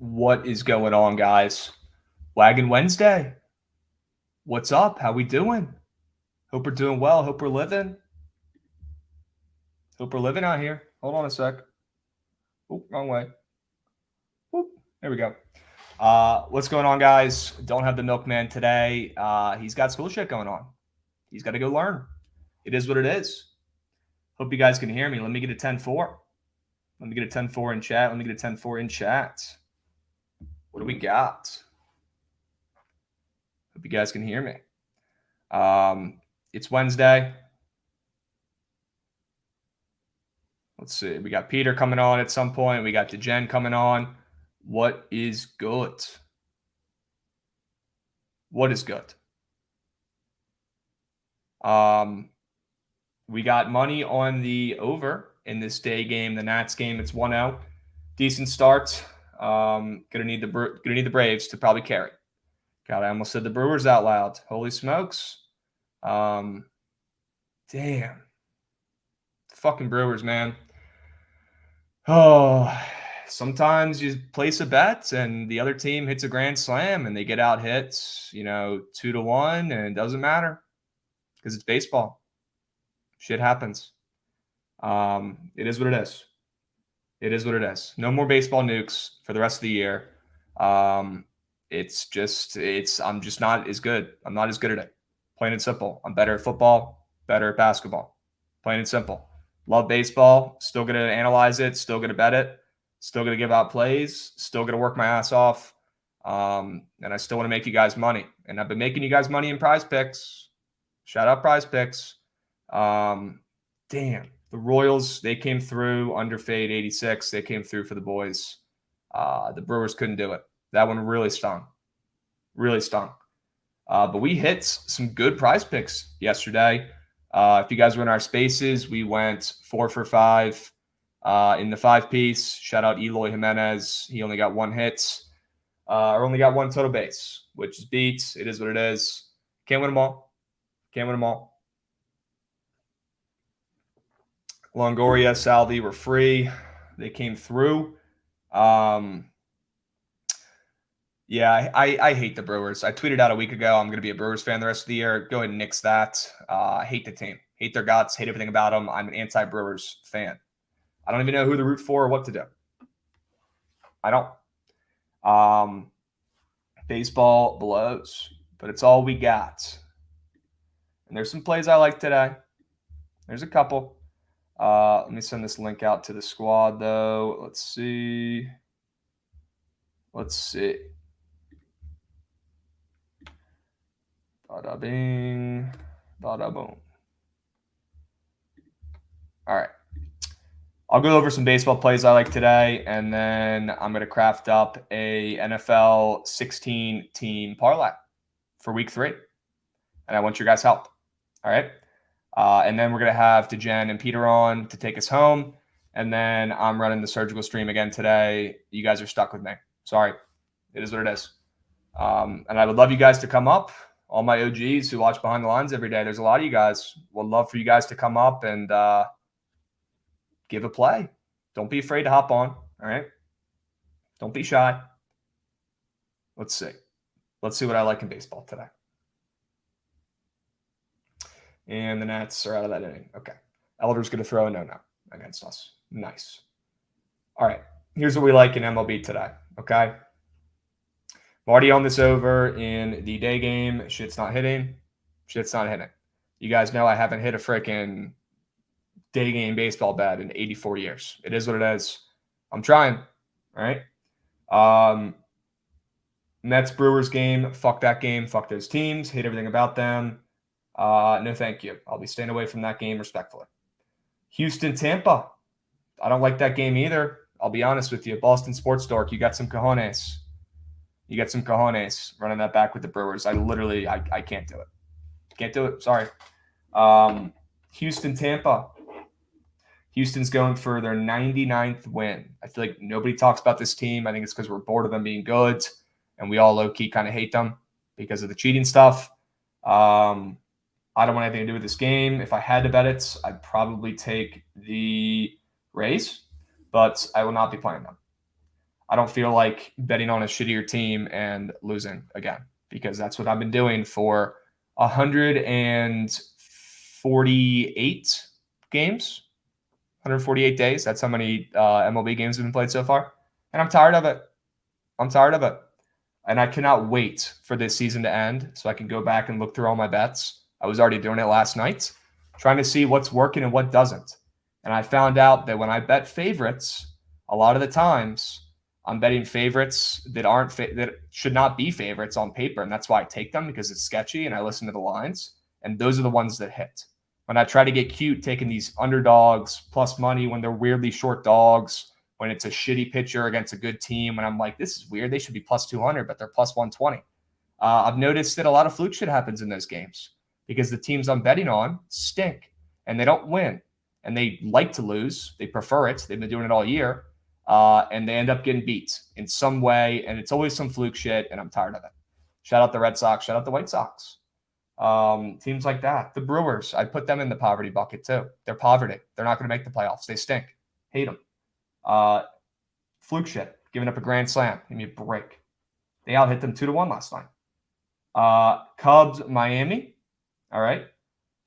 What is going on, guys? Wagon Wednesday. What's up? How we doing? Hope we're doing well. Hope we're living. Hope we're living out here. Hold on a sec. Oh, wrong way. Whoop. There we go. What's going on, guys? Don't have the milkman today. He's got school shit going on. He's got to go learn. It is what it is. Hope you guys can hear me. Let me get a 10-4. Let me get a 10-4 in chat. Let me get a 10-4 in chat. What do we got? Hope you guys can hear me. It's Wednesday. Let's see. We got Peter coming on at some point. We got DeGen coming on. What is good? What is good? We got money on the over in this day game, the Nats game. It's 1-0. Decent start. Gonna need the Braves to probably carry. God, I almost said the Brewers out loud. Holy smokes. Damn. Fucking Brewers, man. Oh, sometimes you place a bet and the other team hits a grand slam and they get out hits, 2-1, and it doesn't matter because it's baseball. Shit happens. It is what it is. It is what it is. No more baseball nukes for the rest of the year. I'm just not as good. I'm not as good at it. Plain and simple. I'm better at football, better at basketball. Plain and simple. Love baseball. Still going to analyze it. Still going to bet it. Still going to give out plays. Still going to work my ass off. And I still want to make you guys money. And I've been making you guys money in Prize Picks. Shout out Prize Picks. Damn. The Royals, they came through under fade 86. They came through for the boys. The Brewers couldn't do it. That one really stung. Really stung. But we hit some good Prize Picks yesterday. If you guys were in our spaces, we went 4 for 5 in the 5-piece. Shout out Eloy Jimenez. He only got one hit, or only got one total base, which is beats. It is what it is. Can't win them all. Can't win them all. Longoria, Salvi were free. They came through. Yeah, I hate the Brewers. I tweeted out a week ago I'm going to be a Brewers fan the rest of the year. Go ahead and nix that. I hate the team. Hate their guts. Hate everything about them. I'm an anti-Brewers fan. I don't even know who to root for or what to do. I don't. Baseball blows, but it's all we got. And there's some plays I like today. There's a couple. Let me send this link out to the squad, though. Let's see. Bada bing, bada boom. All right. I'll go over some baseball plays I like today, and then I'm going to craft up a NFL 16-team parlay for week 3. And I want your guys' help. All right. And then we're going to have DeGen and Peter on to take us home. And then I'm running the surgical stream again today. You guys are stuck with me. Sorry. It is what it is. And I would love you guys to come up. All my OGs who watch Behind the Lines every day. There's a lot of you guys. Would love for you guys to come up and give a play. Don't be afraid to hop on. All right. Don't be shy. Let's see. Let's see what I like in baseball today. And the Nats are out of that inning. Okay. Elder's going to throw a no-no against us. Nice. All right. Here's what we like in MLB today. Okay. I'm already on this over in the day game. Shit's not hitting. Shit's not hitting. You guys know I haven't hit a freaking day game baseball bet in 84 years. It is what it is. I'm trying. All right. Mets Brewers game. Fuck that game. Fuck those teams. Hate everything about them. No, thank you. I'll be staying away from that game respectfully. Houston, Tampa. I don't like that game either. I'll be honest with you. Boston Sports Dork, you got some cojones. You got some cojones running that back with the Brewers. I can't do it. Can't do it. Sorry. Houston, Tampa. Houston's going for their 99th win. I feel like nobody talks about this team. I think it's because we're bored of them being good, and we all low-key kind of hate them because of the cheating stuff. I don't want anything to do with this game. If I had to bet it, I'd probably take the Rays, but I will not be playing them. I don't feel like betting on a shittier team and losing again, because that's what I've been doing for 148 games, 148 days. That's how many MLB games have been played so far. And I'm tired of it. I'm tired of it. And I cannot wait for this season to end so I can go back and look through all my bets. I was already doing it last night, trying to see what's working and what doesn't. And I found out that when I bet favorites, a lot of the times I'm betting favorites that should not be favorites on paper, and that's why I take them, because it's sketchy and I listen to the lines, and those are the ones that hit. When I try to get cute taking these underdogs plus money when they're weirdly short dogs, when it's a shitty pitcher against a good team, and I'm like, this is weird. They should be plus 200, but they're plus 120. I've noticed that a lot of fluke shit happens in those games because the teams I'm betting on stink and they don't win, and they like to lose. They prefer it. They've been doing it all year, and they end up getting beat in some way, and it's always some fluke shit, and I'm tired of it. Shout out the Red Sox. Shout out the White Sox. Teams like that. The Brewers, I put them in the poverty bucket too. They're poverty. They're not going to make the playoffs. They stink. Hate them. Fluke shit. Giving up a grand slam. Give me a break. They out hit them 2-1 last night. Cubs, Miami. All right.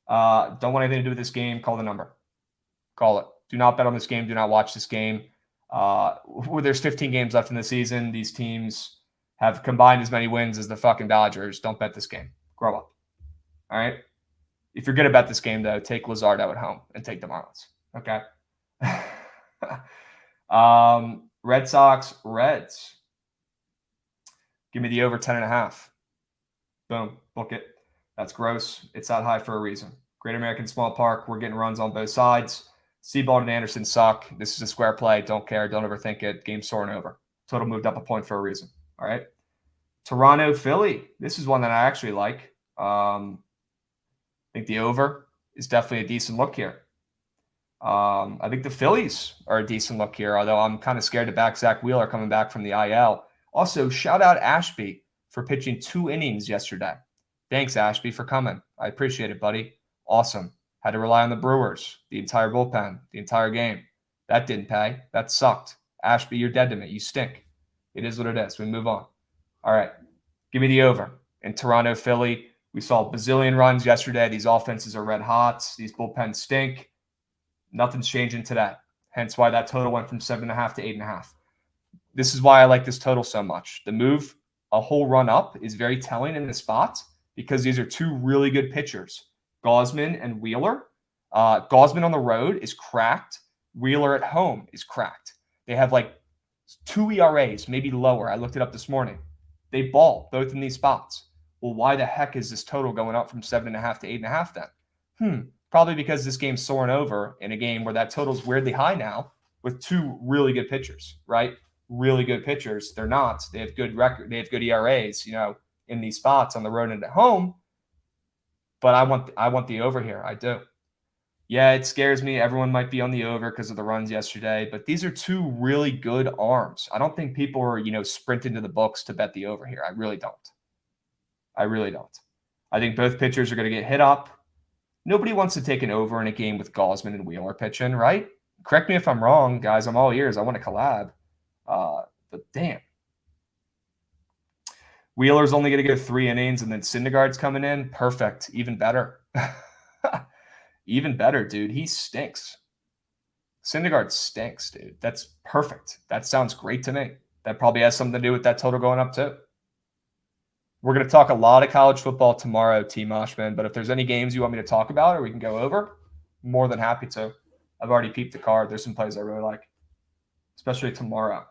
Don't want anything to do with this game. Call the number. Call it. Do not bet on this game. Do not watch this game. There's 15 games left in the season. These teams have combined as many wins as the fucking Dodgers. Don't bet this game. Grow up. All right. If you're going to bet this game, though, take Luzardo at home and take the Marlins. Okay. Red Sox, Reds. Give me the over 10.5. Boom. Book it. That's gross. It's that high for a reason. Great American Small Park. We're getting runs on both sides. Seabold and Anderson suck. This is a square play. Don't care. Don't overthink it. Game's soaring over. Total moved up a point for a reason. All right. Toronto, Philly. This is one that I actually like. I think the over is definitely a decent look here. I think the Phillies are a decent look here, although I'm kind of scared to back Zach Wheeler coming back from the IL. Also, shout out Ashby for pitching 2 innings yesterday. Thanks, Ashby, for coming. I appreciate it, buddy. Awesome. Had to rely on the Brewers, the entire bullpen, the entire game. That didn't pay. That sucked. Ashby, you're dead to me. You stink. It is what it is. We move on. All right. Give me the over. In Toronto, Philly, we saw a bazillion runs yesterday. These offenses are red hot. These bullpens stink. Nothing's changing today. Hence why that total went from 7.5 to 8.5. This is why I like this total so much. The move, a whole run up, is very telling in the spot because these are 2 really good pitchers, Gausman and Wheeler. Gausman on the road is cracked. Wheeler at home is cracked. They have like 2 ERAs, maybe lower. I looked it up this morning. They ball both in these spots. Well, why the heck is this total going up from 7.5 to 8.5 then? Probably because this game's soaring over in a game where that total's weirdly high now with 2 really good pitchers, right? Really good pitchers. They're not. They have good record. They have good ERAs, in these spots on the road and at home. But I want the over here. I do. Yeah, it scares me. Everyone might be on the over because of the runs yesterday, but these are 2 really good arms. I don't think people are, sprinting to the books to bet the over here. I really don't. I think both pitchers are going to get hit up. Nobody wants to take an over in a game with Gausman and Wheeler pitching, right? Correct me if I'm wrong, guys. I'm all ears. I want to collab. But damn. Wheeler's only going to go 3 innings, and then Syndergaard's coming in. Perfect. Even better. Even better, dude. He stinks. Syndergaard stinks, dude. That's perfect. That sounds great to me. That probably has something to do with that total going up too. We're going to talk a lot of college football tomorrow, T. Moshman, but if there's any games you want me to talk about or we can go over, more than happy to. I've already peeped the card. There's some plays I really like, especially tomorrow.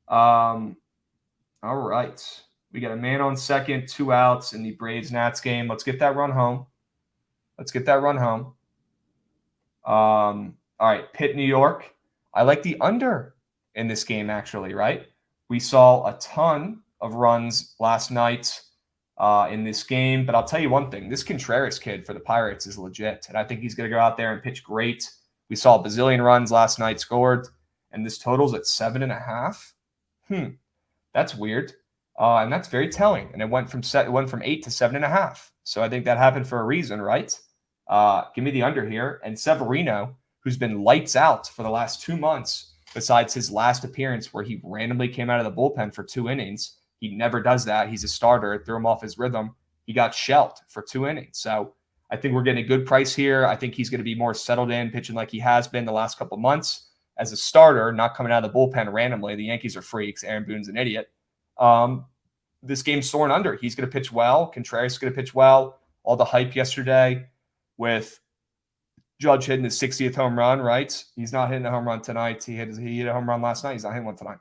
All right. We got a man on second, 2 outs in the Braves-Nats game. Let's get that run home. All right, Pitt, New York. I like the under in this game, actually, right? We saw a ton of runs last night in this game, but I'll tell you one thing. This Contreras kid for the Pirates is legit, and I think he's going to go out there and pitch great. We saw a bazillion runs last night scored, and this total's at 7.5. That's weird. And that's very telling. And it went from 8 to 7.5. So I think that happened for a reason, right? Give me the under here. And Severino, who's been lights out for the last 2 months, besides his last appearance where he randomly came out of the bullpen for 2 innings. He never does that. He's a starter. It threw him off his rhythm. He got shelled for 2 innings. So I think we're getting a good price here. I think he's going to be more settled in, pitching like he has been the last couple of months as a starter, not coming out of the bullpen randomly. The Yankees are freaks. Aaron Boone's an idiot. This game's soaring under. He's going to pitch well. Contreras is going to pitch well. All the hype yesterday with Judge hitting his 60th home run, right? He's not hitting a home run tonight. He hit a home run last night. He's not hitting one tonight.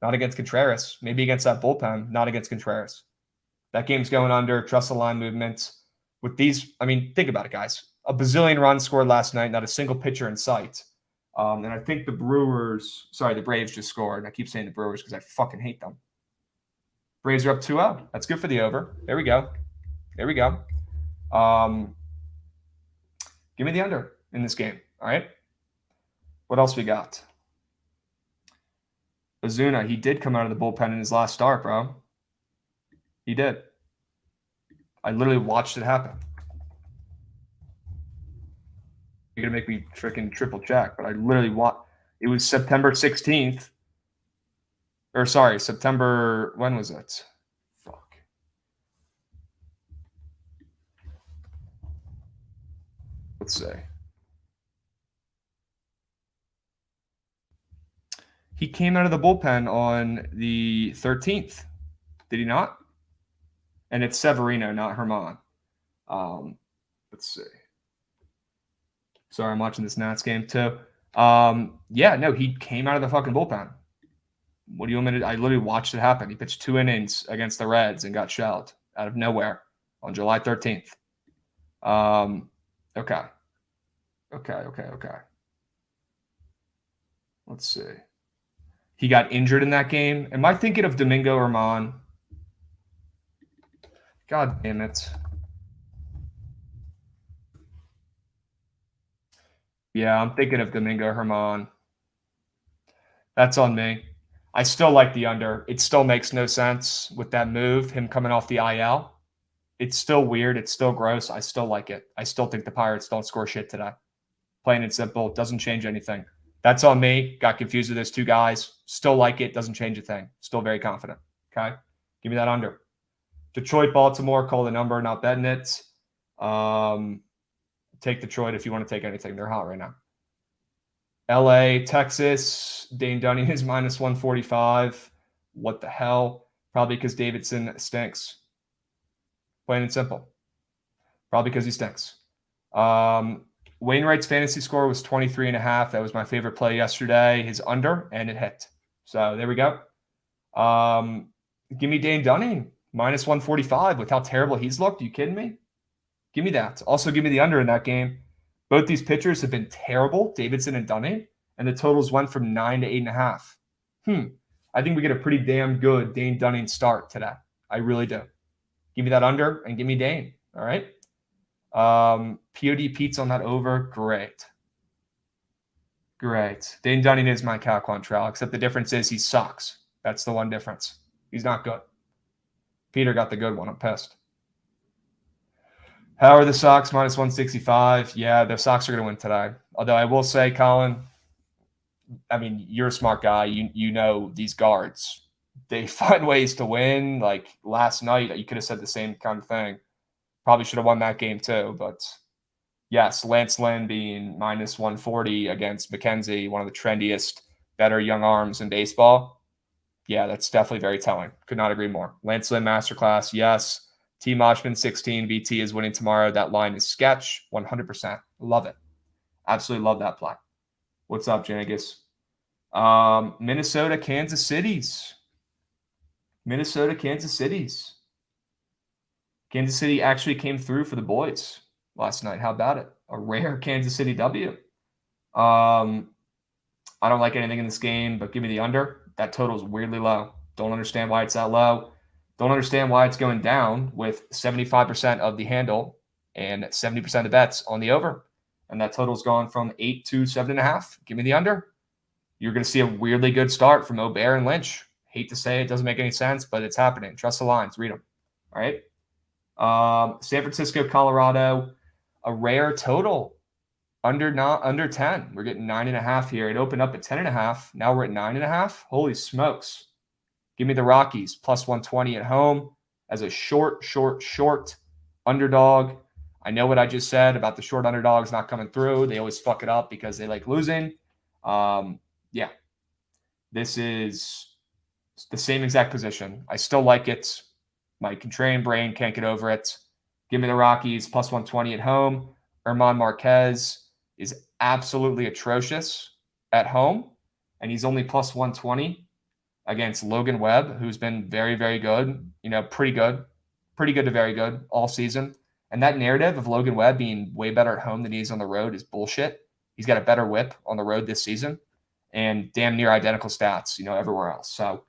Not against Contreras. Maybe against that bullpen. Not against Contreras. That game's going under. Trust the line movements. With these, I mean, think about it, guys. A bazillion runs scored last night. Not a single pitcher in sight. And I think the Braves just scored. I keep saying the Brewers because I fucking hate them. Braves are up 2-0. That's good for the over. There we go. Give me the under in this game. All right. What else we got? Ozuna, he did come out of the bullpen in his last start, bro. He did. I literally watched it happen. You're going to make me freaking triple check, but I literally watched. It was September 16th. Or sorry, September, when was it? Fuck. Let's see. He came out of the bullpen on the 13th. Did he not? And it's Severino, not Herman. Let's see. Sorry, I'm watching this Nats game too. He came out of the fucking bullpen. What do you want me to? I literally watched it happen. He pitched 2 innings against the Reds and got shelled out of nowhere on July 13th. Okay. Let's see. He got injured in that game. Am I thinking of Domingo Herman? God damn it. Yeah, I'm thinking of Domingo Herman. That's on me. I still like the under. It still makes no sense with that move, him coming off the IL. It's still weird. It's still gross. I still like it. I still think the Pirates don't score shit today. Plain and simple. Doesn't change anything. That's on me. Got confused with those two guys. Still like it. Doesn't change a thing. Still very confident. Okay? Give me that under. Detroit, Baltimore. Call the number. Not betting it. Take Detroit if you want to take anything. They're hot right now. LA, Texas, Dane Dunning is minus 145. What the hell? Probably because Davidson stinks. Plain and simple. Probably because he stinks. Wainwright's fantasy score was 23.5. That was my favorite play yesterday. His under, and it hit. So there we go. Give me Dane Dunning, minus 145 with how terrible he's looked. Are you kidding me? Give me that. Also, give me the under in that game. Both these pitchers have been terrible, Davidson and Dunning, and the totals went from 9 to 8.5. I think we get a pretty damn good Dane Dunning start today. I really do. Give me that under and give me Dane. All right. POD Pete's on that over. Great. Dane Dunning is my Cal Quantrell, except the difference is he sucks. That's the one difference. He's not good. Peter got the good one. I'm pissed. How are the Sox? Minus 165. Yeah, the Sox are going to win today. Although I will say, Colin, I mean, you're a smart guy. You know these guards. They find ways to win. Like last night, you could have said the same kind of thing. Probably should have won that game too. But yes, Lance Lynn being minus 140 against McKenzie, one of the trendiest, better young arms in baseball. Yeah, that's definitely very telling. Could not agree more. Lance Lynn masterclass, yes. T. Moshman 16. VT is winning tomorrow. That line is sketch. 100%. Love it. Absolutely love that play. What's up, Jangus? Minnesota, Kansas City's. Kansas City actually came through for the boys last night. How about it? A rare Kansas City W. I don't like anything in this game, but give me the under. That total is weirdly low. Don't understand why it's that low. Don't understand why it's going down with 75% of the handle and 70% of the bets on the over. And that total's gone from 8 to 7.5. Give me the under. You're going to see a weirdly good start from O'Bear and Lynch. Hate to say it, doesn't make any sense, but it's happening. Trust the lines. Read them. All right. San Francisco, Colorado, a rare total. under 10. We're getting 9.5 here. It opened up at 10.5. Now we're at 9.5. Holy smokes. Give me the Rockies plus 120 at home as a short underdog. I know what I just said about the short underdogs not coming through. They always fuck it up because they like losing. Yeah, this is the same exact position. I still like it. My contrarian brain can't get over it. Give me the Rockies plus 120 at home. German Marquez is absolutely atrocious at home, and he's only plus 120 against Logan Webb, who's been very, very good, pretty good to very good all season. And that narrative of Logan Webb being way better at home than he is on the road is bullshit. He's got a better whip on the road this season and damn near identical stats, everywhere else. So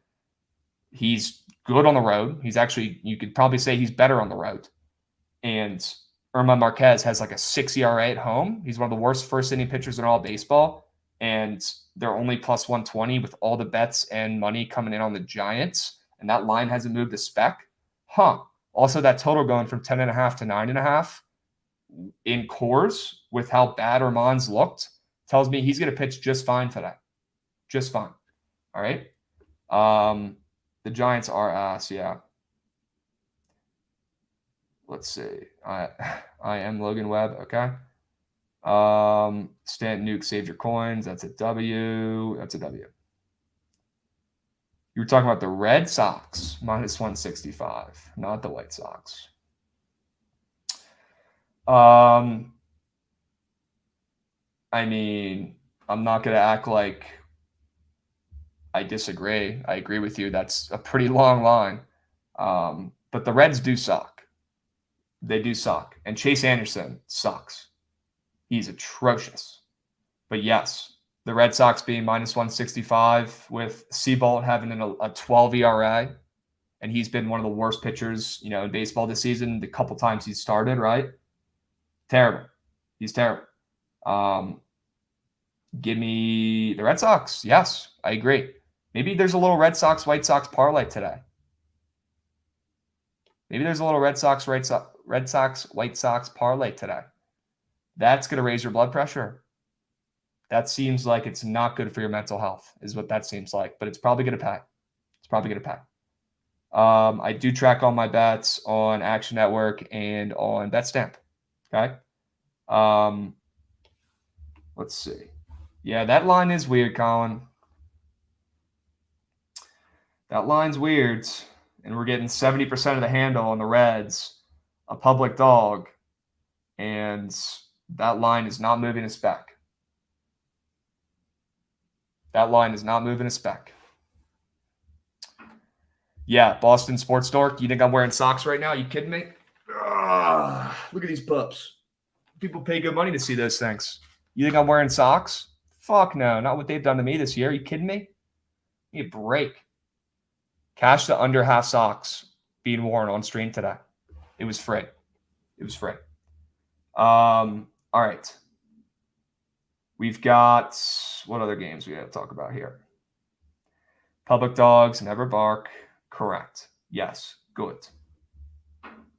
he's good on the road. He's actually, you could probably say he's better on the road. And German Marquez has like a 6 ERA at home. He's one of the worst first inning pitchers in all baseball. And they're only plus 120 with all the bets and money coming in on the Giants. And that line hasn't moved a speck. Also, that total going from 10.5 to 9.5 in cores with how bad Armand's looked tells me he's going to pitch just fine today. Just fine. All right. The Giants are ass. Yeah. Let's see. I am Logan Webb. Okay. Stanton Nuke saved your coins. That's a W. That's a W. You were talking about the Red Sox minus 165, not the White Sox. I mean, I'm not going to act like I disagree. I agree with you. That's a pretty long line. But the Reds do suck. They do suck. And Chase Anderson sucks. He's atrocious. But yes, the Red Sox being minus 165 with Seabolt having a 12 ERA, and he's been one of the worst pitchers, in baseball this season. The couple times he's started, right? Terrible. He's terrible. Give me the Red Sox. Yes, I agree. Maybe there's a little Red Sox, White Sox parlay today. Maybe there's a little Red Sox, White Sox parlay today. That's going to raise your blood pressure. That seems like it's not good for your mental health, is what that seems like. But it's probably going to pay. It's probably going to pay. I do track all my bets on Action Network and on BetStamp. Okay. Let's see. Yeah, that line is weird, Colin. That line's weird. And we're getting 70% of the handle on the Reds, a public dog. And that line is not moving a speck. That line is not moving a speck. Yeah, Boston Sports Dork. You think I'm wearing socks right now? Are you kidding me? Look at these pups. People pay good money to see those things. You think I'm wearing socks? Fuck no. Not what they've done to me this year. Are you kidding me? Give me a break. Cash the under half socks being worn on stream today. It was free. It was free. All right. We've got, what other games we have to talk about here? Public dogs never bark. Correct. Yes. Good.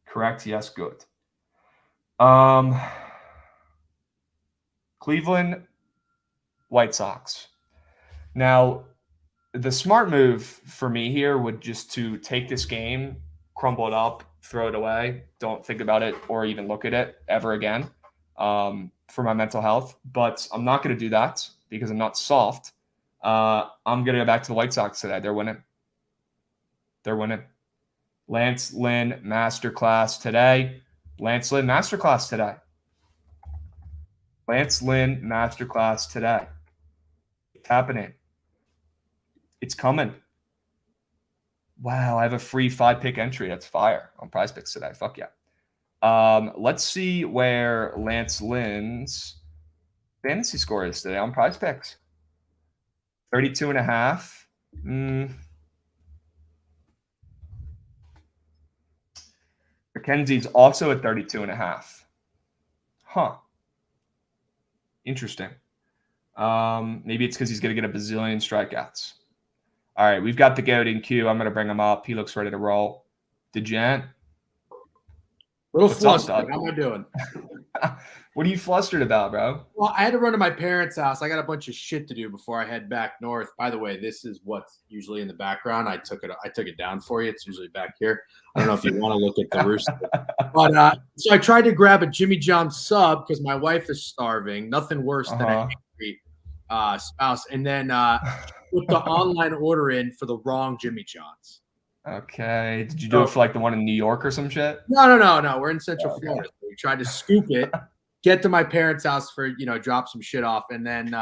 Correct. Yes. Good. Cleveland White Sox. Now, the smart move for me here would just to take this game, crumble it up, throw it away. Don't think about it or even look at it ever again for my mental health. But I'm not going to do that because I'm not soft. I'm going to go back to the White Sox today. They're winning. They're winning. Lance Lynn Masterclass today. Lance Lynn Masterclass today. Lance Lynn Masterclass today. It's happening. It's coming. Wow, I have a free 5-pick entry. That's fire on Prize Picks today. Fuck yeah. Let's see where Lance Lynn's fantasy score is today on Prize Picks. 32.5. McKenzie's also at 32.5. Huh. Interesting. Maybe it's because he's going to get a bazillion strikeouts. All right, we've got the goat in queue. I'm going to bring him up. He looks ready to roll. DeGent. Little flustered. How am I doing? What are you flustered about, bro? Well, I had to run to my parents' house. I got a bunch of shit to do before I head back north. By the way, this is what's usually in the background. I took it down for you. It's usually back here. I don't know if you want to look at the rooster. But so I tried to grab a Jimmy John sub because my wife is starving. Nothing worse than an angry spouse. And then put the online order in for the wrong Jimmy John's. Okay. Did you do it for like the one in New York or some shit? No. We're in Central Florida. So we tried to scoop it, get to my parents' house for, drop some shit off. And then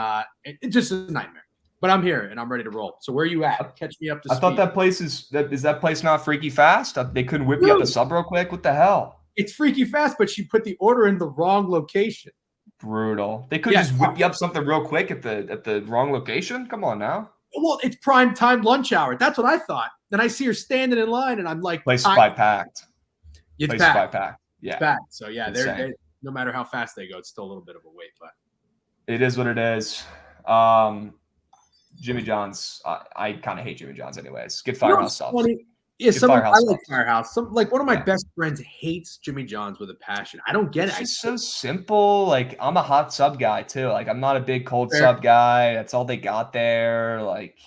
it just is a nightmare. But I'm here and I'm ready to roll. So where are you at? Catch me up to speed. I thought that place is that place not freaky fast? They couldn't whip you up a sub real quick? What the hell? It's freaky fast, but she put the order in the wrong location. Brutal. They could just whip you up something real quick at the wrong location? Come on now. Well, it's prime time lunch hour. That's what I thought. Then I see her standing in line, and I'm like, place is by packed. It's place packed. By packed. Yeah. It's packed. So yeah, they're no matter how fast they go, it's still a little bit of a wait. But it is what it is. Jimmy John's. I kind of hate Jimmy John's anyways. Get Firehouse subs. Yeah, I like Firehouse. One of my best friends hates Jimmy John's with a passion. I don't get it. It's so simple. Like, I'm a hot sub guy too. Like, I'm not a big cold sub guy. That's all they got there. Like,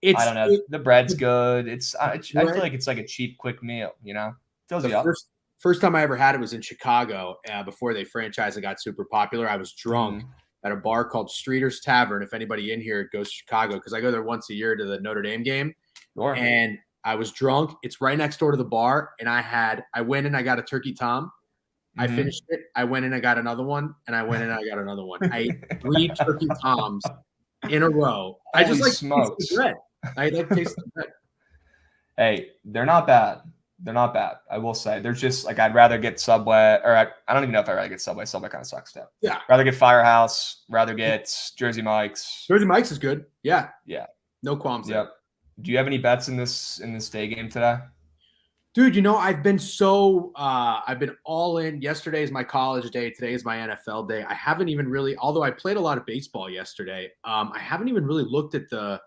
I don't know. The bread's good. I feel like it's like a cheap, quick meal. Fills you up. First time I ever had it was in Chicago before they franchised and got super popular. I was drunk at a bar called Streeter's Tavern. If anybody in here goes to Chicago, because I go there once a year to the Notre Dame game, and I was drunk. It's right next door to the bar. And I went and I got a turkey tom. I finished it. I went and I got another one. And I went and I got another one. I ate 3 turkey toms in a row. I just like smokes. Taste the bread. I like taste the bread. Hey, they're not bad. They're not bad. I will say. They're just like, I'd rather get Subway, or I don't even know if I'd rather get Subway. Subway kind of sucks too. Yeah. Rather get Firehouse. Rather get Jersey Mike's. Jersey Mike's is good. Yeah. Yeah. No qualms there. Do you have any bets in this day game today? Dude, I've been all in. Yesterday is my college day. Today is my NFL day. I haven't even really, although I played a lot of baseball yesterday, I haven't even really looked at the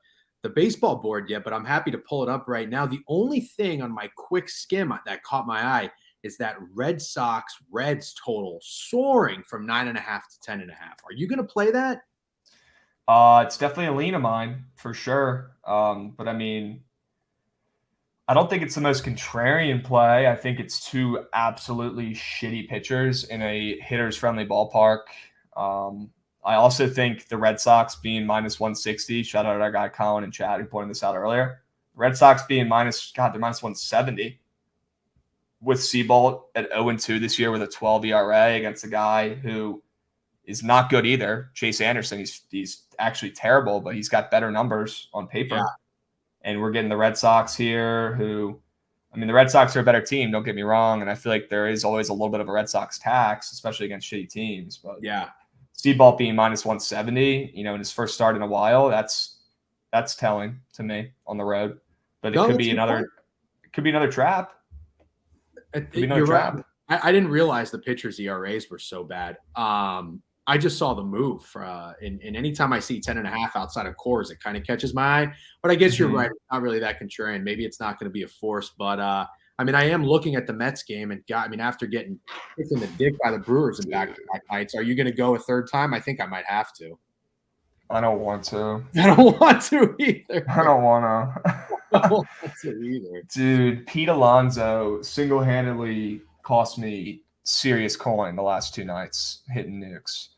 baseball board yet, but I'm happy to pull it up right now. The only thing on my quick skim that caught my eye is that Red Sox Reds total soaring from 9.5 to 10.5. Are you going to play that? It's definitely a lean of mine for sure. But I mean, I don't think it's the most contrarian play. I think it's 2 absolutely shitty pitchers in a hitter's friendly ballpark. I also think the Red Sox being minus 160, shout out to our guy Colin and Chad who pointed this out earlier. Red Sox being they're minus 170 with Seabolt at 0-2 this year with a 12 ERA against a guy who is not good either. Chase Anderson, he's actually terrible, but he's got better numbers on paper. Yeah. And we're getting the Red Sox here the Red Sox are a better team, don't get me wrong. And I feel like there is always a little bit of a Red Sox tax, especially against shitty teams. But yeah, Seabolt being minus 170, in his first start in a while, that's telling to me on the road. But it could be another trap. It could be another trap. Right. I didn't realize the pitchers' ERAs were so bad. I just saw the move. And anytime I see 10.5 outside of cores, it kind of catches my eye. But I guess you're right. It's not really that contrarian. Maybe it's not going to be a force. But, I am looking at the Mets game. And, after getting kicked in the dick by the Brewers in back-to-back nights, are you going to go a third time? I think I might have to. I don't want to. I don't want to either. I don't want to. I don't want to either. Dude, Pete Alonso single-handedly cost me serious coin the last 2 nights hitting nukes.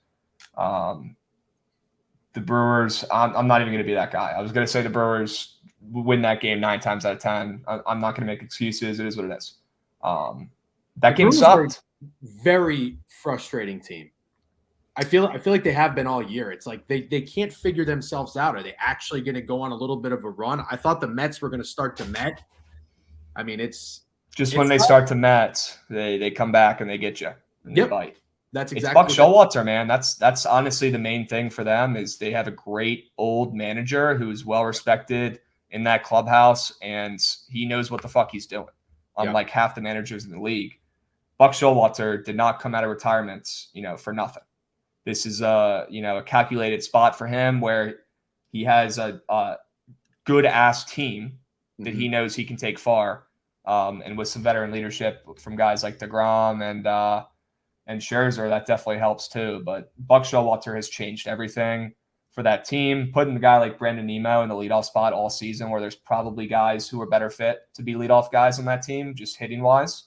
The Brewers, I'm not even going to be that guy. I was going to say the Brewers win that game 9 times out of 10. I'm not going to make excuses. It is what it is. That game sucked. Very frustrating team. I feel like they have been all year. It's like they can't figure themselves out. Are they actually going to go on a little bit of a run? I thought the Mets were going to start to Met. When they start to Mets, they come back and they get you. And they bite. That's exactly. It's Buck Showalter, man. That's honestly the main thing for them is they have a great old manager who's well respected in that clubhouse, and he knows what the fuck he's doing. Unlike half the managers in the league, Buck Showalter did not come out of retirement, for nothing. This is a calculated spot for him where he has a good ass team that he knows he can take far, and with some veteran leadership from guys like DeGrom and and Scherzer, that definitely helps too. But Buck Showalter has changed everything for that team. Putting a guy like Brandon Nemo in the leadoff spot all season, where there's probably guys who are better fit to be leadoff guys on that team, just hitting wise,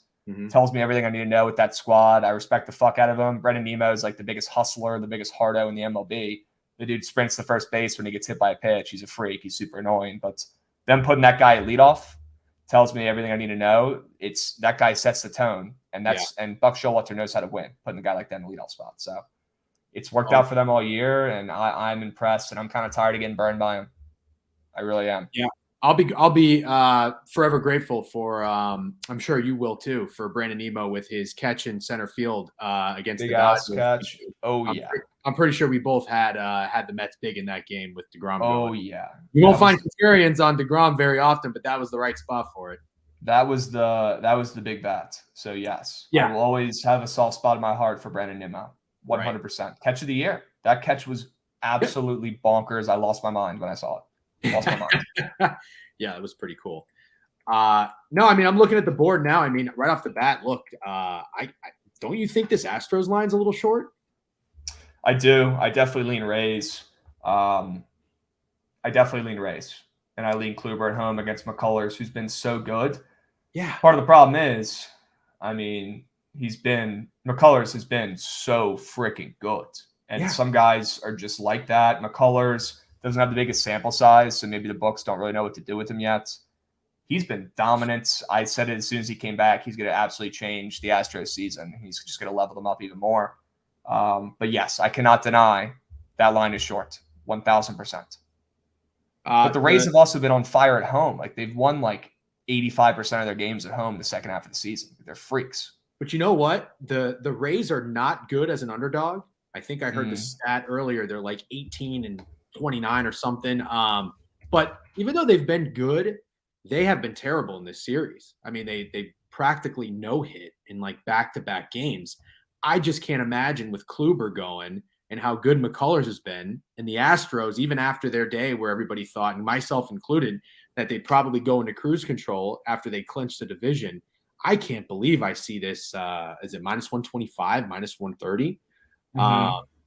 tells me everything I need to know with that squad. I respect the fuck out of him. Brandon Nemo is like the biggest hustler, the biggest hardo in the MLB. The dude sprints to first base when he gets hit by a pitch. He's a freak. He's super annoying. But them putting that guy at leadoff tells me everything I need to know. It's that guy sets the tone, and and Buck Showalter knows how to win, putting a guy like that in the leadoff spot. So it's worked out for them all year, and I'm impressed, and I'm kind of tired of getting burned by him. I really am. Yeah. I'll be forever grateful for I'm sure you will too, for Brandon Nemo with his catch in center field against Big the ass Dodgers. catch. Oh I'm pretty sure we both had the Mets big in that game with DeGrom. Oh going. yeah. You won't find contrarians on DeGrom very often, but that was the right spot for it. That was the big bat. So yes, I will always have a soft spot in my heart for Brandon Nimmo. 100%. Right. Catch of the year. That catch was absolutely bonkers. I lost my mind when I saw it. Lost my mind. Yeah, it was pretty cool. No, I mean, I'm looking at the board now. I mean, right off the bat, look, I don't you think this Astros line's a little short? I do. I definitely lean Rays. And I lean Kluber at home against McCullers, who's been so good. Yeah. Part of the problem is, I mean, McCullers has been so freaking good. And some guys are just like that. McCullers doesn't have the biggest sample size, so maybe the books don't really know what to do with him yet. He's been dominant. I said it as soon as he came back. He's going to absolutely change the Astros season. He's just going to level them up even more. But yes, I cannot deny that line is short, 1,000%. But the Rays have also been on fire at home. Like they've won like 85% of their games at home the second half of the season. They're freaks. But you know what? The Rays are not good as an underdog. I think I heard the stat earlier. They're like 18-29 or something. But even though they've been good, they have been terrible in this series. I mean, they practically no hit in like back-to-back games. I just can't imagine with Kluber going and how good McCullers has been, and the Astros, even after their day where everybody thought, and myself included, that they'd probably go into cruise control after they clinched the division. I can't believe I see this. Is it minus 125, minus 130?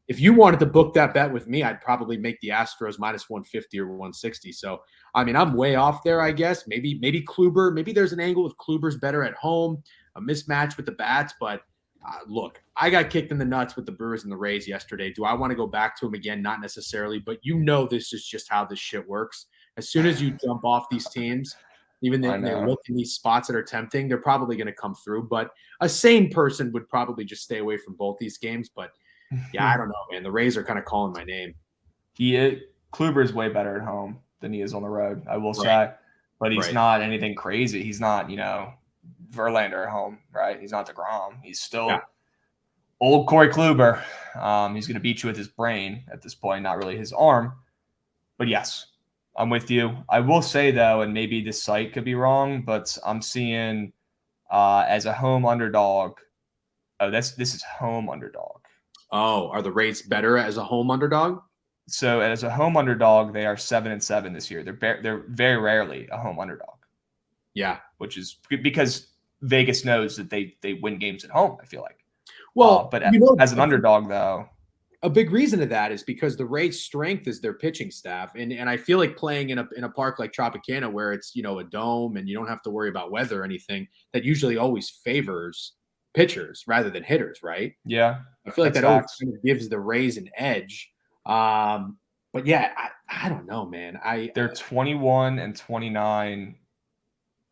If you wanted to book that bet with me, I'd probably make the Astros minus 150 or 160. So, I mean, I'm way off there, I guess. Maybe Kluber. Maybe there's an angle with Kluber's better at home, a mismatch with the bats. But look, I got kicked in the nuts with the Brewers and the Rays yesterday. Do I want to go back to them again? Not necessarily. But you know this is just how this shit works. As soon as you jump off these teams, even though they look in these spots that are tempting, they're probably going to come through. But a sane person would probably just stay away from both these games. But yeah, I don't know, man. The Rays are kind of calling my name. Kluber is way better at home than he is on the road, I will say. But he's not anything crazy. He's not, Verlander at home, right? He's not DeGrom. He's still old Corey Kluber. He's going to beat you with his brain at this point, not really his arm. But yes, I'm with you. I will say, though, and maybe this site could be wrong, but I'm seeing as a home underdog. Oh, this is home underdog. Oh, are the Rays better as a home underdog? So as a home underdog, they are 7-7 this year. They're very rarely a home underdog. Yeah, which is because Vegas knows that they win games at home, I feel like. Well, but as an underdog, though, a big reason of that is because the Rays' strength is their pitching staff, and I feel like playing in a park like Tropicana, where it's a dome and you don't have to worry about weather or anything, that usually always favors pitchers rather than hitters, right? Yeah, I feel like that always kind of gives the Rays an edge. But yeah, I don't know, man. They're 21-29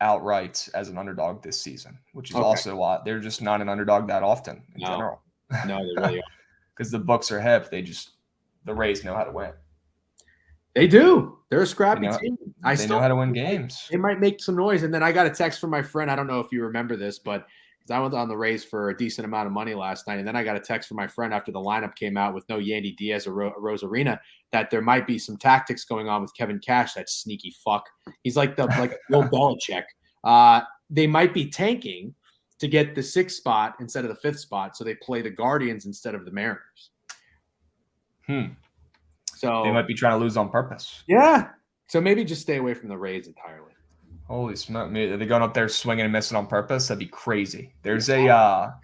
outright as an underdog this season, which is also why they're just not an underdog that often in general. No, they really are. Because the books are hip. The Rays know how to win. They do. They're a scrappy team. They know how to win games. They might make some noise. And then I got a text from my friend. I don't know if you remember this, but because I went on the Rays for a decent amount of money last night. And then I got a text from my friend after the lineup came out with no Yandy Diaz or Rosarina that there might be some tactics going on with Kevin Cash, that sneaky fuck. He's like Bill Belichick. They might be tanking to get the 6th spot instead of the 5th spot. So they play the Guardians instead of the Mariners. So they might be trying to lose on purpose. Yeah. So maybe just stay away from the Rays entirely. Holy smoke. Are they going up there swinging and missing on purpose? That'd be crazy. There's a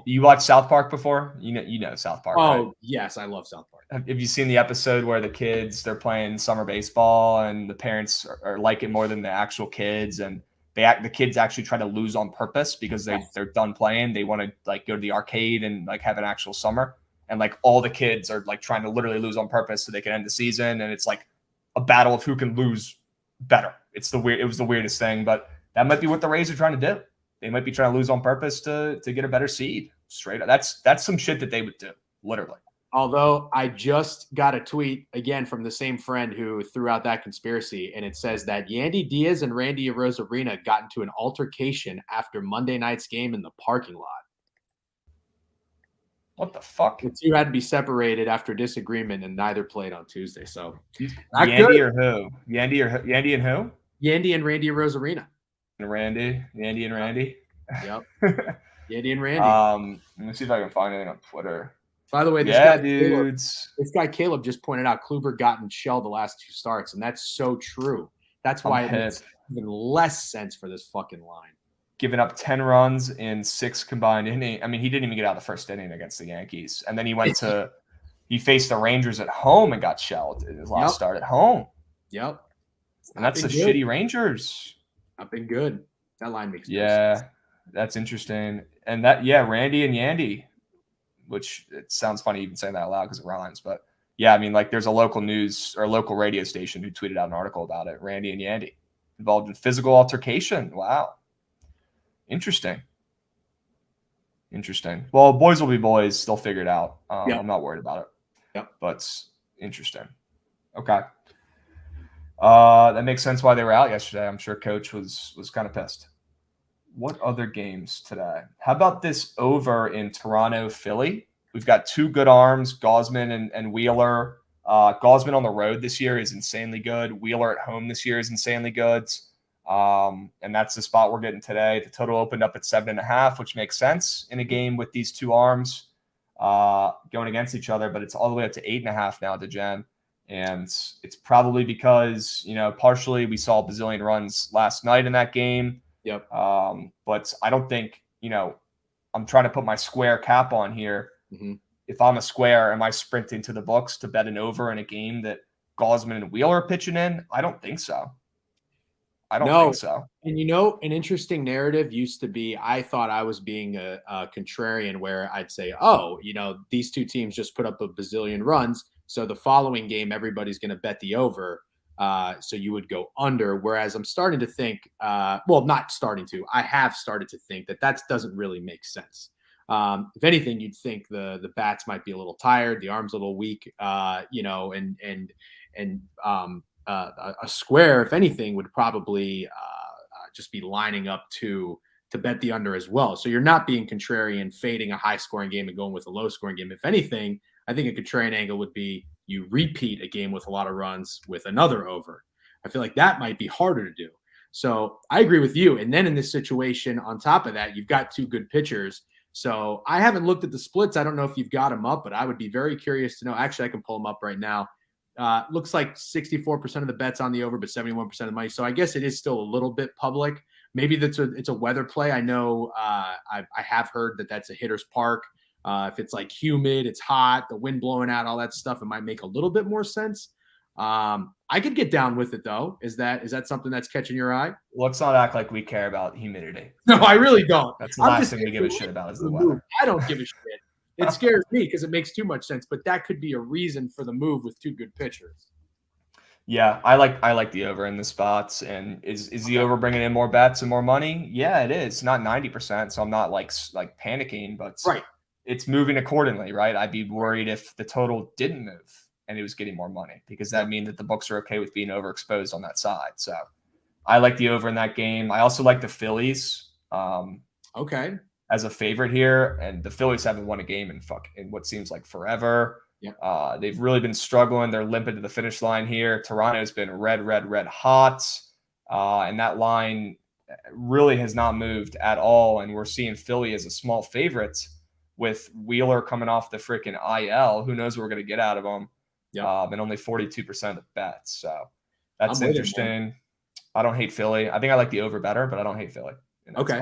You watched South Park before? You know South Park, right? Oh, yes, I love South Park. Have you seen the episode where the kids they're playing summer baseball and the parents are like it more than the actual kids, and the kids actually try to lose on purpose because Yes. they're done playing. They want to like go to the arcade and like have an actual summer, and like all the kids are like trying to literally lose on purpose so they can end the season, and it's like a battle of who can lose better. It was the weirdest thing, but that might be what the Rays are trying to do. They might be trying to lose on purpose to get a better seed. Straight up, that's some shit that they would do, literally. Although I just got a tweet again from the same friend who threw out that conspiracy, and it says that Yandy Diaz and Randy Arozarena got into an altercation after Monday night's game in the parking lot. What the fuck? The two had to be separated after disagreement, and neither played on Tuesday. So, Yandy or who? Yandy and who? Yandy and Randy Arozarena. Yandy and Randy. Yep. Yandy and Randy. Let me see if I can find anything on Twitter. By the way, this guy Caleb just pointed out Kluber gotten shelled the last 2 starts, and that's so true. That's why it makes even less sense for this fucking line. Giving up 10 runs in 6 combined innings. I mean, he didn't even get out of the first inning against the Yankees, and then he faced the Rangers at home and got shelled in his last start at home. Yep. And that's the shitty Rangers. Not been good. That line makes no sense. That's interesting. And Randy and Yandy, which it sounds funny even saying that out loud because it rhymes. But yeah, I mean, like there's a local news or a local radio station who tweeted out an article about it. Randy and Yandy involved in physical altercation. Wow. Interesting. Well, boys will be boys. They'll figure it out. I'm not worried about it. Yep. But interesting. Okay. That makes sense why they were out yesterday. I'm sure Coach was kind of pissed. What other games today? How about this over in Toronto, Philly? We've got 2 good arms, Gausman and Wheeler. Gausman on the road this year is insanely good. Wheeler at home this year is insanely good. And that's the spot we're getting today. The total opened up at 7.5, which makes sense in a game with these 2 arms going against each other, but it's all the way up to 8.5 now to Jen. And it's probably because, partially we saw a bazillion runs last night in that game. Yep. But I don't think, I'm trying to put my square cap on here. Mm-hmm. If I'm a square, am I sprinting to the books to bet an over in a game that Gausman and Wheeler are pitching in? I don't think so. And an interesting narrative used to be, I thought I was being a contrarian where I'd say, these 2 teams just put up a bazillion runs. So the following game, everybody's going to bet the over. So you would go under. Whereas I'm starting to think, I have started to think that doesn't really make sense. If anything, you'd think the bats might be a little tired, the arms a little weak, a square, if anything, would probably just be lining up to bet the under as well. So you're not being contrarian, fading a high scoring game and going with a low scoring game. If anything, I think a contrarian angle would be you repeat a game with a lot of runs with another over. I feel like that might be harder to do. So I agree with you. And then in this situation, on top of that, you've got 2 good pitchers. So I haven't looked at the splits. I don't know if you've got them up, but I would be very curious to know. Actually, I can pull them up right now. Looks like 64% of the bets on the over, but 71% of the money. So I guess it is still a little bit public. Maybe it's a weather play. I know I have heard that's a hitter's park. If it's like humid, it's hot, the wind blowing out, all that stuff, it might make a little bit more sense. I could get down with it though. Is that something that's catching your eye? Let's not act like we care about humidity. No, I really don't. That's the last thing we give a shit about is the weather. I don't give a shit. It scares me because it makes too much sense, but that could be a reason for the move with 2 good pitchers. Yeah, I like the over in the spots. And is the over bringing in more bets and more money? Yeah, it is. Not 90%, so I'm not like panicking, but right. It's moving accordingly, right? I'd be worried if the total didn't move and it was getting more money because that means that the books are okay with being overexposed on that side. So I like the over in that game. I also like the Phillies. Okay. As a favorite here, and the Phillies haven't won a game in what seems like forever. Yeah. They've really been struggling. They're limping to the finish line here. Toronto's been red hot, and that line really has not moved at all. And we're seeing Philly as a small favorite with Wheeler coming off the freaking IL. Who knows what we're going to get out of him? Yeah. And only 42% of the bets. So that's interesting. I don't hate Philly. I think I like the over better, but I don't hate Philly. Okay.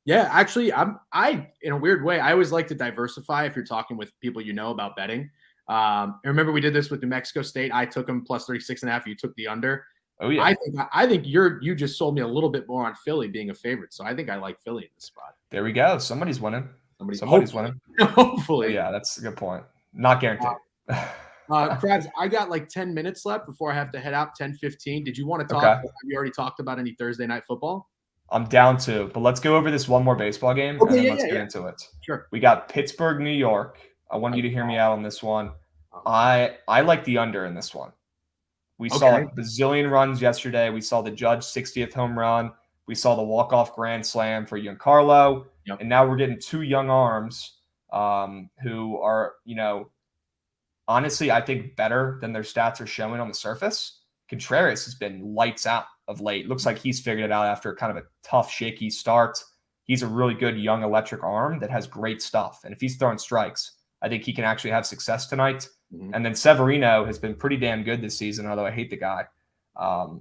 Yeah, actually, I in a weird way, I always like to diversify if you're talking with people you know about betting. I remember we did this with New Mexico State. I took them plus 36.5. You took the under. Oh yeah, I think you just sold me a little bit more on Philly being a favorite. So I think I like Philly in this spot. there we go. Somebody's winning. Somebody's Hopefully, winning. Oh, hopefully. yeah, that's a good point. Not guaranteed. Krabs, I got like 10 minutes left before I have to head out. 10:15. Did you want to talk? Okay. Have you already talked about any Thursday night football? I'm down to, but let's go over this one more baseball game and Okay, then let's get into it. Sure. We got Pittsburgh, New York. I want you to hear me out on this one. I like the under in this one. We saw a bazillion runs yesterday. We saw the Judge 60th home run. We saw the walk-off grand slam for Giancarlo. Yep. And now we're getting two young arms who are, honestly, I think better than their stats are showing on the surface. Contreras has been lights out of late. Looks like he's figured it out after kind of a tough, shaky start. He's a really good young electric arm that has great stuff. And if he's throwing strikes, I think he can actually have success tonight. Mm-hmm. And then Severino has been pretty damn good this season, although I hate the guy.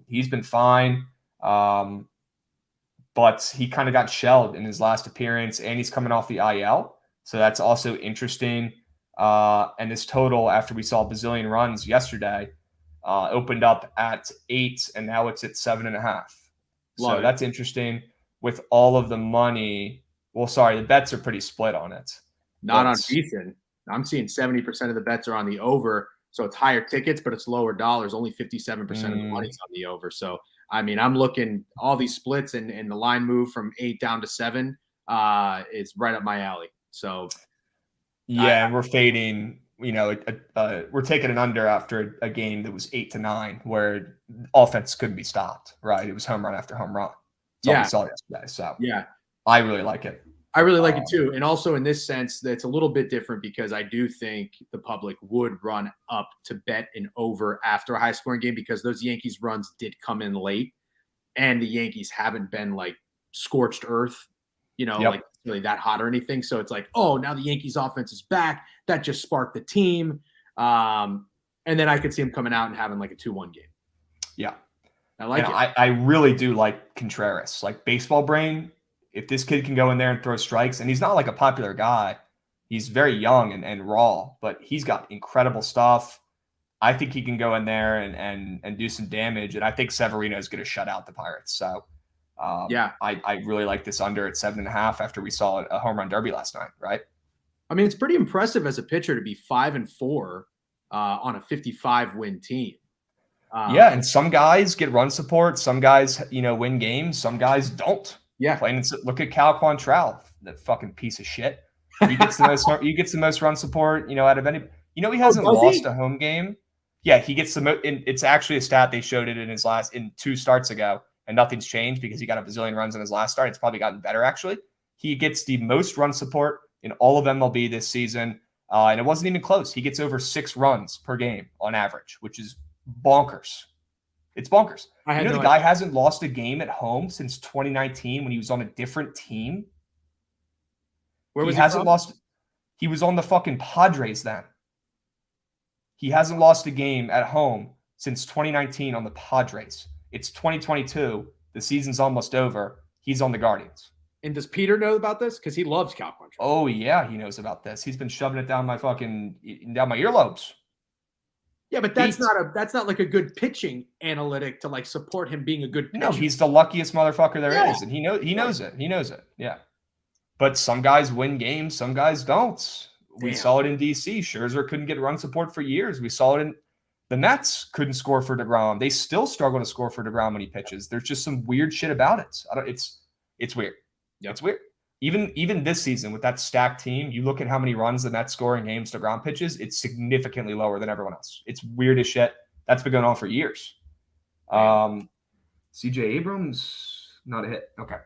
He's been fine. But he kind of got shelled in his last appearance, and he's coming off the IL. So that's also interesting. And this total, after we saw a bazillion runs yesterday, opened up at 8, and now it's at 7.5. So that's interesting. With all of the money, the bets are pretty split on it. Not on VSiN. I'm seeing 70% of the bets are on the over, so it's higher tickets, but it's lower dollars. Only 57% of the money's on the over. So, I mean, I'm looking all these splits and the line move from 8 down to 7 is right up my alley. So, and we're fading. We're taking an under after a game that was 8-9, where offense couldn't be stopped. Right, it was home run after home run. That's all we saw yesterday. So, I really like it. I really like it too. And also in this sense, that's a little bit different because I do think the public would run up to bet an over after a high scoring game because those Yankees runs did come in late and the Yankees haven't been like scorched earth, like really that hot or anything. So it's like, oh, now the Yankees offense is back. That just sparked the team. And then I could see him coming out and having like a 2-1 game. Yeah. I like it. I really do like Contreras, like baseball brain. If this kid can go in there and throw strikes, and he's not like a popular guy, he's very young and raw, but he's got incredible stuff. I think he can go in there and do some damage, and I think Severino is going to shut out the Pirates. So, I really like this under at 7.5 after we saw a home run derby last night, right? I mean, it's pretty impressive as a pitcher to be 5-4 on a 55-win team. And some guys get run support, some guys win games, some guys don't. Yeah, look at Cal Quantrill, that fucking piece of shit. He gets the most run support, out of any. He hasn't lost a home game. Yeah, he gets the most. It's actually a stat they showed it in 2 starts ago, and nothing's changed because he got a bazillion runs in his last start. It's probably gotten better actually. He gets the most run support in all of MLB this season, and it wasn't even close. He gets over 6 runs per game on average, which is bonkers. It's bonkers. The guy hasn't lost a game at home since 2019 when he was on a different team. Where was he hasn't lost? He was on the fucking Padres then. He hasn't lost a game at home since 2019 on the Padres. It's 2022. The season's almost over. He's on the Guardians. And does Peter know about this? Because he loves Cal Quantrill. Oh yeah, he knows about this. He's been shoving it down my earlobes. Yeah, but that's not like a good pitching analytic to like support him being a good pitcher. No, he's the luckiest motherfucker there is, and he knows it. He knows it. Yeah. But some guys win games, some guys don't. We saw it in DC. Scherzer couldn't get run support for years. We saw it in the Mets couldn't score for DeGrom. They still struggle to score for DeGrom when he pitches. There's just some weird shit about it. It's weird. Yeah, it's weird. Even this season with that stacked team, you look at how many runs the Mets score in games DeGrom pitches, it's significantly lower than everyone else. It's weird as shit. That's been going on for years. CJ Abrams, not a hit. Okay.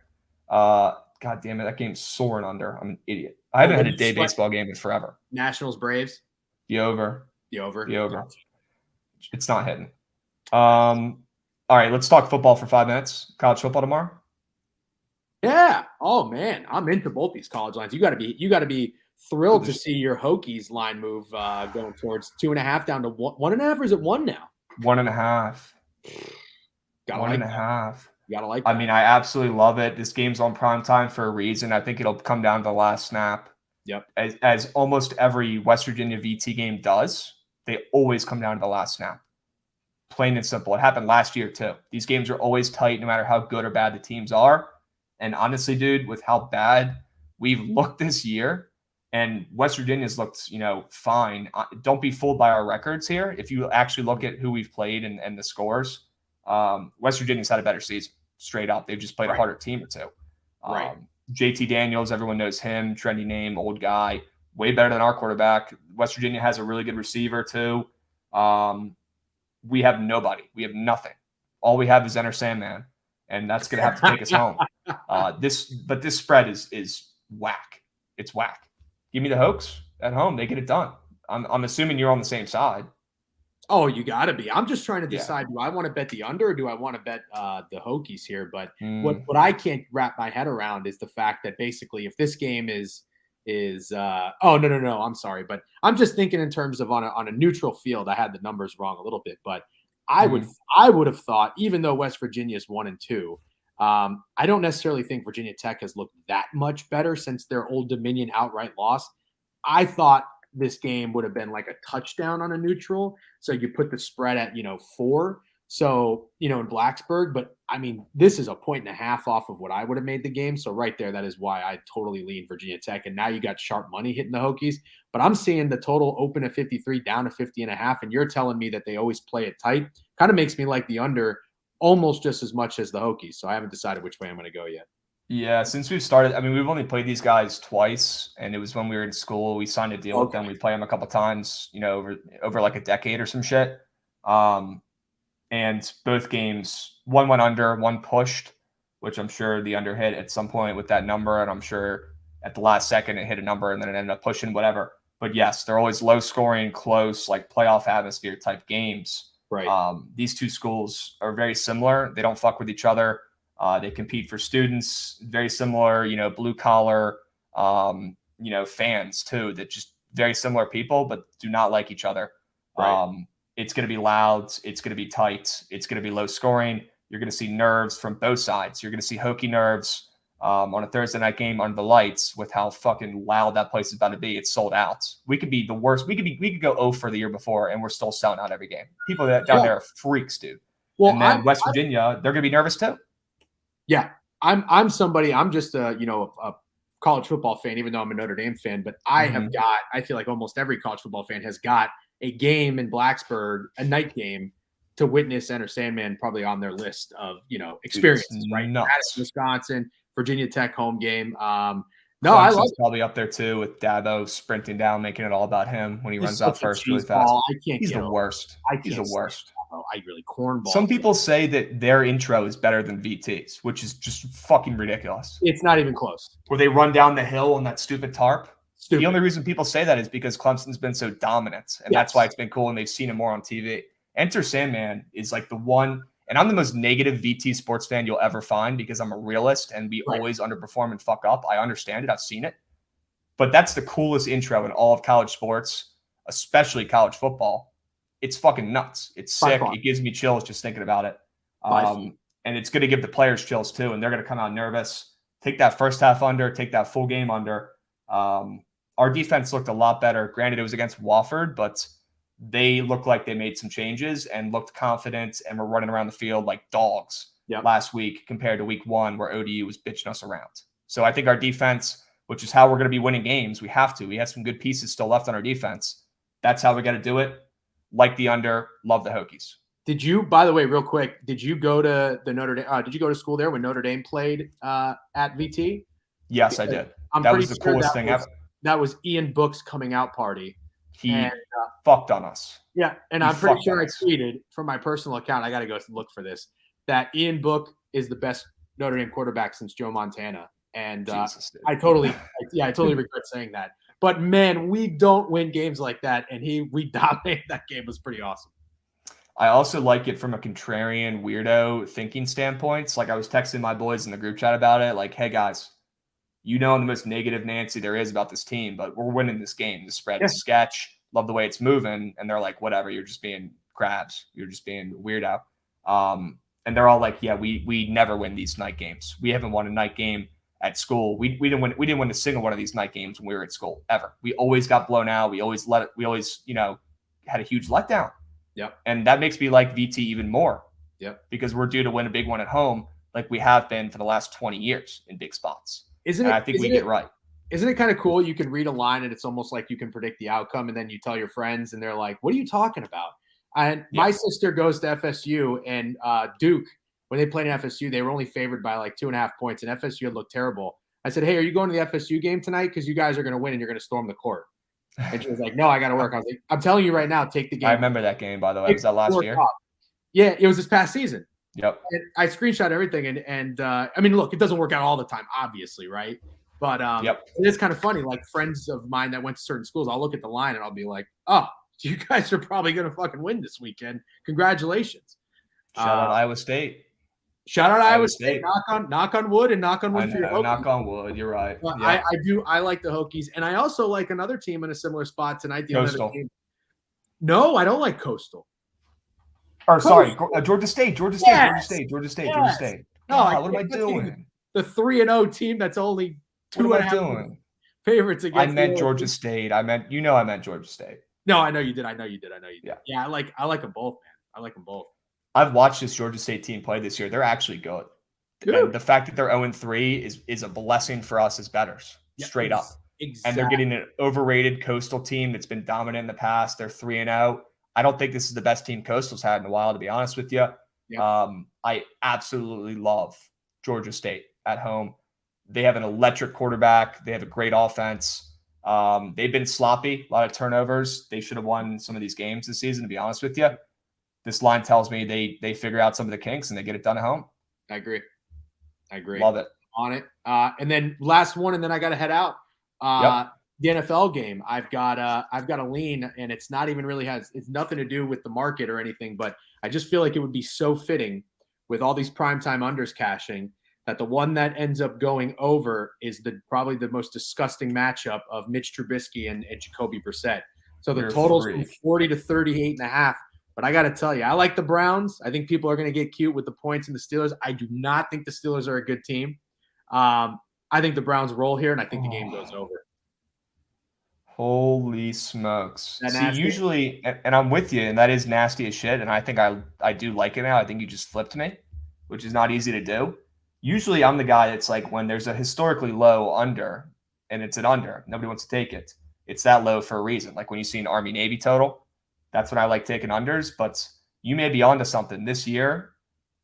God damn it. That game's soaring under. I'm an idiot. I haven't had a day baseball game in forever. Nationals, Braves. The over. The over. It's not hitting. All right, let's talk football for 5 minutes. College football tomorrow. Yeah. Oh man, I'm into both these college lines. You got to be thrilled to see your Hokies line move going towards 2.5 down to 1.5, or is it 1 now? 1.5. Got 1.5. You gotta like I that. mean, I absolutely love it. This game's on prime time for a reason. I think it'll come down to the last snap. Yep. As almost every West Virginia VT game does, they always come down to the last snap. Plain and simple. It happened last year too. These games are always tight no matter how good or bad the teams are. And honestly, dude, with how bad we've looked this year, and West Virginia's looked, fine. Don't be fooled by our records here. If you actually look at who we've played and the scores, West Virginia's had a better season, straight up. They've just played a harder team or two. Right. JT Daniels, everyone knows him, trendy name, old guy, way better than our quarterback. West Virginia has a really good receiver too. We have nobody. We have nothing. All we have is Enter Sandman, and that's going to have to take us home. This spread is whack. It's whack. Give me the Hokies at home. They get it done. I'm assuming you're on the same side. Oh, you got to be. I'm just trying to decide, do I want to bet the under or do I want to bet the Hokies here? But what I can't wrap my head around is the fact that basically if this game is oh, no, I'm sorry. But I'm just thinking in terms of on a neutral field. I had the numbers wrong a little bit, but I would have thought, even though West Virginia is 1-2, I don't necessarily think Virginia Tech has looked that much better since their Old Dominion outright loss. I thought this game would have been like a touchdown on a neutral. So you put the spread at, 4. So, in Blacksburg, but I mean, this is a 1.5 off of what I would have made the game. So right there, that is why I totally lean Virginia Tech. And now you got sharp money hitting the Hokies, but I'm seeing the total open at 53 down to 50.5. And you're telling me that they always play it tight. Kind of makes me like the under almost just as much as the Hokies. So I haven't decided which way I'm going to go yet. Yeah, since we've started, I mean, we've only played these guys twice, and it was when we were in school. We signed a deal with them. We play them a couple times, over like a decade or some shit. And both games, one went under, one pushed, which I'm sure the under hit at some point with that number, and I'm sure at the last second it hit a number and then it ended up pushing, whatever. But yes, they're always low scoring, close, like playoff atmosphere type games. Right. These two schools are very similar. They don't fuck with each other. They compete for students, very similar, blue collar, fans too, that just very similar people, but do not like each other. Right. It's going to be loud. It's going to be tight. It's going to be low scoring. You're going to see nerves from both sides. You're going to see Hokie nerves on a Thursday night game under the lights with how fucking loud that place is about to be. It's sold out. We could be the worst. We could go 0 for the year before, and we're still selling out every game. People down there are freaks, dude. Well, and then West Virginia, they're going to be nervous too. Yeah, I'm somebody. I'm just a college football fan, even though I'm a Notre Dame fan. But I feel like almost every college football fan has got a game in Blacksburg, a night game, to witness Enter Sandman, probably on their list of experiences. Right, Wisconsin, Virginia Tech home game. No, I love it. Probably up there too with Dabo sprinting down, making it all about him when he runs out first really fast. He's the worst. He's the worst. I really cornball. Some people say that their intro is better than VT's, which is just fucking ridiculous. It's not even close. Where they run down the hill on that stupid tarp. The only reason people say that is because Clemson's been so dominant, and that's why it's been cool, and they've seen it more on TV. Enter Sandman is like the one, and I'm the most negative VT sports fan you'll ever find because I'm a realist, and we always underperform and fuck up. I understand it. I've seen it. But that's the coolest intro in all of college sports, especially college football. It's fucking nuts. It's sick. It gives me chills just thinking about it. And it's going to give the players chills too, and they're going to come out nervous. Take that first half under, take that full game under. Our defense looked a lot better. Granted, it was against Wofford, but they looked like they made some changes and looked confident and were running around the field like dogs last week compared to week 1 where ODU was bitching us around. So I think our defense, which is how we're going to be winning games, we have to. We have some good pieces still left on our defense. That's how we got to do it. Like the under, love the Hokies. Did you, by the way, real quick, did you go to the Notre Dame? Did you go to school there when Notre Dame played at VT? Yes, I did. That was the coolest thing ever. That was Ian Book's coming out party. He fucked on us. Yeah, and I'm pretty sure I tweeted from my personal account. I got to go look for this. That Ian Book is the best Notre Dame quarterback since Joe Montana, and I totally regret saying that. But man, we don't win games like that, and we dominated that game. It was pretty awesome. I also like it from a contrarian weirdo thinking standpoint. Like I was texting my boys in the group chat about it. Like, hey guys, the most negative Nancy there is about this team, but we're winning this game. The spread is sketch. Love the way it's moving. And they're like, whatever, you're just being crabs. You're just being weirdo. And they're all like, yeah, we never win these night games. We haven't won a night game at school. We didn't win a single one of these night games when we were at school ever. We always got blown out. We always had a huge letdown. Yep. And that makes me like VT even more. Yep. Because we're due to win a big one at home, like we have been for the last 20 years in big spots. I think we get right. Isn't it kind of cool? You can read a line and it's almost like you can predict the outcome, and then you tell your friends and they're like, "What are you talking about?" And my sister goes to FSU, and Duke, when they played in FSU, they were only favored by like 2.5 points, and FSU looked terrible. I said, "Hey, are you going to the FSU game tonight? Because you guys are going to win and you're going to storm the court." And she was like, "No, I got to work." I was like, "I'm telling you right now, take the game." I remember that game, by the way. Was that last year? Yeah, it was this past season. Yep. And I screenshot everything, and I mean, look, it doesn't work out all the time, obviously, right? But it is kind of funny. Like friends of mine that went to certain schools, I'll look at the line and I'll be like, "Oh, you guys are probably going to fucking win this weekend. Congratulations!" Shout out Iowa State. Shout out Iowa State. Knock on wood and knock on wood for your Hokies. Knock on wood. You're right. Yeah. I like the Hokies, and I also like another team in a similar spot tonight. Coastal. No, I don't like Coastal. Sorry, Georgia State. No, what am I doing? The 3-0 team that's only 2.5 favorites against. I meant Georgia State. I meant Georgia State. No, I know you did. Yeah. Yeah, I like them both, man. I like them both. I've watched this Georgia State team play this year. They're actually good. And the fact that they're 0-3 is a blessing for us as bettors, straight up. Exactly. And they're getting an overrated Coastal team that's been dominant in the past. They're 3-0. I don't think this is the best team Coastal's had in a while, to be honest with you. Yep. I absolutely love Georgia State at home. They have an electric quarterback. They have a great offense. They've been sloppy, a lot of turnovers. They should have won some of these games this season, to be honest with you. This line tells me they figure out some of the kinks and they get it done at home. I agree. Love it. On it. And then last one, and then I got to head out. The NFL game. I've got a lean, and it's not even really it's nothing to do with the market or anything, but I just feel like it would be so fitting with all these primetime unders cashing that the one that ends up going over is probably the most disgusting matchup of Mitch Trubisky and Jacoby Brissett. So the total's from 40 to 38.5. But I got to tell you, I like the Browns. I think people are going to get cute with the points and the Steelers. I do not think the Steelers are a good team. I think the Browns roll here, and I think the game goes over. Holy smokes. See, usually, and I'm with you, and that is nasty as shit, and I think I do like it now. I think you just flipped me, which is not easy to do. Usually I'm the guy that's like, when there's a historically low under, and it's an under, nobody wants to take it. It's that low for a reason. Like when you see an Army-Navy total, that's when I like taking unders, but you may be onto something this year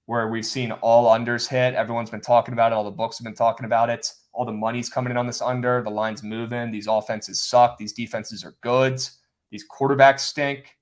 where we've seen all unders hit. Everyone's been talking about it. All the books have been talking about it. All the money's coming in on this under. The line's moving. These offenses suck. These defenses are goods. These quarterbacks stink.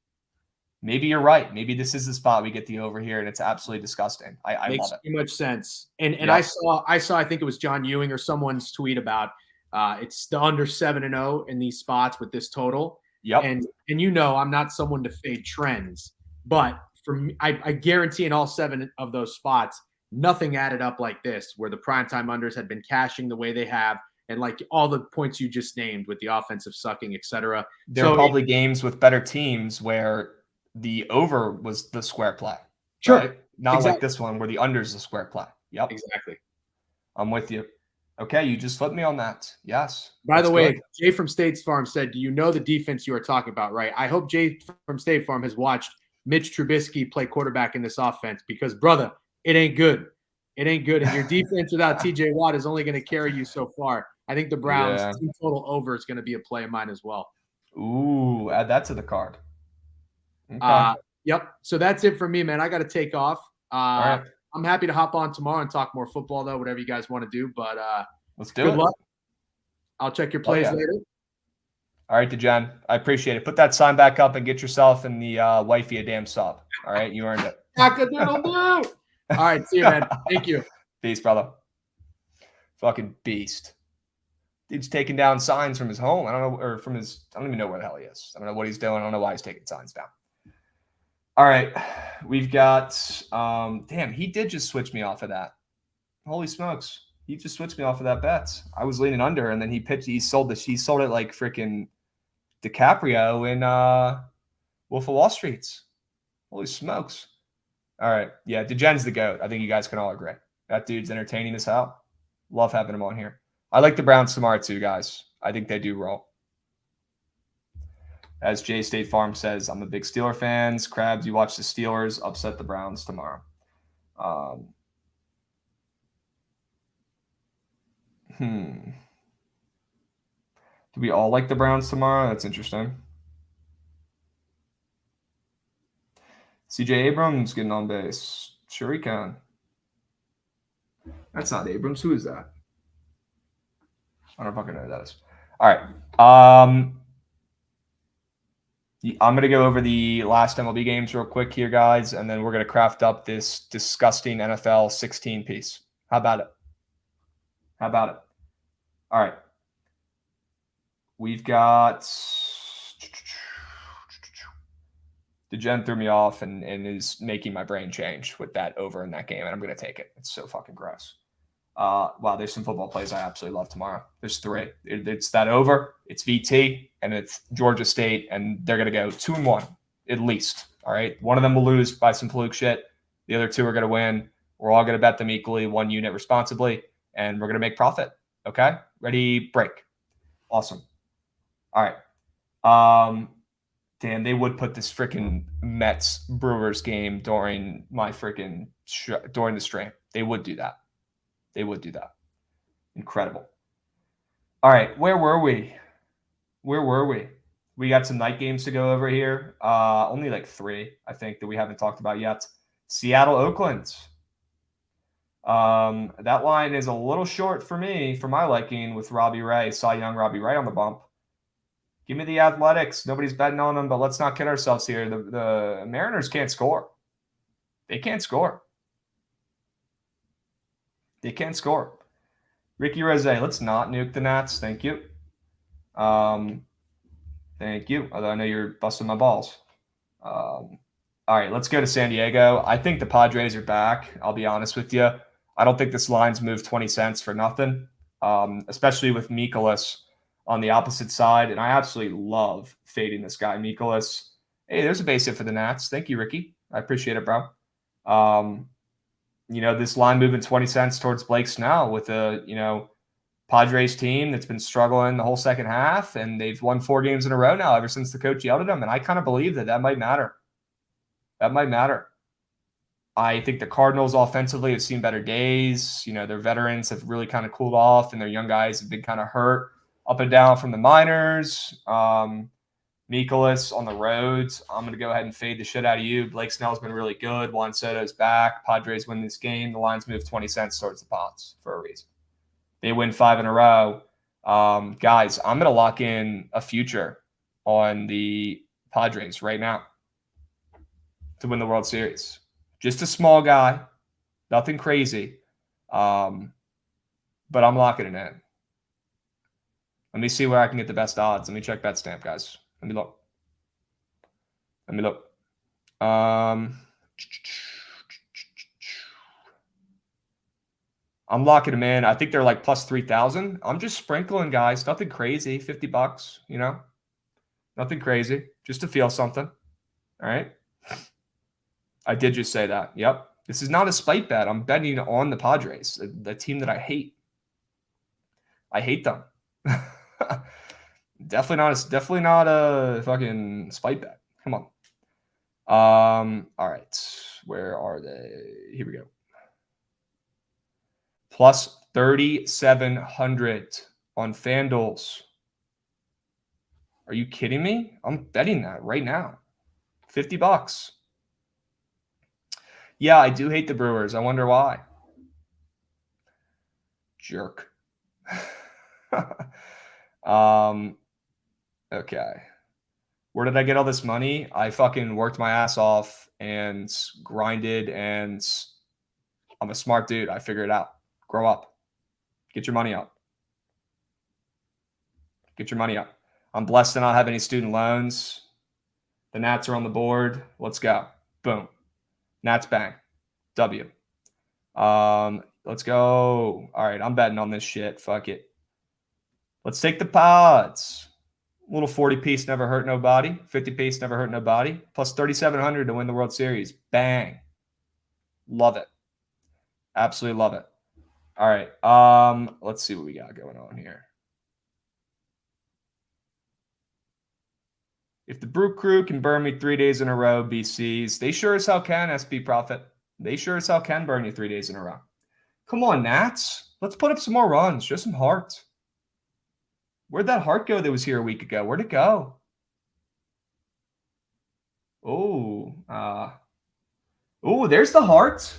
Maybe you're right. Maybe this is the spot we get the over here, and it's absolutely disgusting. I Makes love it. Too much sense. And I saw I think it was John Ewing or someone's tweet about it's the under 7-0 in these spots with this total. Yep. And I'm not someone to fade trends, but for me, I guarantee in all 7 of those spots, nothing added up like this, where the primetime unders had been cashing the way they have, and like all the points you just named with the offensive sucking, etc. There are probably games with better teams where the over was the square play. Sure. Right? Not like this one where the under is the square play. Yep. Exactly. I'm with you. Okay, you just flipped me on that. Yes. By the way, Jay from State Farm said, "Do you know the defense you are talking about?" Right. I hope Jay from State Farm has watched Mitch Trubisky play quarterback in this offense, because, brother, it ain't good. It ain't good. And your defense without TJ Watt is only going to carry you so far. I think the Browns team total over is going to be a play of mine as well. Ooh, add that to the card. Okay. Yep. So that's it for me, man. I got to take off. All right. I'm happy to hop on tomorrow and talk more football, though, whatever you guys want to do. But let's do it. Good luck. I'll check your plays later. All right, DeGen. I appreciate it. Put that sign back up and get yourself and the wifey a damn sub. All right? You earned it. All right. See you, man. Thank you. Peace, brother. Fucking beast. Dude's taking down signs from his home. I don't know, or from his, I don't even know where the hell he is. I don't know what he's doing. I don't know why he's taking signs down. All right. We've got, damn, he did just switch me off of that. Holy smokes. He just switched me off of that bet. I was leaning under, and then he sold it like freaking DiCaprio in Wolf of Wall Street. Holy smokes. All right. Yeah, DeGen's the GOAT. I think you guys can all agree. That dude's entertaining as hell. Love having him on here. I like the Browns tomorrow too, guys. I think they do roll. As J State Farm says, I'm a big Steeler fans. Krabs, you watch the Steelers upset the Browns tomorrow. Do we all like the Browns tomorrow? That's interesting. CJ Abrams getting on base. Sure he can. That's not Abrams. Who is that? I don't fucking know who that is. All right. I'm going to go over the last MLB games real quick here, guys, and then we're going to craft up this disgusting NFL 16 piece. How about it? How about it? All right. We've got DeGen threw me off and is making my brain change with that over in that game, and I'm going to take it. It's so fucking gross. Wow, there's some football plays I absolutely love tomorrow. There's three. It's that over, it's VT, and it's Georgia State, and they're going to go 2-1 at least. All right. One of them will lose by some fluke shit. The other two are going to win. We're all going to bet them equally, one unit responsibly, and we're going to make profit. Okay. Ready, break. Awesome. All right. Damn, they would put this freaking Mets Brewers game during my freaking during the stream. They would do that. They would do that. Incredible. All right, where were we? We got some night games to go over here. Only like 3, I think, that we haven't talked about yet. Seattle, Oakland. That line is a little short for me, for my liking, with Robbie Ray, Cy Young Robbie Ray on the bump. Give me the Athletics. Nobody's betting on them, but let's not kid ourselves here. The Mariners can't score. They can't score. They can't score. Ricky Rose, let's not nuke the Nats. Thank you. Thank you. Although I know you're busting my balls. All right, let's go to San Diego. I think the Padres are back. I'll be honest with you. I don't think this line's moved 20 cents for nothing, especially with Mikolas on the opposite side. And I absolutely love fading this guy, Mikolas. Hey, there's a base hit for the Nats. Thank you, Ricky. I appreciate it, bro. This line moving 20 cents towards Blake Snell with a, Padres team that's been struggling the whole second half, and they've won 4 games in a row now ever since the coach yelled at them. And I kind of believe that might matter. That might matter. I think the Cardinals offensively have seen better days. Their veterans have really kind of cooled off, and their young guys have been kind of hurt up and down from the minors. Mikolas on the roads. I'm going to go ahead and fade the shit out of you. Blake Snell's been really good. Juan Soto's back. Padres win this game. The line's moved 20 cents towards the pots for a reason. They win 5 in a row. Guys, I'm going to lock in a future on the Padres right now to win the World Series. Just a small guy. Nothing crazy. But I'm locking it in. Let me see where I can get the best odds. Let me check BetStamp, guys. Let me look. I'm locking them in. I think they're like plus 3,000. I'm just sprinkling, guys. Nothing crazy. $50, Nothing crazy. Just to feel something. All right. I did just say that. Yep. This is not a spite bet. I'm betting on the Padres, the team that I hate. I hate them. Definitely not a fucking spite bet. Come on. All right. Where are they? Here we go. Plus 3,700 on FanDuels. Are you kidding me? I'm betting that right now. $50. Yeah, I do hate the Brewers. I wonder why. Jerk. Okay. Where did I get all this money? I fucking worked my ass off and grinded, and I'm a smart dude. I figured it out. Grow up. Get your money up. Get your money up. I'm blessed to not have any student loans. The Nats are on the board. Let's go. Boom. Nats bang. W. Let's go. All right, I'm betting on this shit. Fuck it. Let's take the Pods. A little 40 piece never hurt nobody. 50 piece never hurt nobody. Plus 3,700 to win the World Series. Bang. Love it. Absolutely love it. All right. Let's see what we got going on here. If the Brew Crew can burn me 3 days in a row, BCs, they sure as hell can, SP Profit. They sure as hell can burn you 3 days in a row. Come on, Nats. Let's put up some more runs. Show some heart. Where'd that heart go that was here a week ago? Where'd it go? Oh, there's the heart.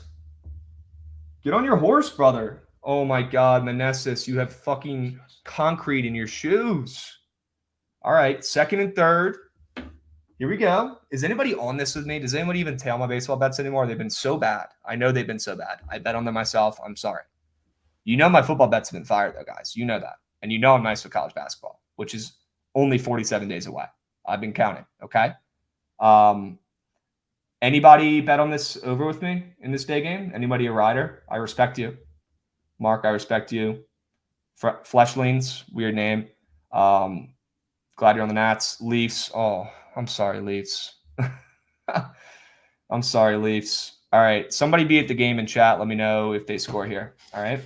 Get on your horse, brother. Oh my God, Meneses, you have fucking concrete in your shoes. All right, second and third. Here we go. Is anybody on this with me? Does anybody even tail my baseball bets anymore? They've been so bad. I know they've been so bad. I bet on them myself. I'm sorry. You know my football bets have been fired, though, guys. You know that. And you know I'm nice with college basketball, which is only 47 days away. I've been counting, okay? Anybody bet on this over with me in this day game? Anybody a rider? I respect you. Mark, I respect you. Fleshlings, weird name. Glad you're on the Nats. Leafs. Oh, I'm sorry, Leafs. I'm sorry, Leafs. All right. Somebody be at the game in chat. Let me know if they score here. All right.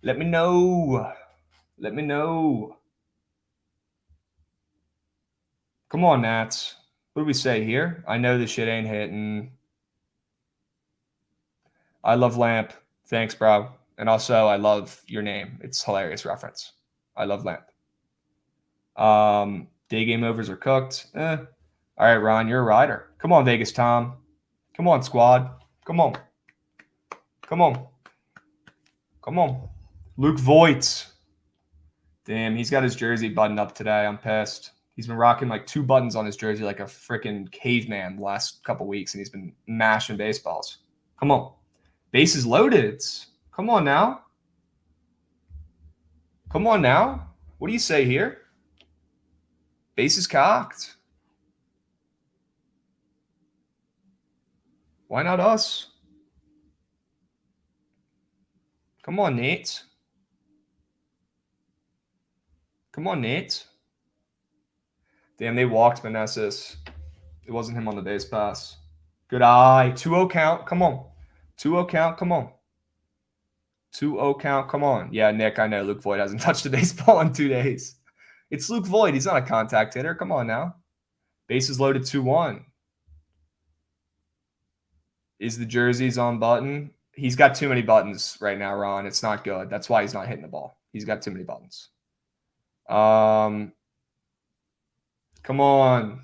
Let me know. Let me know. Come on, Nats. What do we say here? I know this shit ain't hitting. I love Lamp. Thanks, bro. And also, I love your name. It's hilarious reference. I love Lamp. Day game overs are cooked. All right, Ron, you're a rider. Come on, Vegas Tom. Come on, squad. Come on. Come on. Come on. Luke Voigt. Damn, he's got his jersey buttoned up today. I'm pissed. He's been rocking like 2 buttons on his jersey like a freaking caveman the last couple weeks, and he's been mashing baseballs. Come on. Bases loaded. Come on now. Come on now. What do you say here? Bases cocked. Why not us? Come on, Nate. Come on, Nate. Damn, they walked Manassas. It wasn't him on the base pass. Good eye. 2-0 count. Come on. 2-0 count. Come on. 2-0 count. Come on. Yeah, Nick, I know Luke Voigt hasn't touched a baseball in 2 days. It's Luke Voigt. He's not a contact hitter. Come on now. Bases loaded 2-1. Is the jerseys on button? He's got too many buttons right now, Ron. It's not good. That's why he's not hitting the ball. He's got too many buttons. Come on.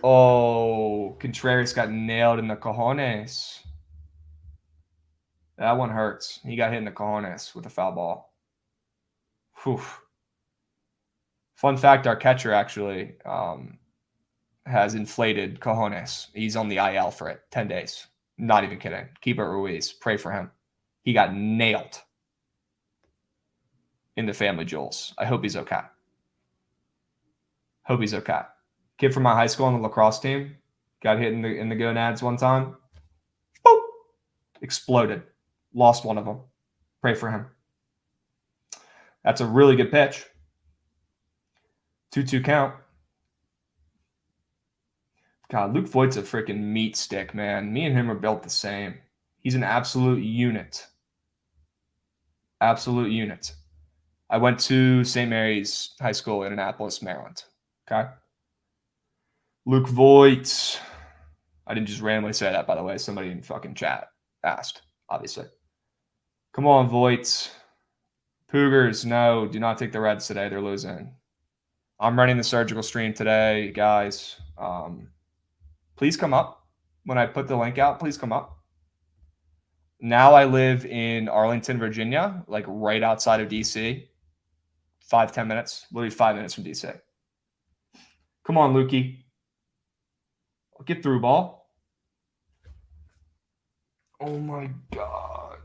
Oh, Contreras got nailed in the cojones. That one hurts. He got hit in the cojones with a foul ball. Whew. Fun fact, our catcher actually has inflated cojones. He's on the IL for it. 10 days. Not even kidding. Keep it Ruiz. Pray for him. He got nailed in the family jewels. I hope he's okay. Hope he's okay. Kid from my high school on the lacrosse team got hit in the gonads one time. Boop! Exploded. Lost one of them. Pray for him. That's a really good pitch. 2-2 count. God, Luke Voigt's a freaking meat stick, man. Me and him are built the same. He's an absolute unit. Absolute unit. I went to St. Mary's High School in Annapolis, Maryland. Okay? Luke Voigt. I didn't just randomly say that, by the way. Somebody in fucking chat asked, obviously. Come on, Voigt. Cougars, no, do not take the Reds today. They're losing. I'm running the surgical stream today, guys. Please come up. When I put the link out, please come up. Now I live in Arlington, Virginia, like right outside of DC. 5-10 minutes, literally 5 minutes from DC. Come on, Lukey. Get through ball. Oh my God.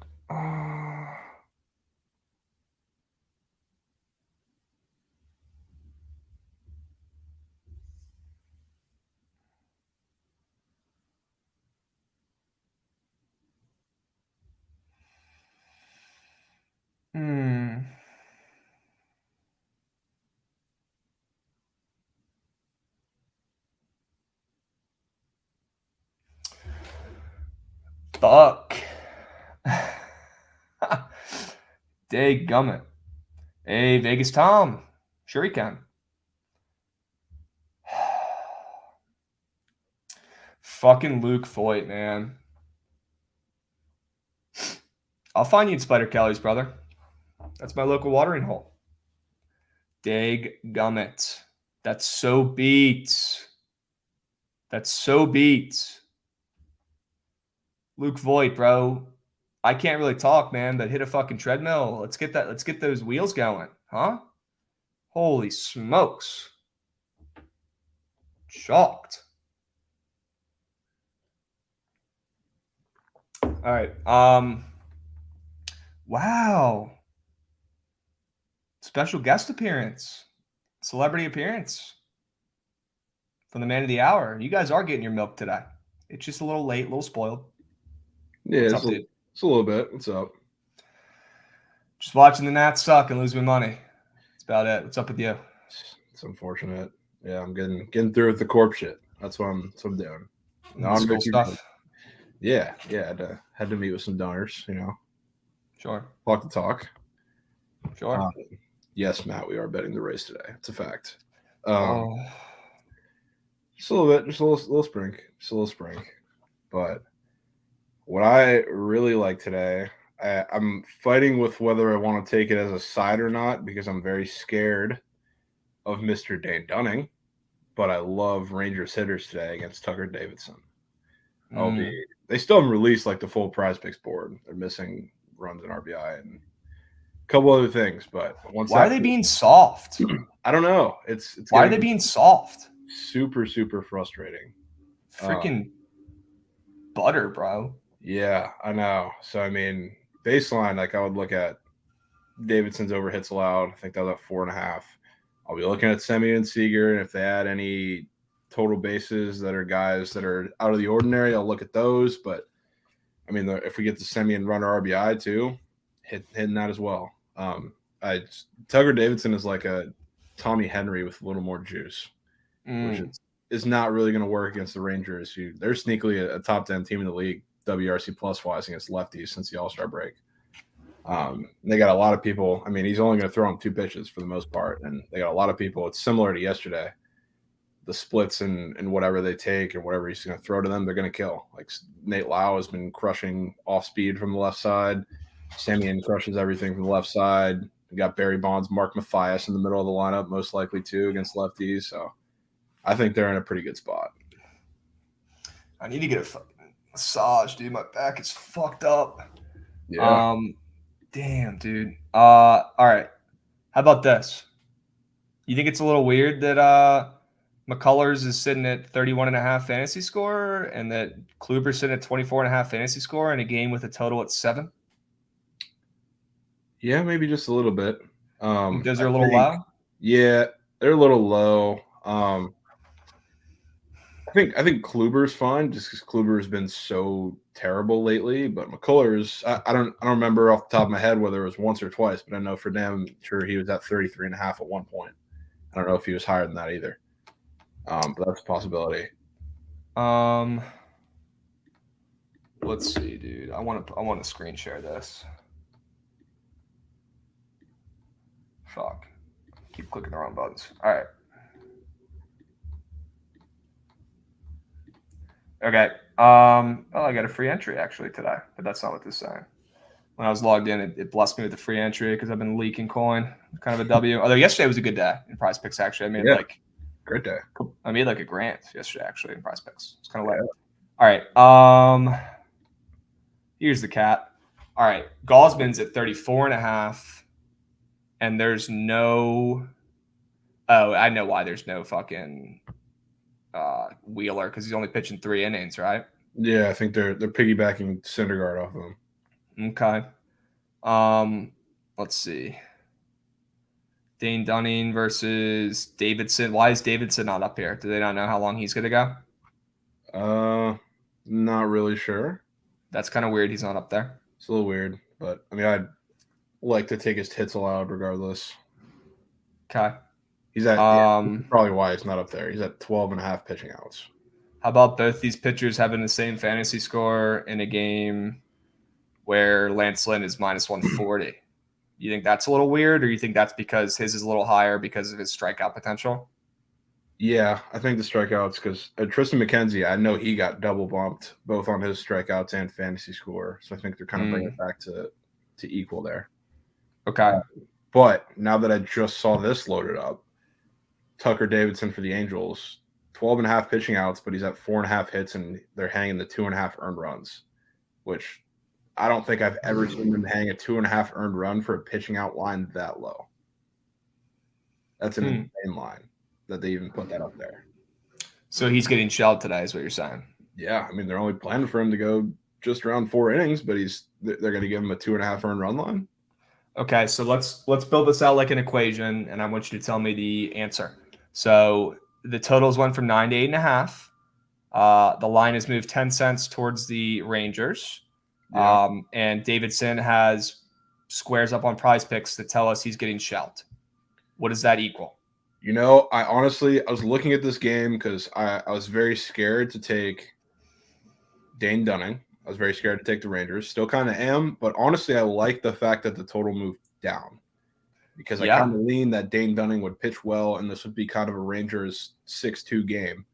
Fuck. Dadgummit. Hey, Vegas Tom. Sure he can. Fucking Luke Voigt, man. I'll find you in Spider Kelly's, brother. That's my local watering hole. Dadgummit. That's so beat. That's so beat. Luke Voigt, bro. I can't really talk, man, but hit a fucking treadmill. Let's get that. Let's get those wheels going, huh? Holy smokes. Shocked. All right. Wow. Special guest appearance. Celebrity appearance from the man of the hour. You guys are getting your milk today. It's just a little late, a little spoiled. Yeah, What's up, dude? it's a little bit. What's up? Just watching the Nats suck and lose my money. That's about it. What's up with you? It's unfortunate. Yeah, I'm getting through with the corp shit. That's what I'm doing. School stuff. Yeah. Had to meet with some donors. Sure. Talk the talk. Sure. Yes, Matt, we are betting the race today. It's a fact. Oh. Just a little bit, just a little spring. But what I really like today, I'm fighting with whether I want to take it as a side or not because I'm very scared of Mr. Dane Dunning. But I love Rangers hitters today against Tucker Davidson. They still haven't released like the full prize picks board. They're missing runs and RBI and a couple other things. But why are they being soft? I don't know. It's why are they being soft? Super frustrating. Freaking butter, bro. Yeah, I know. So I mean, baseline, like I would look at Davidson's over hits allowed. I think that was at 4.5. I'll be looking at Semien and Seager, and if they add any total bases that are guys that are out of the ordinary, I'll look at those. But I mean, if we get the Semien runner RBI too, hitting that as well. Tucker Davidson is like a Tommy Henry with a little more juice, which is not really going to work against the Rangers. They're sneakily a top 10 team in the league, WRC plus wise against lefties since the All-Star break. They got a lot of people. I mean, he's only going to throw him 2 pitches for the most part, and they got a lot of people. It's similar to yesterday. The splits and whatever they take and whatever he's going to throw to them, they're going to kill. Like Nate Lau has been crushing off speed from the left side. Semien crushes everything from the left side. We got Barry Bonds, Mark Mathias in the middle of the lineup, most likely too against lefties. So I think they're in a pretty good spot. I need to get a fucking massage, dude. My back is fucked up. Yeah. Damn, dude. All right. How about this? You think it's a little weird that McCullers is sitting at 31.5 fantasy score and that Kluber's sitting at 24.5 fantasy score in a game with a total at 7? Yeah, maybe just a little bit. Those are a little low? Yeah, they're a little low. I think Kluber's fine just because Kluber has been so terrible lately. But McCullers, I don't remember off the top of my head whether it was once or twice, but I know for damn sure he was at 33.5 at one point. I don't know if he was higher than that either. But that's a possibility. Let's see, dude. I want to screen share this. Fuck. Keep clicking the wrong buttons. All right. Okay. I got a free entry actually today, but that's not what this is saying. When I was logged in, it blessed me with a free entry because I've been leaking coin. Kind of a W. Although yesterday was a good day in prize picks, actually. I made great day. I made like $1,000 yesterday, actually, in prize picks. It's kind of late. All right. Here's the cat. All right. Gosman's at 34.5. And there's no – I know why there's no fucking Wheeler because he's only pitching 3 innings, right? Yeah, I think they're piggybacking Syndergaard off of him. Okay. Let's see. Dane Dunning versus Davidson. Why is Davidson not up here? Do they not know how long he's going to go? Not really sure. That's kind of weird. He's not up there. It's a little weird, but I mean, I'd like to take his hits allowed regardless. Okay. He's at probably why he's not up there. He's at 12.5 pitching outs. How about both these pitchers having the same fantasy score in a game where Lance Lynn is minus 140? You think that's a little weird, or you think that's because his is a little higher because of his strikeout potential? Yeah, I think the strikeouts because Tristan McKenzie, I know he got double bumped both on his strikeouts and fantasy score, so I think they're kind of bringing it back to equal there. Okay. But now that I just saw this loaded up, Tucker Davidson for the Angels, 12.5 pitching outs, but he's at 4.5 hits, and they're hanging the 2.5 earned runs, which I don't think I've ever seen them hang a 2.5 earned run for a pitching out line that low. That's an insane line that they even put that up there. So he's getting shelled today, is what you're saying? Yeah, I mean they're only planning for him to go just around 4 innings, but they're going to give him a 2.5 earned run line. Okay, so let's build this out like an equation, and I want you to tell me the answer. So the totals went from 9 to 8.5. The line has moved 10 cents towards the Rangers. Yeah. And Davidson has squares up on Prize Picks that tell us he's getting shelled. What does that equal? You know, I was looking at this game because I was very scared to take Dane Dunning. I was very scared to take the Rangers. Still kind of am, but honestly, I like the fact that the total moved down because I kind of leaned that Dane Dunning would pitch well, and this would be kind of a Rangers 6-2 game.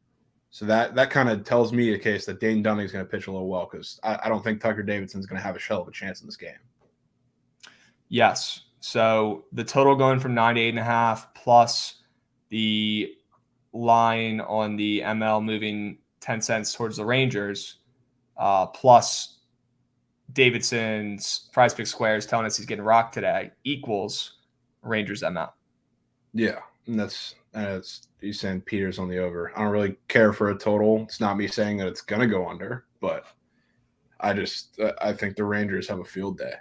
So that kind of tells me a case that Dane Dunning is going to pitch a little well because I don't think Tucker Davidson's going to have a shell of a chance in this game. Yes. So the total going from 9 to 8.5 plus the line on the ML moving 10 cents towards the Rangers, plus Davidson's Prize Pick squares telling us he's getting rocked today equals Rangers ML. Yeah, and that's he's saying Peters on the over. I don't really care for a total. It's not me saying that it's gonna go under, but I think the Rangers have a field day,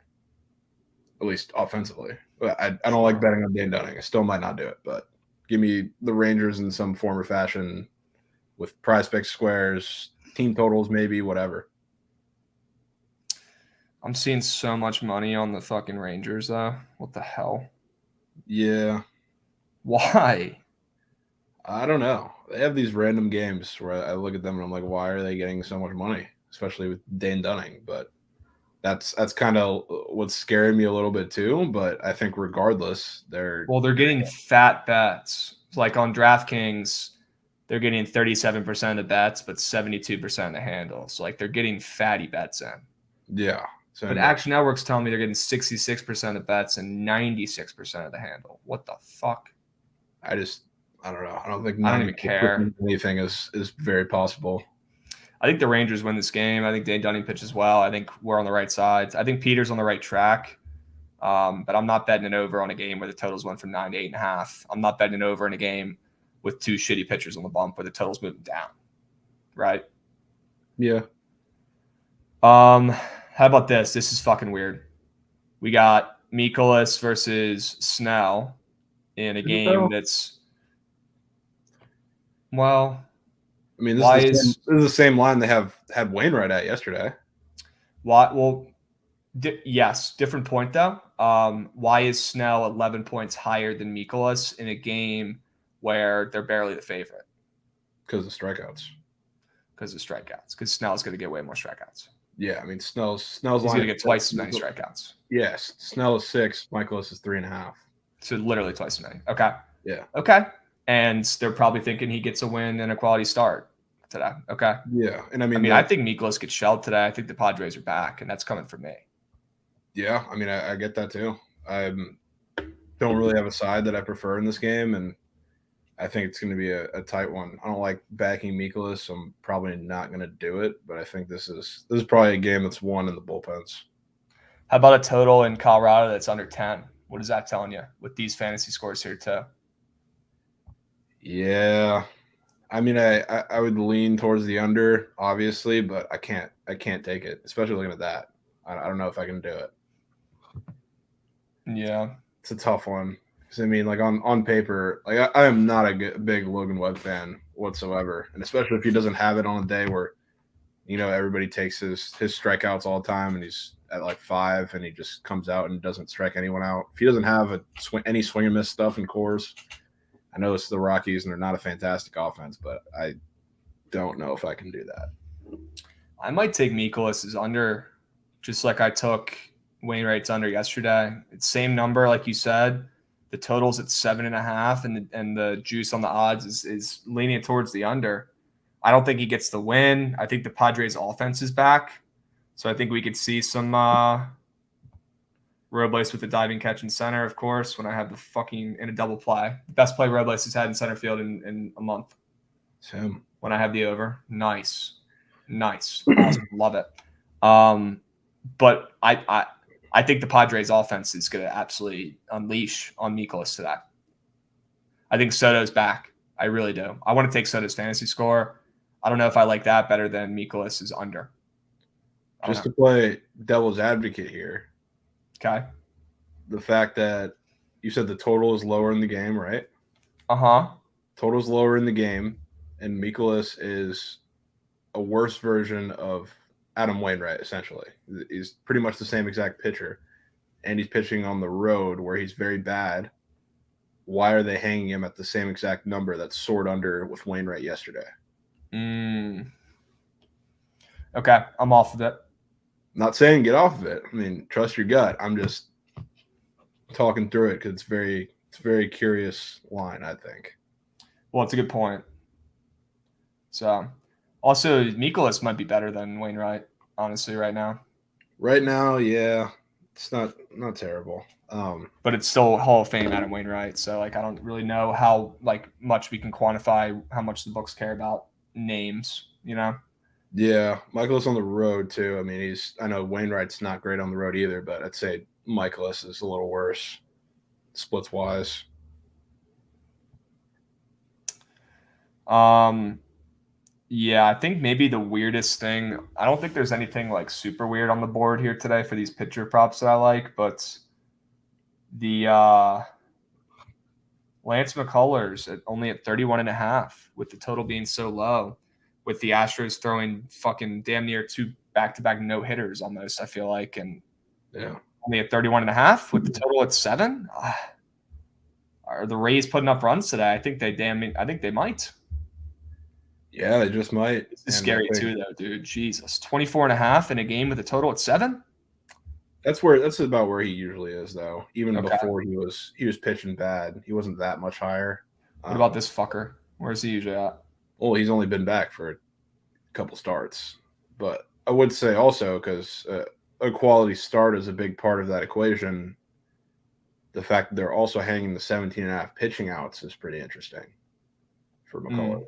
at least offensively. I don't like betting on Dane Dunning. I still might not do it, but give me the Rangers in some form or fashion with Prize Pick squares, team totals, maybe whatever. I'm seeing so much money on the fucking Rangers, though. What the hell? Yeah. Why? I don't know. They have these random games where I look at them and I'm like, why are they getting so much money, especially with Dane Dunning? But that's kind of what's scaring me a little bit too. But I think regardless, they're getting fat bets. Like on DraftKings, they're getting 37% of bets, but 72% of the handle. So like they're getting fatty bets in. Yeah. So but Action Network's telling me they're getting 66% of bets and 96% of the handle. What the fuck? I don't know. I don't think I don't even care. Anything is very possible. I think the Rangers win this game. I think Dane Dunning pitches well. I think we're on the right side. I think Peters on the right track. But I'm not betting it over on a game where the totals went from 9 to 8.5. I'm not betting it over in a game with two shitty pitchers on the bump where the total's moving down. Right? Yeah. How about this? This is fucking weird. We got Mikolas versus Snell in a game that's, well, I mean, this is the same line they had Wainwright at yesterday. Why? Well, yes, different point though. Why is Snell 11 points higher than Mikolas in a game where they're barely the favorite? Because of strikeouts. Because Snell's going to get way more strikeouts. Yeah, I mean Snell's He's going to get twice as many strikeouts. Yes, Snell is 6, Mikolas is 3.5. So literally twice as many. Okay. Yeah. Okay. And they're probably thinking he gets a win and a quality start today. Okay. Yeah, and I think Mikolas gets shelled today. I think the Padres are back, and that's coming from me. Yeah, I mean, I get that too. I don't really have a side that I prefer in this game, and I think it's going to be a tight one. I don't like backing Mikolas, so I'm probably not going to do it. But I think this is probably a game that's won in the bullpens. How about a total in Colorado that's under 10? What is that telling you with these fantasy scores here too? Yeah, I mean, I would lean towards the under, obviously, but I can't take it, especially looking at that. I don't know if I can do it. Yeah, it's a tough one. Because I mean, like on paper, like I am not a big Logan Webb fan whatsoever, and especially if he doesn't have it on a day where, everybody takes his strikeouts all the time, and he's at like 5, and he just comes out and doesn't strike anyone out. If he doesn't have any swing and miss stuff in cores, I know it's the Rockies and they're not a fantastic offense, but don't know if I can do that. I might take Mikolas as under, just like I took Wainwright's under yesterday. It's same number, like you said. The total's at 7.5, and the juice on the odds is leaning towards the under. I don't think he gets the win. I think the Padres' offense is back, so I think we could see some Robles with the diving catch in center, of course. When I have the fucking in a double play, best play Robles has had in center field in a month. It's him. When I have the over, nice, awesome, love it. But I think the Padres offense is going to absolutely unleash on Mikolas today. I think Soto's back. I really do. I want to take Soto's fantasy score. I don't know if I like that better than Mikolas's under. Just to play devil's advocate here. Okay. The fact that you said the total is lower in the game, right? Uh-huh. Total's lower in the game, and Mikolas is a worse version of Adam Wainwright, essentially. He's pretty much the same exact pitcher, and he's pitching on the road where he's very bad. Why are they hanging him at the same exact number that soared under with Wainwright yesterday? Okay, I'm off of it. Not saying get off of it. I mean, trust your gut. I'm just talking through it because it's a very curious line, I think. Well, it's a good point. So, also, Mikolas might be better than Wainwright, honestly, right now. Right now, yeah, it's not terrible. But it's still Hall of Fame Adam Wainwright. So, like, I don't really know how much we can quantify how much the books care about names, you know? Yeah, Michaelis on the road too. I mean, I know Wainwright's not great on the road either, but I'd say Michaelis is a little worse splits wise. Yeah, I think maybe the weirdest thing, I don't think there's anything like super weird on the board here today for these pitcher props that I like, but the Lance McCullers only at 31.5 with the total being so low, with the Astros throwing fucking damn near 2 back-to-back no-hitters almost, I feel like, and yeah, only at 31.5 with the total at 7. Are the Rays putting up runs today? I think they might. Yeah, they just might. This is scary too, though, dude. Jesus, 24.5 in a game with a total at 7. That's about where he usually is, though. Even before he was pitching bad, he wasn't that much higher. What about this fucker? Where's he usually at? Well, he's only been back for a couple starts, but I would say also because a quality start is a big part of that equation. The fact that they're also hanging the 17.5 pitching outs is pretty interesting for McCullers.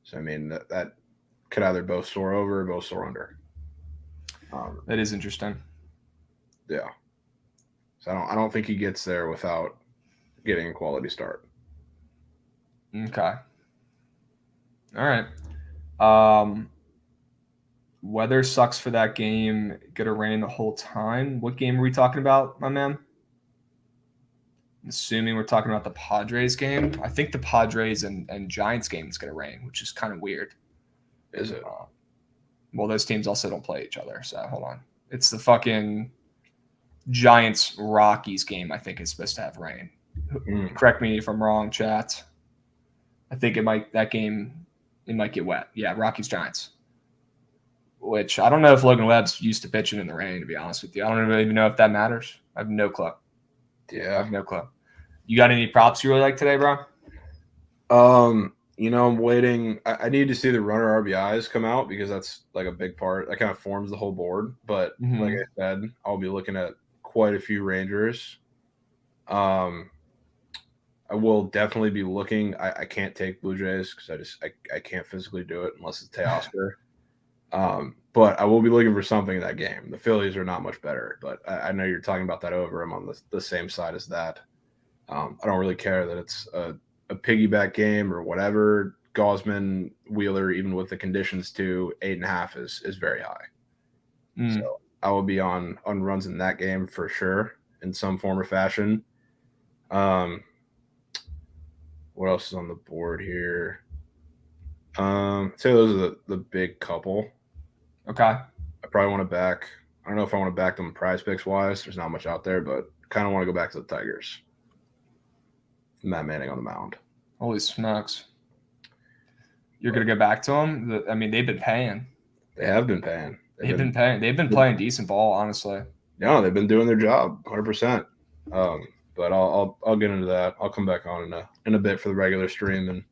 So I mean that could either both soar over or both soar under. That is interesting. Yeah. So I don't think he gets there without getting a quality start. Okay. All right. Weather sucks for that game. Gonna rain the whole time. What game are we talking about, my man? I'm assuming we're talking about the Padres game. I think the Padres and Giants game is gonna rain, which is kind of weird. Is it? Well, those teams also don't play each other. So hold on. It's the fucking Giants Rockies game. I think is supposed to have rain. Correct me if I'm wrong, chat. I think it might get wet. Yeah, Rockies Giants. Which I don't know if Logan Webb's used to pitching in the rain, to be honest with you. I don't even know if that matters. I have no clue. Yeah. I have no clue. You got any props you really like today, bro? I'm waiting. I need to see the runner RBIs come out because that's like a big part. That kind of forms the whole board. But like I said, I'll be looking at quite a few Rangers. I will definitely be looking. I can't take Blue Jays because I can't physically do it unless it's Teoscar. But I will be looking for something in that game. The Phillies are not much better, but I know you're talking about that over. I'm on the same side as that. I don't really care that it's a piggyback game or whatever. Gaussman, Wheeler, even with the conditions too, 8.5 is very high. So I will be on runs in that game for sure in some form or fashion. What else is on the board here? I'd say those are the big couple. Okay. I probably want to back. I don't know if I want to back them prize picks wise. There's not much out there, but kind of want to go back to the Tigers. Matt Manning on the mound. Holy smokes. You're going to go back to them? I mean, they've been paying. They have been paying. They've been paying. They've been playing decent ball, honestly. No, they've been doing their job 100%. But I'll get into that. I'll come back on in a bit for the regular stream and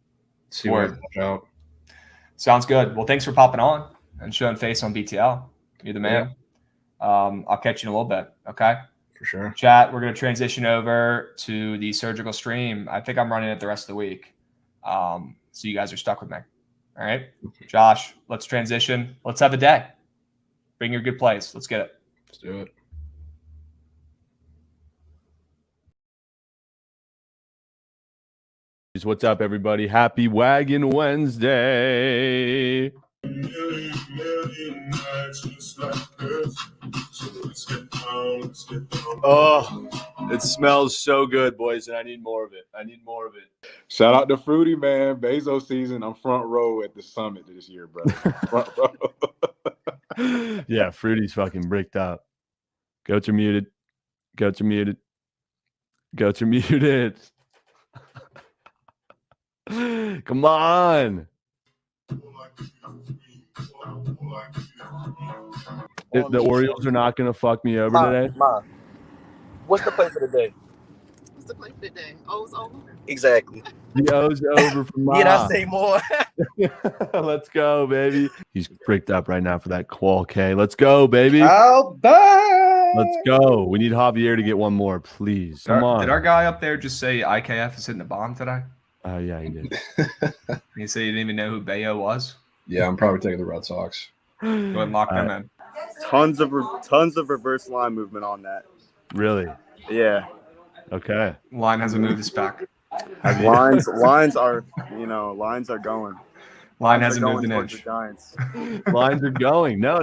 see where it's out. Sounds good. Well, thanks for popping on and showing face on BTL. You're the man. Yeah. I'll catch you in a little bit. Okay. For sure. Chat, we're going to transition over to the surgical stream. I think I'm running it the rest of the week. So you guys are stuck with me. All right. Josh, let's transition. Let's have a day. Bring your good plays. Let's get it. Let's do it. What's up, everybody? Happy Wagon Wednesday. Oh, it smells so good, boys, and I need more of it. Shout out to Fruity, man. Bezos season. I'm front row at the summit this year, brother. Front row. Yeah, Fruity's fucking bricked up. Goats are muted. Come on. The Orioles are not going to fuck me over today. What's the play for the day? What's the play for the day? O's over? Exactly. The O's over for Ma. Need I say more? Let's go, baby. He's bricked up right now for that qual K. Let's go, baby. I'll buy. Let's go. We need Javier to get one more, please. Come on. Did our guy up there just say IKF is hitting the bomb today? Oh, yeah, he did. He said he didn't even know who Bayo was. Yeah, I'm probably taking the Red Sox. Go ahead and lock them in. Tons of reverse line movement on that. Really? Yeah. Okay. Line hasn't moved his back. Lines are going. Line hasn't moved an inch. Giants. Lines are going. No.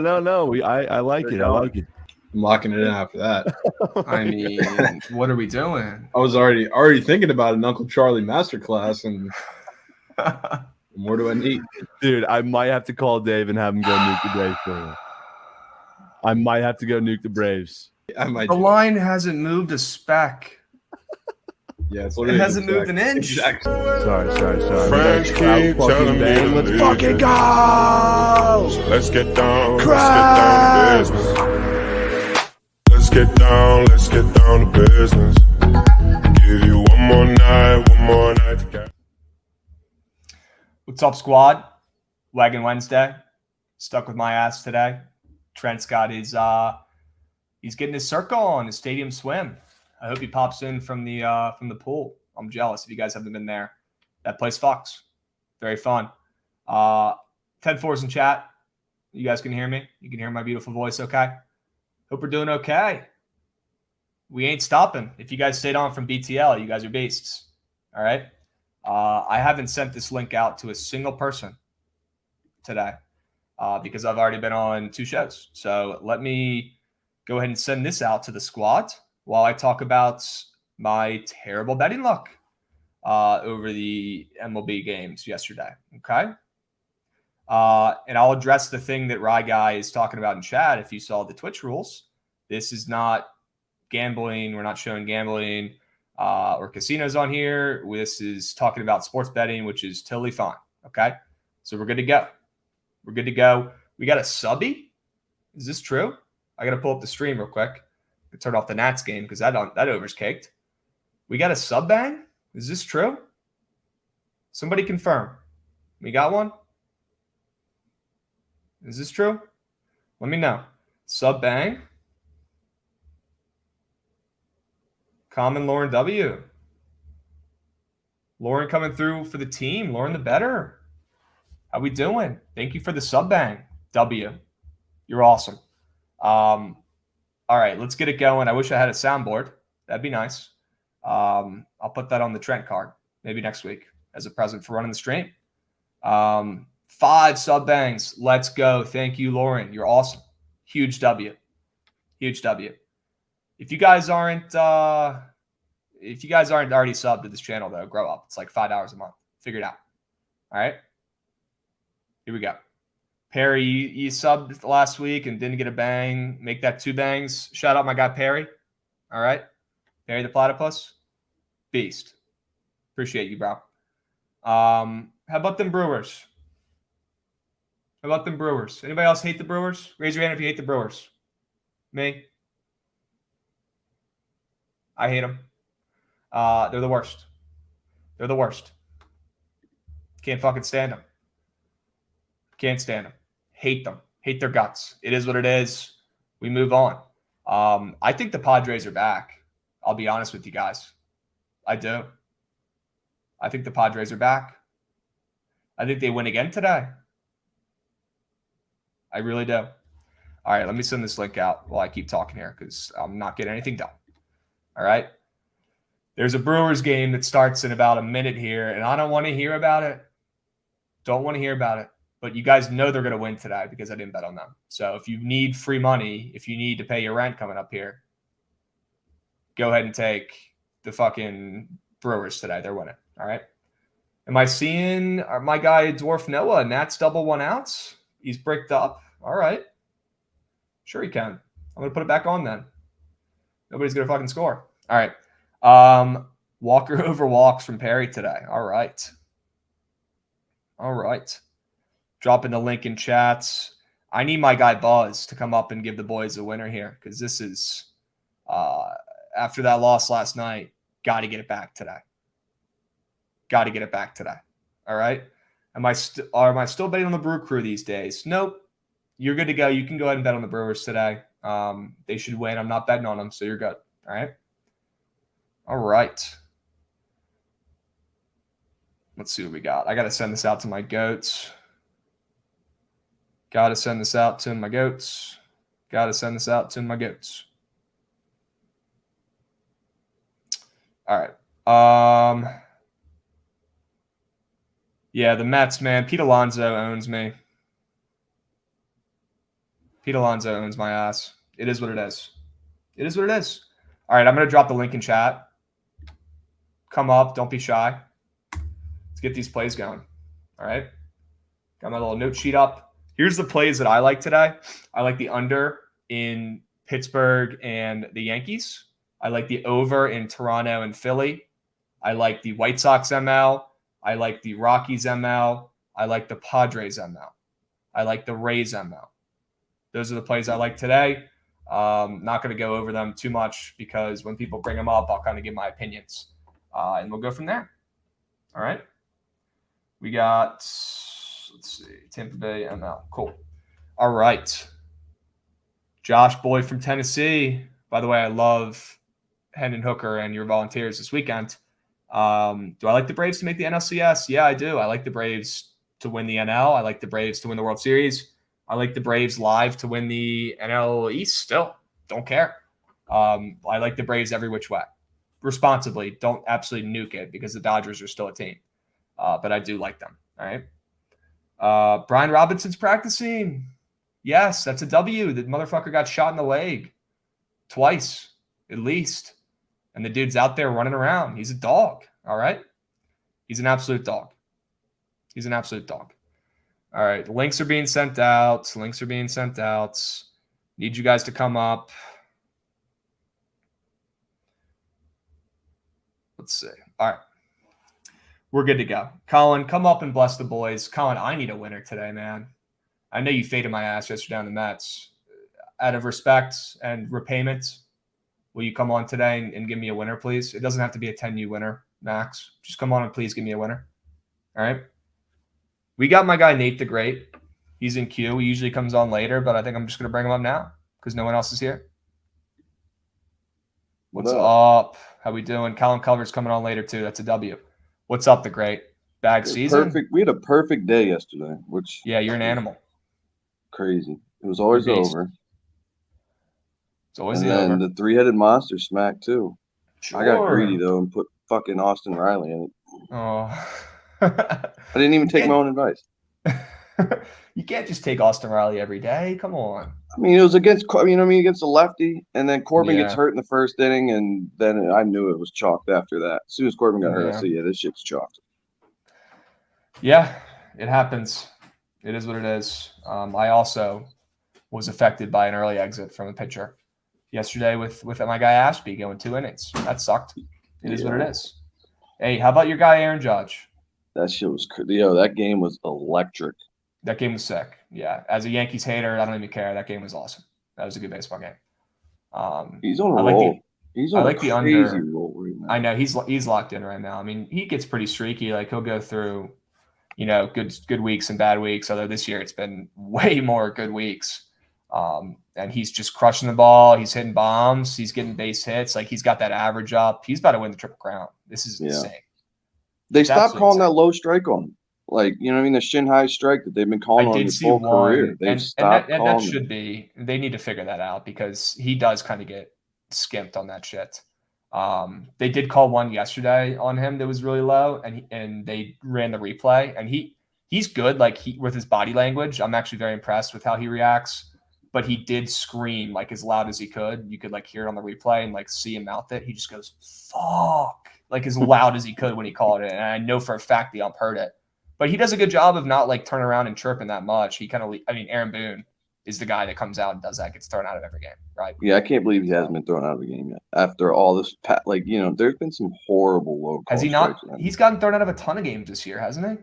I like it. I like it. I'm locking it in after that. I mean, what are we doing? I was already thinking about an Uncle Charlie masterclass, and more do I need? Dude, I might have to call Dave and have him go nuke the Braves for me. I might have to go nuke the Braves. I might. The line hasn't moved a speck. Yeah, it hasn't moved an inch. Exactly. Sorry. Friends keep telling me to Let's leave fucking it. go! Let's get down. Crowd! Let's get down to business. Let's get down to business. Give you one more night to get. What's up, squad? Wagon Wednesday. Stuck with my ass today. Trent's got his he's getting his circle on his stadium swim. I hope he pops in from the pool. I'm jealous if you guys haven't been there. That place fucks. Very fun. 10-4s in chat. You guys can hear me. You can hear my beautiful voice okay? Hope we're doing okay. We ain't stopping. If you guys stayed on from BTL, you guys are beasts. All right? I haven't sent this link out to a single person today because I've already been on 2 shows. So let me go ahead and send this out to the squad while I talk about my terrible betting luck over the MLB games yesterday. Okay? And I'll address the thing that Rye Guy is talking about in chat. If you saw the Twitch rules, this is not gambling. We're not showing gambling or casinos on here. This is talking about sports betting, which is totally fine. Okay? So we're good to go. We got a subby? Is this true? I got to pull up the stream real quick. Turn off the Nats game because that over's caked. We got a sub bang? Is this true? Somebody confirm. We got one? Is this true? Let me know. Sub bang. Common Lauren W. Lauren coming through for the team. Lauren the better. How we doing? Thank you for the sub bang. W. You're awesome. All right, let's get it going. I wish I had a soundboard. That'd be nice. I'll put that on the Trent card maybe next week as a present for running the stream. 5 sub bangs. Let's go. Thank you, Lauren. You're awesome. Huge W. Huge W. If you guys aren't already subbed to this channel, though, grow up. It's like $5 a month. Figure it out. All right. Here we go. Perry, you subbed last week and didn't get a bang. Make that 2 bangs. Shout out my guy Perry. All right. Perry the Platypus. Beast. Appreciate you, bro. How about them Brewers? How about them Brewers? Anybody else hate the Brewers? Raise your hand if you hate the Brewers. Me? I hate them. They're the worst. They're the worst. Can't fucking stand them. Can't stand them. Hate them. Hate their guts. It is what it is. We move on. I think the Padres are back. I'll be honest with you guys. I do. I think the Padres are back. I think they win again today. I really do. All right, let me send this link out while I keep talking here because I'm not getting anything done. All right. There's a Brewers game that starts in about a minute here, and I don't want to hear about it. Don't want to hear about it. But you guys know they're going to win today because I didn't bet on them. So if you need free money, if you need to pay your rent coming up here, go ahead and take the fucking Brewers today. They're winning. All right. Am I seeing my guy Dwarf Noah? Nats double 1 ounce. He's bricked up. All right. Sure he can. I'm going to put it back on then. Nobody's going to fucking score. All right. Walker over walks from Perry today. All right. All right. Dropping the link in chats. I need my guy Buzz to come up and give the boys a winner here because this is, after that loss last night, got to get it back today. Got to get it back today. All right. Am I still betting on the Brew Crew these days? Nope. You're good to go. You can go ahead and bet on the Brewers today. They should win. I'm not betting on them, so you're good. All right. All right. Let's see what we got. I got to send this out to my goats. Got to send this out to my goats. Got to send this out to my goats. All right. Yeah, the Mets, man. Pete Alonso owns me. Pete Alonso owns my ass. It is what it is. It is what it is. All right, I'm going to drop the link in chat. Come up. Don't be shy. Let's get these plays going. All right. Got my little note sheet up. Here's the plays that I like today. I like the under in Pittsburgh and the Yankees. I like the over in Toronto and Philly. I like the White Sox ML. I like the Rockies ML. I like the Padres ML. I like the Rays ML. Those are the plays I like today. Not going to go over them too much because when people bring them up, I'll kind of give my opinions. And we'll go from there. All right. We got, let's see, Tampa Bay ML. Cool. All right. Josh Boyd from Tennessee. By the way, I love Hendon Hooker and your volunteers this weekend. Do I like the Braves to make the NLCS? Yeah, I do. I like the Braves to win the NL. I like the Braves to win the World Series. I like the Braves live to win the NL East still. Don't care. I like the Braves every which way. Responsibly. Don't absolutely nuke it because the Dodgers are still a team. But I do like them. All right. Brian Robinson's practicing. Yes, that's a W. The motherfucker got shot in the leg twice, at least. And the dude's out there running around. He's a dog. All right. He's an absolute dog. He's an absolute dog. All right. The links are being sent out. Links are being sent out. Need you guys to come up. Let's see. All right. We're good to go. Colin, come up and bless the boys. Colin, I need a winner today, man. I know you faded my ass yesterday on the Mets. Out of respect and repayment, will you come on today and give me a winner, please? It doesn't have to be a 10U winner, Max. Just come on and please give me a winner. All right. We got my guy Nate the Great. He's in queue. He usually comes on later, but I think I'm just going to bring him up now because no one else is here. What's up? How we doing? Colin Culver's coming on later too. That's a W. What's up, the Great? Bag season? Perfect. We had a perfect day yesterday, which yeah, you're an animal. Crazy. It was always over. It's always and the then over. The three-headed monster smacked too. Sure. I got greedy though and put fucking Austin Riley in it. Oh. I didn't even take my own advice. You can't just take Austin Riley every day. Come on. I mean, it was against against a lefty, and then Corbin gets hurt in the first inning, and then I knew it was chalked after that. As soon as Corbin got hurt, I said, "Yeah, this shit's chalked." Yeah, it happens. It is what it is. I also was affected by an early exit from a pitcher yesterday with my guy Ashby going 2 innings. That sucked. It is what it is. Hey, how about your guy Aaron Judge? That shit was crazy. Yo, that game was electric. That game was sick. Yeah. As a Yankees hater, I don't even care. That game was awesome. That was a good baseball game. He's on a I like roll. the He's I on like a the crazy under. roll right now. I know he's locked in right now. I mean, he gets pretty streaky. Like he'll go through, good weeks and bad weeks. Although this year it's been way more good weeks. And he's just crushing the ball. He's hitting bombs. He's getting base hits. Like he's got that average up. He's about to win the Triple Crown. This is insane. They It's stopped absolutely calling insane. that low strike on him. Like, you know what I mean? The shin high strike that they've been calling I on did his see whole one, career. They've and stopped that calling should it. be. They need to figure that out because he does kind of get skimped on that shit. They did call one yesterday on him that was really low, and they ran the replay, and he's good. Like with his body language, I'm actually very impressed with how he reacts. But he did scream like as loud as he could. You could like hear it on the replay and like see him mouth it. He just goes "fuck" like as loud as he could when he called it, and I know for a fact the ump heard it. But he does a good job of not like turning around and chirping that much. He kind of, Aaron Boone is the guy that comes out and does that, gets thrown out of every game, right? Yeah, I can't believe he hasn't been thrown out of the game yet. After all this, like, you know, there's been some horrible low Has call he not? strikes. He's gotten thrown out of a ton of games this year, hasn't he?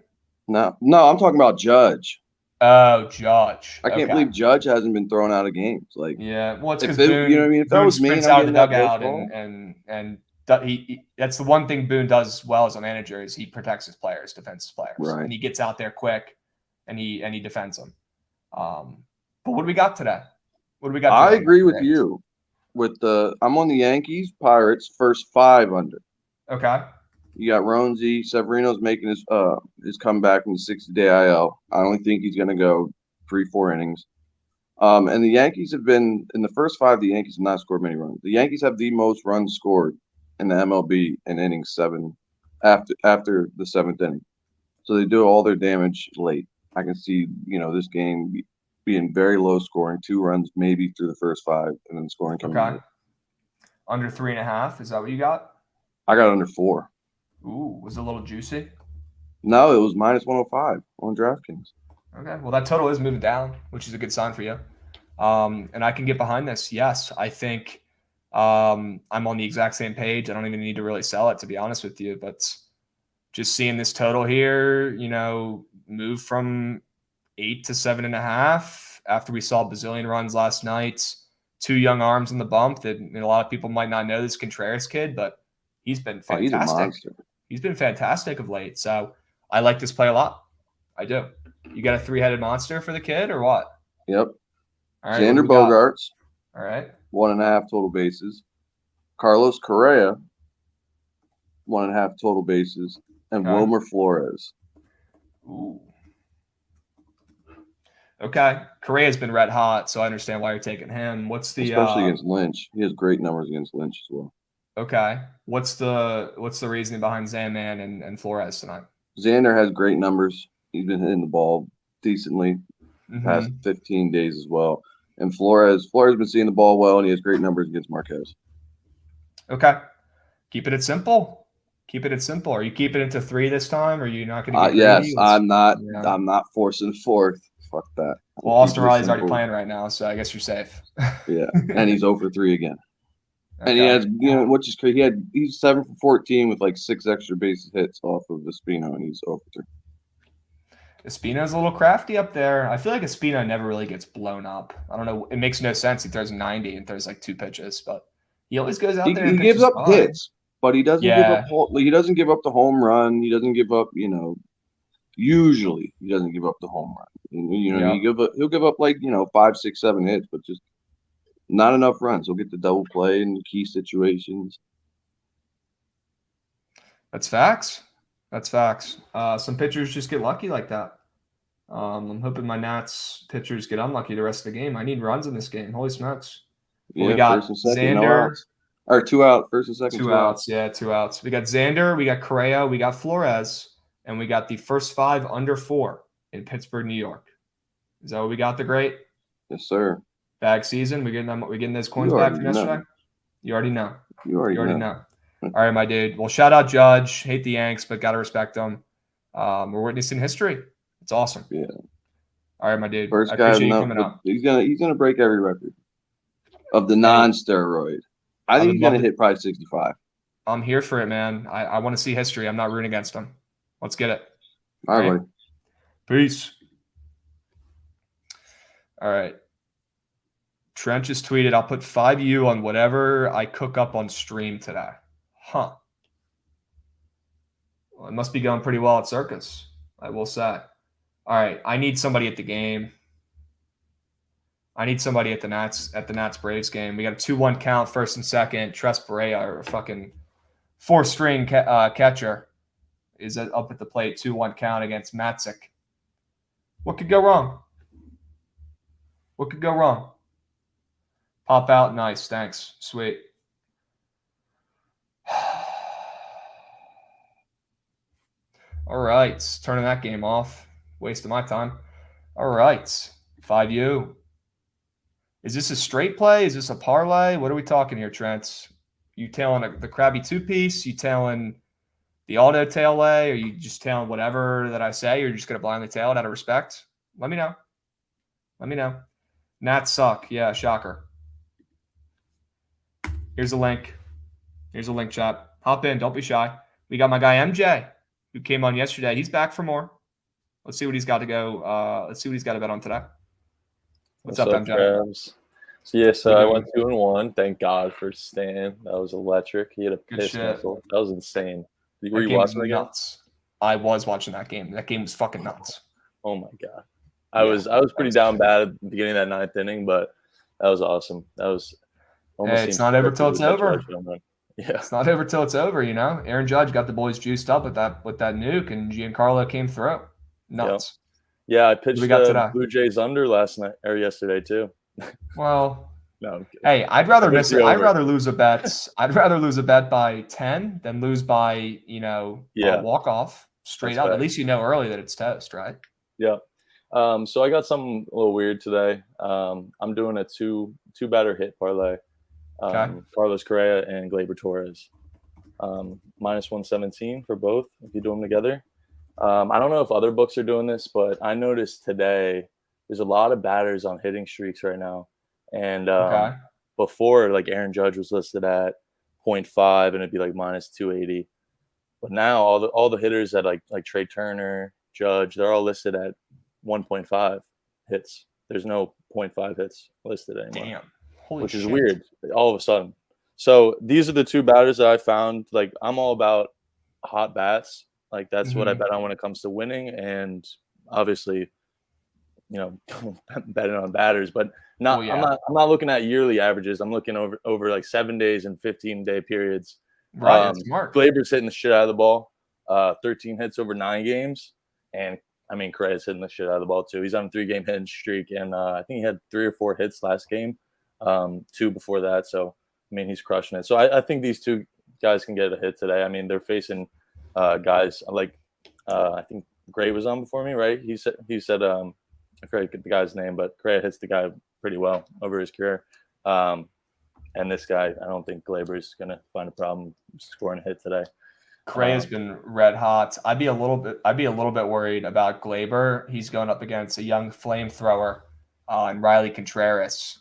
No, I'm talking about Judge. Oh, Judge. I can't believe Judge hasn't been thrown out of games. Like, yeah, well, it's because Boone, you know what I mean. If that was me, sprints and I'm out of getting the that dugout, baseball, and he that's the one thing Boone does well as a manager is he protects his players, defends his players, Right. and he gets out there quick, and he defends them. But what do we got today? What do we got? I today? agree with you. I'm on the Yankees, Pirates, first 5 under. Okay. You got Ronzi. Severino's making his comeback from the 60-day IL. I only think he's going to go 3-4 innings. And the Yankees have been in the first 5. The Yankees have not scored many runs. The Yankees have the most runs scored in the MLB in inning 7 after the 7th inning. So they do all their damage late. I can see this game being very low scoring, 2 runs maybe through the first 5, and then scoring coming Okay. late. Under 3.5. Is that what you got? I got under 4. Ooh, was it a little juicy? No, it was minus 105 on DraftKings. Okay, well that total is moving down, which is a good sign for you. And I can get behind this. Yes, I think I'm on the exact same page. I don't even need to really sell it, to be honest with you. But just seeing this total here, move from 8 to 7.5 after we saw a bazillion runs last night. 2 young arms in the bump that a lot of people might not know this Contreras kid, but he's been fantastic. He's a monster. He's been fantastic of late. So I like this play a lot. I do. You got a 3-headed monster for the kid or what? Yep. All right, Xander Bogaerts. All right. 1.5 total bases. Carlos Correa. 1.5 total bases. And Okay. Wilmer Flores. Ooh. Okay. Correa's been red hot, so I understand why you're taking him. What's the especially against Lynch? He has great numbers against Lynch as well. Okay. What's the reasoning behind Zanman and Flores tonight? Xander has great numbers. He's been hitting the ball decently past 15 days as well. And Flores has been seeing the ball well, and he has great numbers against Marquez. Okay. Keeping it simple. Keep it simple. Are you keeping it to 3 this time? Or are you not going to get yes, greedy? I'm not. Yeah. I'm not forcing 4th. Fuck that. Well, Austin Riley's already playing right now, so I guess you're safe. Yeah, and he's 0 for 3 again. Okay. And he has, which is crazy. He's 7 for 14 with like 6 extra base hits off of Espino, and he's 0 for 3. Espino's a little crafty up there. I feel like Espino never really gets blown up. I don't know. It makes no sense. He throws 90 and throws like 2 pitches, but he always goes out there. He gives up hits, but he doesn't give up. He doesn't give up the home run. He doesn't give up. Usually he doesn't give up the home run. He'll give up like 5, 6, 7 hits, but just not enough runs. He'll get the double play in key situations. That's facts. That's facts. Some pitchers just get lucky like that. I'm hoping my Nats pitchers get unlucky the rest of the game. I need runs in this game. Holy smokes. Yeah, we got first and second, Xander. No outs. Or 2 out. First and second. 2 outs. Yeah, 2 outs. We got Xander. We got Correa. We got Flores. And we got the first 5 under 4 in Pittsburgh, New York. Is that what we got? The great? Yes, sir. Bag season. We getting those coins back from yesterday? You already know. You already know. All right, my dude. Well, shout out Judge. Hate the Yanks, but got to respect them. We're witnessing history. It's awesome. Yeah. All right, my dude. First guy coming up. He's gonna break every record of the non-steroid. I think he's gonna hit probably 65. I'm here for it, man. I want to see history. I'm not rooting against him. Let's get it. All right, buddy. Peace. All right. Trent just tweeted, I'll put 5U on whatever I cook up on stream today. Huh. Well, it must be going pretty well at Circus, I will say. All right. I need somebody at the game. I need somebody at the Nats Braves game. We got a 2-1 count, first and second. Tres Barrea, or fucking four-string catcher, is up at the plate. 2-1 count against Matzik. What could go wrong? What could go wrong? Pop out, nice, thanks, sweet. All right, turning that game off. Waste of my time. All right, 5U. Is this a straight play? Is this a parlay? What are we talking here, Trent? You tailing the Krabby two-piece? You tailing the auto tail lay? Or you just tailing whatever that I say? You're just going to blindly tail it out of respect? Let me know. Let me know. Nats suck. Yeah, shocker. Here's a link. Here's a link, chat. Hop in. Don't be shy. We got my guy MJ, who came on yesterday. He's back for more. Let's see what he's got to go. Let's see what he's got to bet on today. What's up, MJ? Krabs? So I went 2-1. Thank God for Stan. That was electric. He had a piss missile. That was insane. Were you watching the game? I was watching that game. That game was fucking nuts. Oh my God. I was pretty down bad at the beginning of that ninth inning, but that was awesome. That was almost. Hey, it's not over till it's over. Yeah, it's not over till it's over. You know, Aaron Judge got the boys juiced up with that nuke, and Giancarlo came through. Nuts. Yeah, I pitched the Blue Jays under last night or yesterday too. Well, no. Hey, I'd rather miss it. I'd rather lose a bet. I'd rather lose a bet by 10 than lose by walk off straight up. At least you know early that it's toast, right? Yeah. So I got something a little weird today. I'm doing a two batter hit parlay. Carlos Correa and Gleyber Torres. Minus 117 for both if you do them together. I don't know if other books are doing this, but I noticed today there's a lot of batters on hitting streaks right now. And before, like Aaron Judge was listed at 0.5 and it'd be like minus 280. But now all the hitters that like Trey Turner, Judge, they're all listed at 1.5 hits. There's no 0.5 hits listed anymore. Damn. Which is weird all of a sudden. So these are the two batters that I found. Like I'm all about hot bats. Like that's what I bet on when it comes to winning. And obviously, betting on batters, but not. I'm not looking at yearly averages. I'm looking over like 7 days and 15-day periods. Right. That's smart. Gleyber's hitting the shit out of the ball. 13 hits over 9 games, and I mean Correa's hitting the shit out of the ball too. He's on a 3-game hitting streak, and I think he had 3 or 4 hits last game. 2 before that. So, I mean, he's crushing it. So I think these two guys can get a hit today. I mean, they're facing guys like I think Gray was on before me, right? He said I forget the guy's name, but Correa hits the guy pretty well over his career. And this guy, I don't think Gleyber is going to find a problem scoring a hit today. Correa's been red hot. I'd be a little bit worried about Gleyber. He's going up against a young flamethrower and Riley Contreras.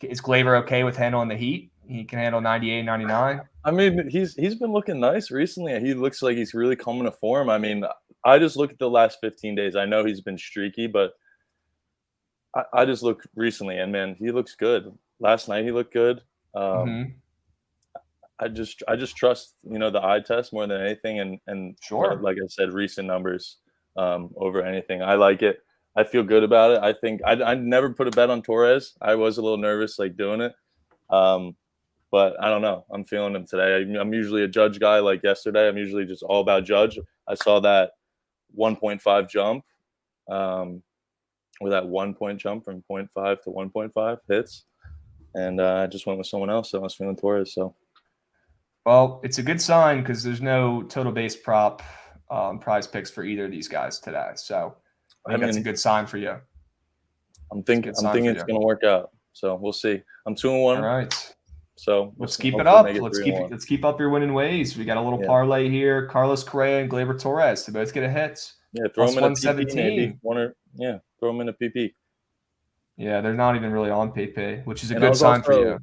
Is Gleyber okay with handling the heat? He can handle 98, 99. I mean, he's been looking nice recently. He looks like he's really coming to form. I mean, I just look at the last 15 days. I know he's been streaky, but I just look recently, and man, he looks good. Last night he looked good. I just trust the eye test more than anything, and sure, like I said, recent numbers over anything. I like it. I feel good about it. I think I never put a bet on Torres. I was a little nervous like doing it. But I don't know. I'm feeling him today. I'm usually a Judge guy like yesterday. I'm usually just all about Judge. I saw that 1.5 jump with that 1 point jump from 0.5 to 1.5 hits. And I just went with someone else. So I was feeling Torres. So, well, it's a good sign because there's no total base prop prize picks for either of these guys today. So I think that's a good sign for you. I'm thinking it's going to work out. So we'll see. I'm 2-1. All right. So let's keep it up. Let's keep up your winning ways. We got a little parlay here. Carlos Correa and Gleyber Torres to both get a hit. Yeah, throw them in a PP maybe. Throw them in a PP. Yeah, they're not even really on PP, which is a good sign for you.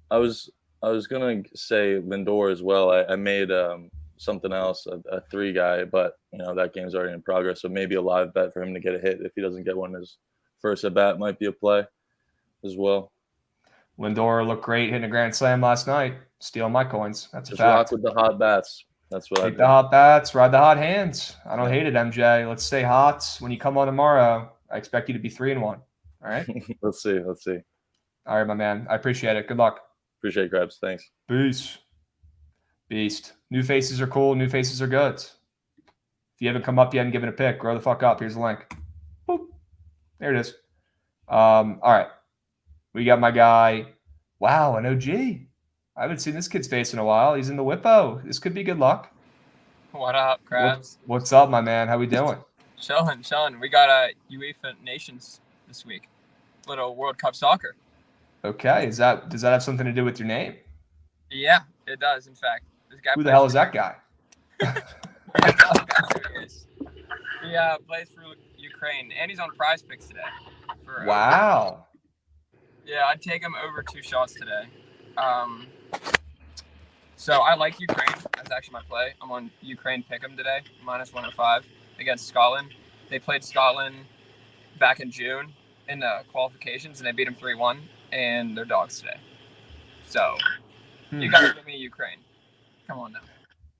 I was gonna say Lindor as well. I made something else, a 3 guy, but that game's already in progress. So maybe a live bet for him to get a hit if he doesn't get one is first at bat might be a play as well. Lindor looked great hitting a grand slam last night. Stealing my coins. That's a Just fact. rock with the hot bats. That's what I Hate do. the hot bats, ride the hot hands. I don't hate it, MJ. Let's stay hot. When you come on tomorrow, I expect you to be 3-1. All right? Let's see. All right, my man. I appreciate it. Good luck. Appreciate it, Krebs. Thanks. Peace. Beast. New faces are cool. New faces are good. If you haven't come up yet and given a pick, grow the fuck up. Here's the link. Boop. There it is. All right. We got my guy. Wow, an OG. I haven't seen this kid's face in a while. He's in the Whippo. This could be good luck. What up, Krabs? What's up, my man? How we doing? Chilling. We got UEFA Nations this week. Little World Cup soccer. Okay. Does that have something to do with your name? Yeah, it does. In fact, this guy. Who the hell is that guy? He plays for Ukraine, and he's on Prize Picks today. Wow. Yeah, I'd take him over 2 shots today. So I like Ukraine. That's actually my play. I'm on Ukraine Pick'em today, -105 against Scotland. They played Scotland back in June in the qualifications, and they beat them 3-1, and they're dogs today. So you got to give me Ukraine. Come on now.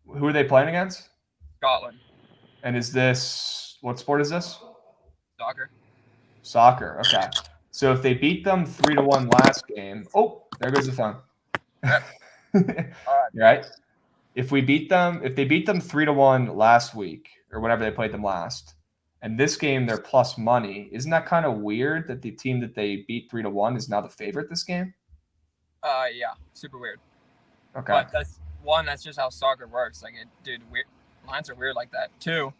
Who are they playing against? Scotland. And what sport is this? Soccer. Soccer. Okay. So if they beat them 3-1 last game, there goes the phone. All right. If they beat them 3-1 last week or whenever they played them last, and this game they're plus money, isn't that kind of weird that the team that they beat 3-1 is now the favorite this game? Yeah, super weird. Okay. But that's just how soccer works. Like, lines are weird like that. 2,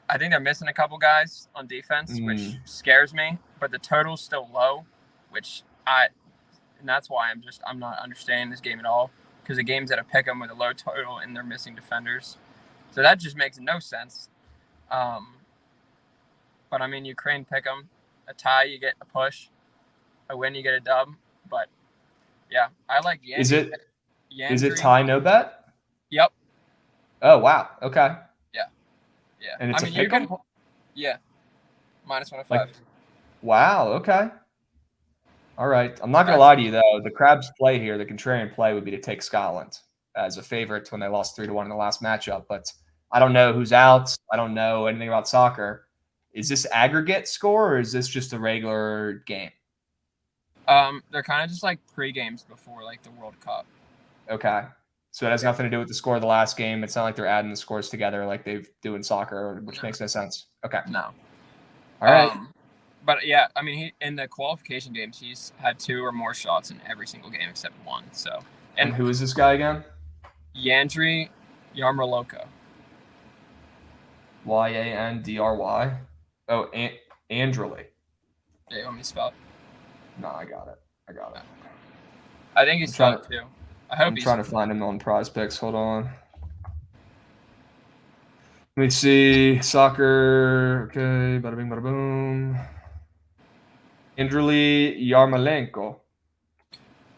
I think they're missing a couple guys on defense, which scares me. But the total's still low, and that's why I'm not understanding this game at all, because the game's at a pick'em with a low total and they're missing defenders. So that just makes no sense. But I mean, Ukraine pick'em, a tie you get a push, a win you get a dub. But yeah, I like Yandry. Is it tie no bet? Yep. Oh wow. Okay. Yeah. And it's a pick'em? Yeah. -105. Wow. Okay. All right. I'm not going to lie to you, though. The Crabs play here, the contrarian play would be to take Scotland as a favorite when they lost 3-1 in the last matchup. But I don't know who's out. I don't know anything about soccer. Is this aggregate score or is this just a regular game? They're kind of just like pre-games before like the World Cup. Okay. So it has nothing to do with the score of the last game. It's not like they're adding the scores together like they do in soccer, which makes no sense. Okay. No. All right. But yeah, I mean, he in the qualification games, he's had 2 or more shots in every single game except 1. So, and who is this guy again? Yandry Yarmolenko. Yandry. Oh, Andrely. Yeah, you want me to spell it? No, I got it. I think he's trying to. I'm trying to find him on Prize Picks. Hold on. Let me see. Soccer. Okay. Bada bing, bada boom. Andrely Yarmolenko.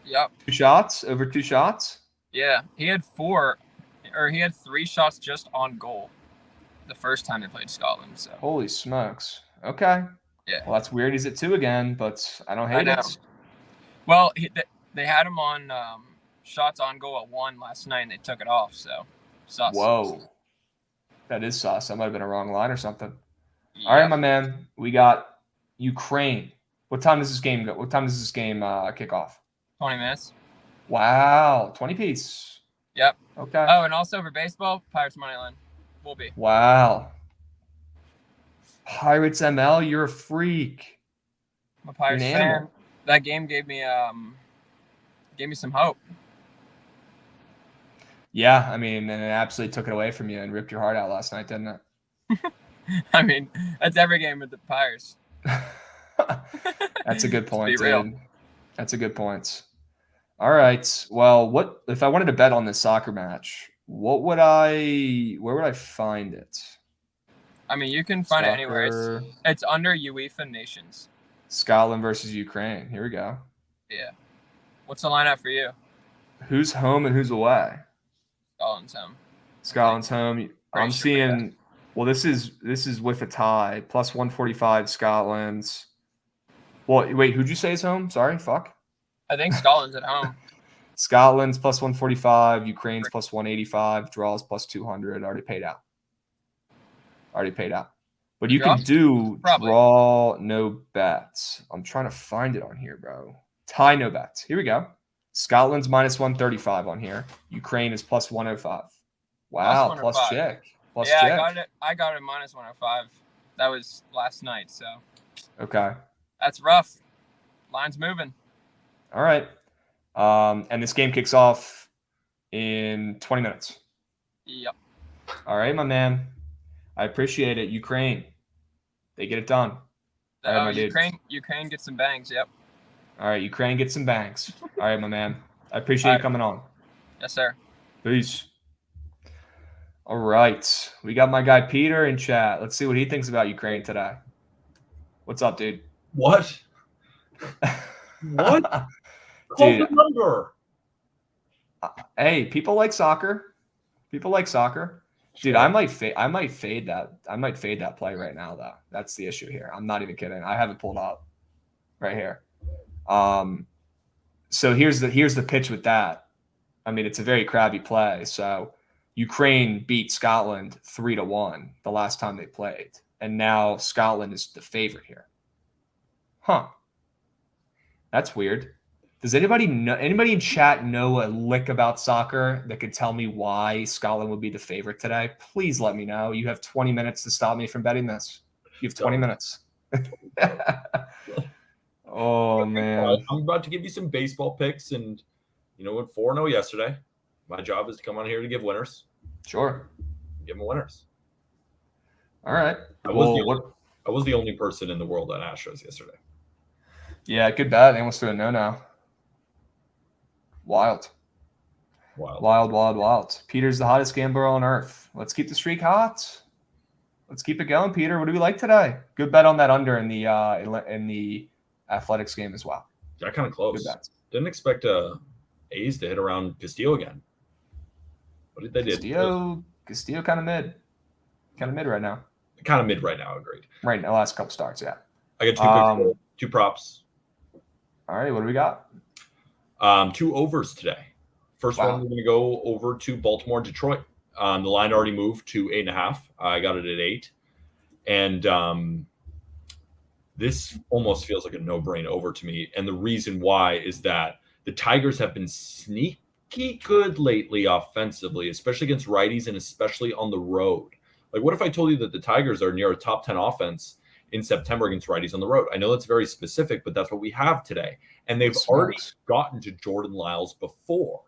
Yep. 2 shots? Over 2 shots? Yeah. He had 3 shots just on goal the first time they played Scotland. So. Holy smokes. Okay. Yeah. Well, that's weird. He's at 2 again, but I don't hate it. Well, they had him on shots on goal at 1 last night, and they took it off. So, sus. Whoa. That is sus. That might have been a wrong line or something. Yep. All right, my man. We got Ukraine. What time does this game go? What time does this game kick off? 20 minutes. Wow. 20 piece. Yep. Okay. Oh, and also for baseball, Pirates money line. Will be. Wow. Pirates ML, you're a freak. I'm a Pirates fan. That game gave me some hope. Yeah, I mean, and it absolutely took it away from you and ripped your heart out last night, didn't it? I mean, that's every game with the Pirates. That's a good point, dude. That's a good point. All right. Well, what if I wanted to bet on this soccer match? Where would I find it? I mean, you can find it anywhere. It's under UEFA Nations. Scotland versus Ukraine. Here we go. Yeah. What's the lineup for you? Who's home and who's away? Scotland's home. Scotland's home. I'm seeing. Well, this is with a tie. +145 Scotland's. Well, wait, who'd you say is home? Sorry, fuck. I think Scotland's at home. Scotland's plus 145. Ukraine's plus 185. Draws plus 200. Already paid out. But you can do draw no bets. I'm trying to find it on here, bro. Tie no bets. Here we go. Scotland's minus 135 on here. Ukraine is plus 105. Wow, plus check. I got it minus 105. That was last night, so. Okay. That's rough. Line's moving. All right. And this game kicks off in 20 minutes. Yep. All right, my man. I appreciate it. Ukraine. They get it done. Ukraine gets some bangs, yep. All right, Ukraine gets some bangs. All right, my man. I appreciate you coming on. Yes, sir. Peace. All right. We got my guy Peter in chat. Let's see what he thinks about Ukraine today. What's up, dude? What? What? Call the number. Hey, people like soccer. Dude, I might fade that. I might fade that play right now, though. That's the issue here. I'm not even kidding. I have it pulled up right here. So here's the pitch with that. I mean, it's a very crabby play. So Ukraine beat Scotland 3-1 the last time they played, and now Scotland is the favorite here. Huh? That's weird. Does anybody in chat know a lick about soccer that could tell me why Scotland would be the favorite today? Please let me know. You have 20 minutes to stop me from betting this. You have 20 minutes. Oh, man. I'm about to give you some baseball picks, and went 4-0 yesterday. My job is to come on here to give winners. Sure. Give them winners. All right. I was the only person in the world on Astros yesterday. Yeah, good bet. They almost threw a no. Wild. Peter's the hottest gambler on earth. Let's keep the streak hot. Let's keep it going, Peter. What do we like today? Good bet on that under in the athletics game as well. Got kind of close. Didn't expect A's to hit around Castillo again. What did they do? Castillo kind of mid. Right now. Kind of mid right now, agreed. Right now, last couple starts, yeah. I got two props. All right, what do we got? 2 overs today. First one, we're going to go over to Baltimore, Detroit. The line already moved to 8.5. I got it at 8. And this almost feels like a no-brainer over to me. And the reason why is that the Tigers have been sneaky good lately offensively, especially against righties and especially on the road. Like, what if I told you that the Tigers are near a top 10 offense in September against righties on the road? I know that's very specific, but that's what we have today. And they've already gotten to Jordan Lyles before.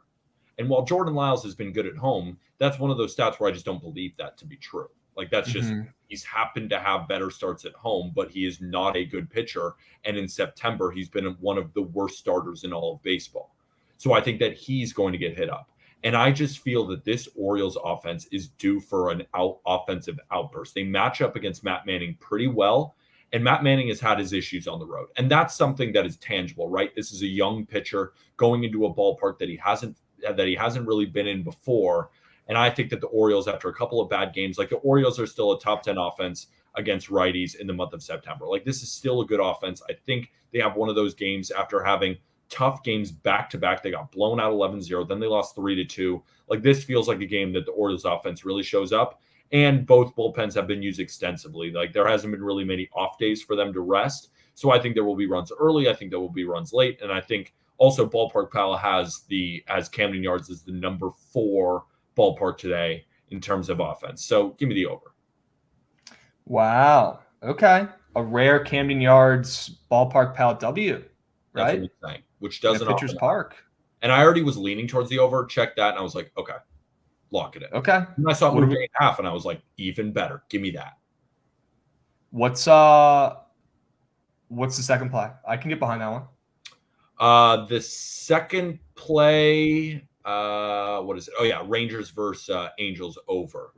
And while Jordan Lyles has been good at home, that's one of those stats where I just don't believe that to be true. Like, that's just, he's happened to have better starts at home, but he is not a good pitcher. And in September, he's been one of the worst starters in all of baseball. So I think that he's going to get hit up. And I just feel that this Orioles offense is due for an offensive outburst. They match up against Matt Manning pretty well. And Matt Manning has had his issues on the road. And that's something that is tangible, right? This is a young pitcher going into a ballpark that he hasn't really been in before. And I think that the Orioles, after a couple of bad games, like the Orioles are still a top 10 offense against righties in the month of September. Like, this is still a good offense. I think they have one of those games after having tough games back-to-back. They got blown out 11-0. Then they lost 3-2. Like, this feels like a game that the Orioles offense really shows up. And both bullpens have been used extensively. Like, there hasn't been really many off days for them to rest. So I think there will be runs early. I think there will be runs late. And I think also Ballpark Pal has Camden Yards as the number 4 ballpark today in terms of offense. So give me the over. Wow. Okay. A rare Camden Yards Ballpark Pal W, right? That's what I'm saying, which doesn't Pitcher's Park. And I already was leaning towards the over. Check that, and I was like, okay, lock it in. Okay. And I saw it move to 8.5, and I was like, even better. Give me that. What's the second play? I can get behind that one. The second play, what is it? Oh yeah, Rangers versus Angels over.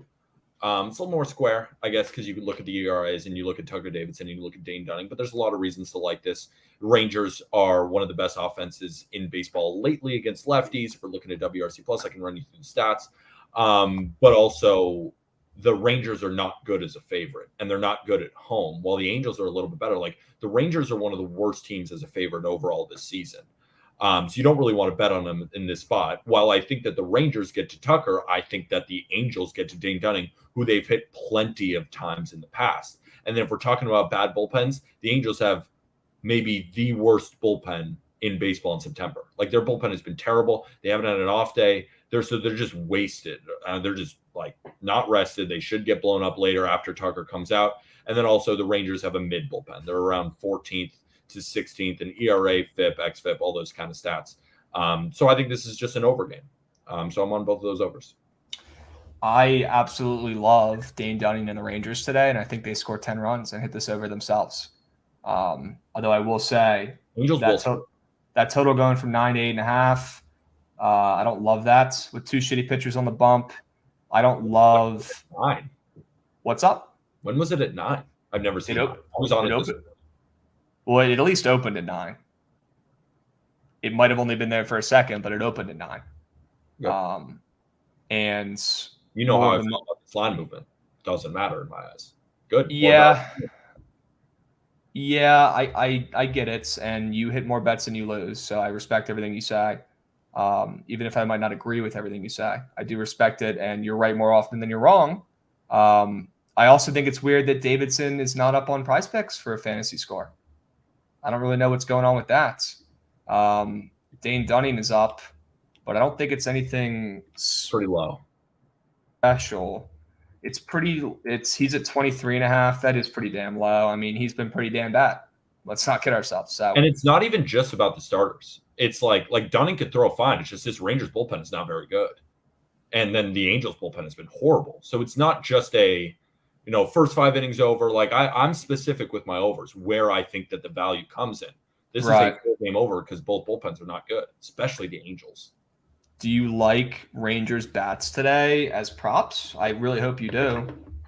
It's a little more square, I guess, because you could look at the ERAs and you look at Tucker Davidson and you look at Dane Dunning, but there's a lot of reasons to like this. Rangers are one of the best offenses in baseball lately against lefties. If we're looking at WRC Plus, I can run you through the stats. But also, the Rangers are not good as a favorite, and they're not good at home, while the Angels are a little bit better. Like, the Rangers are one of the worst teams as a favorite overall this season. So you don't really want to bet on them in this spot. While I think that the Rangers get to Tucker, I think that the Angels get to Dane Dunning, who they've hit plenty of times in the past. And then if we're talking about bad bullpens, the Angels have maybe the worst bullpen in baseball in September. Like, their bullpen has been terrible. They haven't had an off day. They're just wasted. They're just like not rested. They should get blown up later after Tucker comes out. And then also the Rangers have a mid bullpen. They're around 14th to 16th in ERA, FIP, XFIP, all those kind of stats. So I think this is just an over game. So I'm on both of those overs. I absolutely love Dane Dunning and the Rangers today, and I think they score 10 runs and hit this over themselves. Although I will say Angels that total going from 9 to 8.5. I don't love that with two shitty pitchers on the bump. I don't love 9. What's up? When was it at 9? I've never seen it. I was on it. Well, it at least opened at 9. It might have only been there for a second, but it opened at 9. Yep. And you know how I feel about this line movement. Doesn't matter in my eyes. Good. Yeah. Yeah, I get it. And you hit more bets than you lose. So I respect everything you say. Even if I might not agree with everything you say, I do respect it. And you're right more often than you're wrong. I also think it's weird that Davidson is not up on Prize Picks for a fantasy score. I don't really know what's going on with that. Dane Dunning is up, but I don't think it's anything pretty low. Special. He's at 23.5. That is pretty damn low. I mean, he's been pretty damn bad. Let's not kid ourselves. So, and it's not even just about the starters. It's like Dunning could throw fine. It's just this Rangers bullpen is not very good. And then the Angels bullpen has been horrible. So it's not just first 5 innings over. Like, I'm specific with my overs where I think that the value comes in. This is a full game over because both bullpens are not good, especially the Angels. Do you like Rangers bats today as props? I really hope you do.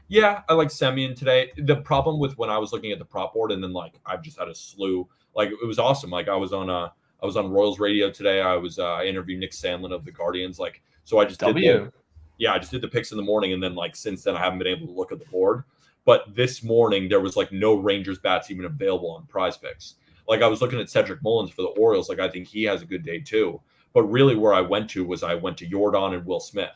Yeah, I like Semien today. The problem with when I was looking at the prop board and then I've just had a slew. Like, it was awesome. Like, I was on Royals radio today. I interviewed Nick Sandlin of the Guardians. So I just did the picks in the morning, and then since then I haven't been able to look at the board. But this morning there was no Rangers bats even available on Prize Picks. I was looking at Cedric Mullins for the Orioles. I think he has a good day too. But really where I went to Jordan and Will Smith.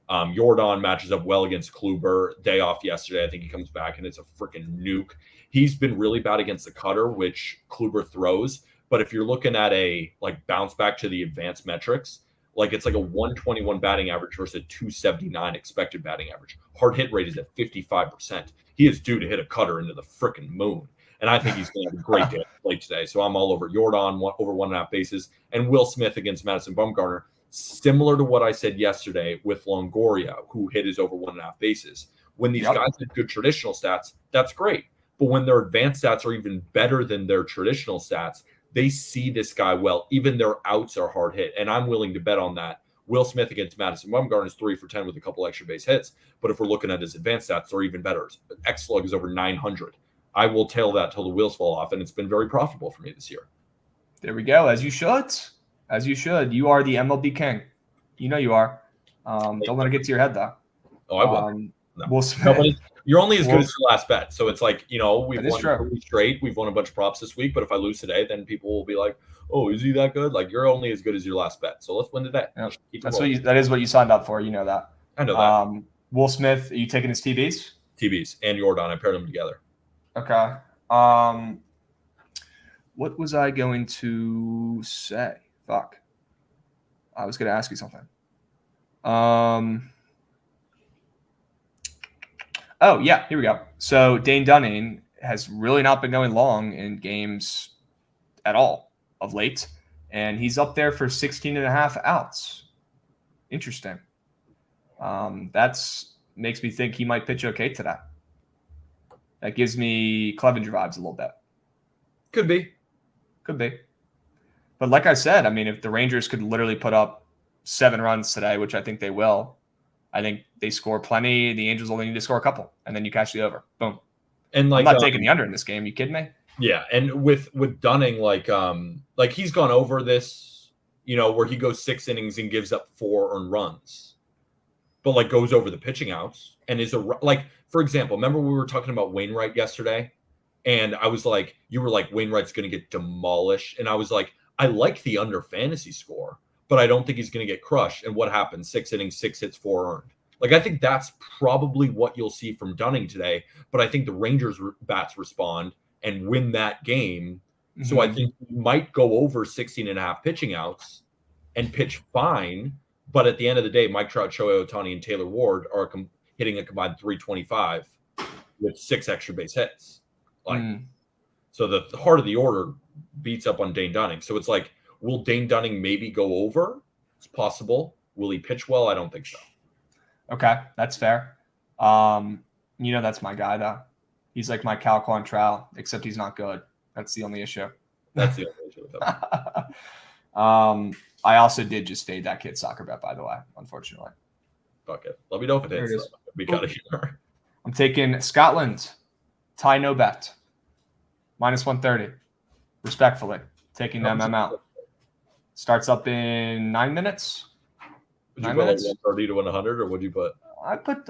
Jordan matches up well against Kluber. Day off yesterday. I think he comes back and it's a freaking nuke. He's been really bad against the cutter, which Kluber throws. But if you're looking at a bounce back to the advanced metrics, it's a 121 batting average versus a 279 expected batting average. Hard hit rate is at 55%. He is due to hit a cutter into the freaking moon. And I think he's going to have a great day play today. So I'm all over Jordan over 1.5 bases, and Will Smith against Madison Bumgarner. Similar to what I said yesterday with Longoria, who hit his over 1.5 bases. When these guys have good traditional stats, that's great. But when their advanced stats are even better than their traditional stats, they see this guy well. Even their outs are hard hit, and I'm willing to bet on that. Will Smith against Madison Bumgarner is 3 for 10 with a couple extra base hits. But if we're looking at his advanced stats, they're even better. X-Slug is over 900. I will tail that till the wheels fall off, and it's been very profitable for me this year. There we go. As you should. As you should. You are the MLB king. You know you are. Don't let it get to your head, though. Oh, I will. No. Will Smith. No, but you're only as good as your last bet. So it's we've won 3 straight. We've won a bunch of props this week. But if I lose today, then people will be like, oh, is he that good? You're only as good as your last bet. So let's win today. Yeah. That is what you signed up for. You know that. I know that. Will Smith, are you taking his TBs? TBs and Jordan. I paired them together. Okay. What was I going to say? Fuck. I was going to ask you something. Oh, yeah. Here we go. So Dane Dunning has really not been going long in games at all of late. And he's up there for 16.5 outs. Interesting. That's makes me think he might pitch okay today. That gives me Clevenger vibes a little bit. Could be. But like I said, I mean, if the Rangers could literally put up 7 runs today, which I think they will, I think they score plenty. The Angels only need to score a couple, and then you catch the over. Boom. And I'm not taking the under in this game. You kidding me? Yeah, and with Dunning, he's gone over this, where he goes 6 innings and gives up 4 earned runs. but like goes over the pitching outs and is like, for example, remember we were talking about Wainwright yesterday, and I was like, you were like, Wainwright's going to get demolished, and I was like, I like the under fantasy score, but I don't think he's going to get crushed. And what happened? 6 innings, 6 hits, 4 earned. Like, I think that's probably what you'll see from Dunning today, but I think the Rangers bats respond and win that game. So I think he might go over 16 and a half pitching outs and pitch fine. But at the end of the day, Mike Trout, Shohei Ohtani, and Taylor Ward are hitting a combined 325 with 6 extra base hits. Like, so the heart of the order beats up on Dane Dunning. So it's like, will Dane Dunning maybe go over? It's possible. Will he pitch well? I don't think so. Okay, that's fair. That's my guy though. He's like my Cal Quantrill, except he's not good. That's the only issue. That's the only issue with him. I also did just fade that kid's soccer bet, by the way, unfortunately. Fuck it. Let me know if it hits. We got it here. I'm taking Scotland. Tie no bet. -130. Respectfully. Taking them out. Starts up in 9 minutes. Would you put like 130 to 100, or would you put? I put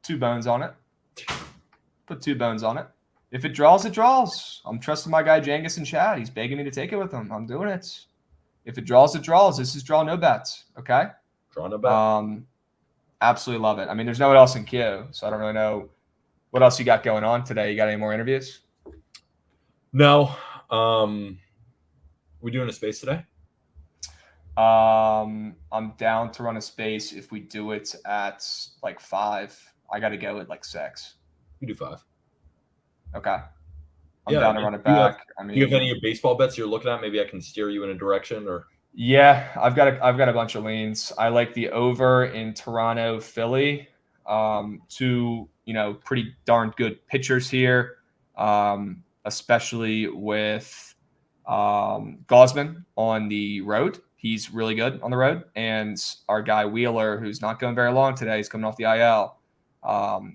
2 bones on it. Put 2 bones on it. If it draws, it draws. I'm trusting my guy Jangus and Chad. He's begging me to take it with him. I'm doing it. If it draws, it draws. This is draw no bets. Okay. Draw no bet. Absolutely love it. I mean, there's no one else in queue, so I don't really know what else you got going on today. You got any more interviews? No. We doing a space today? I'm down to run a space if we do it at like 5. I got to go at like 6. We do 5. Okay. I'm down to run it back. Do you have any baseball bets you're looking at? Maybe I can steer you in a direction, or. Yeah, I've got a bunch of leans. I like the over in Toronto, Philly. 2, pretty darn good pitchers here, especially with Gosman on the road. He's really good on the road. And our guy Wheeler, who's not going very long today, he's coming off the IL.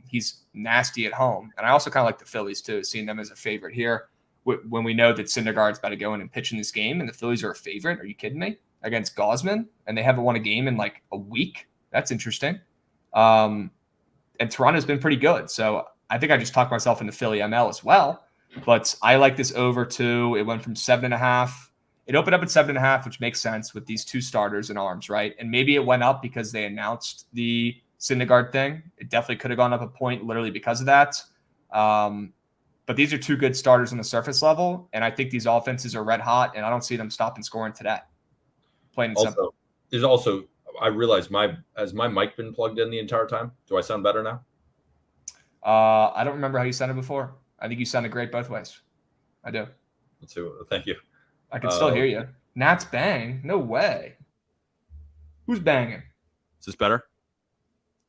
He's nasty at home. And I also kind of like the Phillies too, seeing them as a favorite here. When we know that Syndergaard's about to go in and pitch in this game and the Phillies are a favorite. Are you kidding me? Against Gosman, and they haven't won a game in like a week. That's interesting. And Toronto's been pretty good. So I think I just talked myself into Philly ML as well. But I like this over 2. It went from 7.5. It opened up at 7.5, which makes sense with these 2 starters and arms, right? And maybe it went up because they announced the Syndergaard thing. It definitely could have gone up a point literally because of that. But these are 2 good starters on the surface level, and I think these offenses are red hot, and I don't see them stopping scoring today. Plain and simple. There's also, I realize has my mic been plugged in the entire time? Do I sound better now? I don't remember how you sounded before. I think you sounded great both ways. I do. Let's see. Thank you. I can still hear you. Nats bang? No way. Who's banging? Is this better?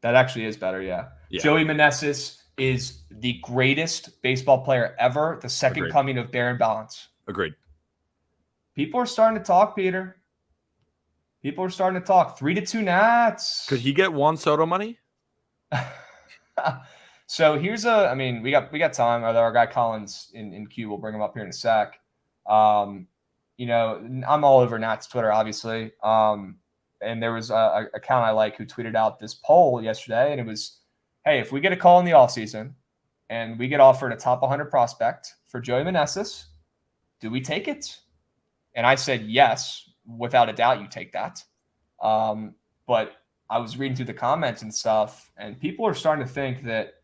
That actually is better, yeah. Joey Meneses is the greatest baseball player ever, the second coming of Barron Bonds. Agreed. People are starting to talk, Peter. People are starting to talk. 3-2 Nats. Could he get Juan Soto money? So we got time. Our guy Collins in queue. We'll bring him up here in a sec. I'm all over Nats Twitter, obviously. And there was a account I like who tweeted out this poll yesterday, and it was, hey, if we get a call in the offseason and we get offered a top 100 prospect for Joey Meneses, do we take it? And I said, yes, without a doubt, you take that. But I was reading through the comments and stuff, and people are starting to think that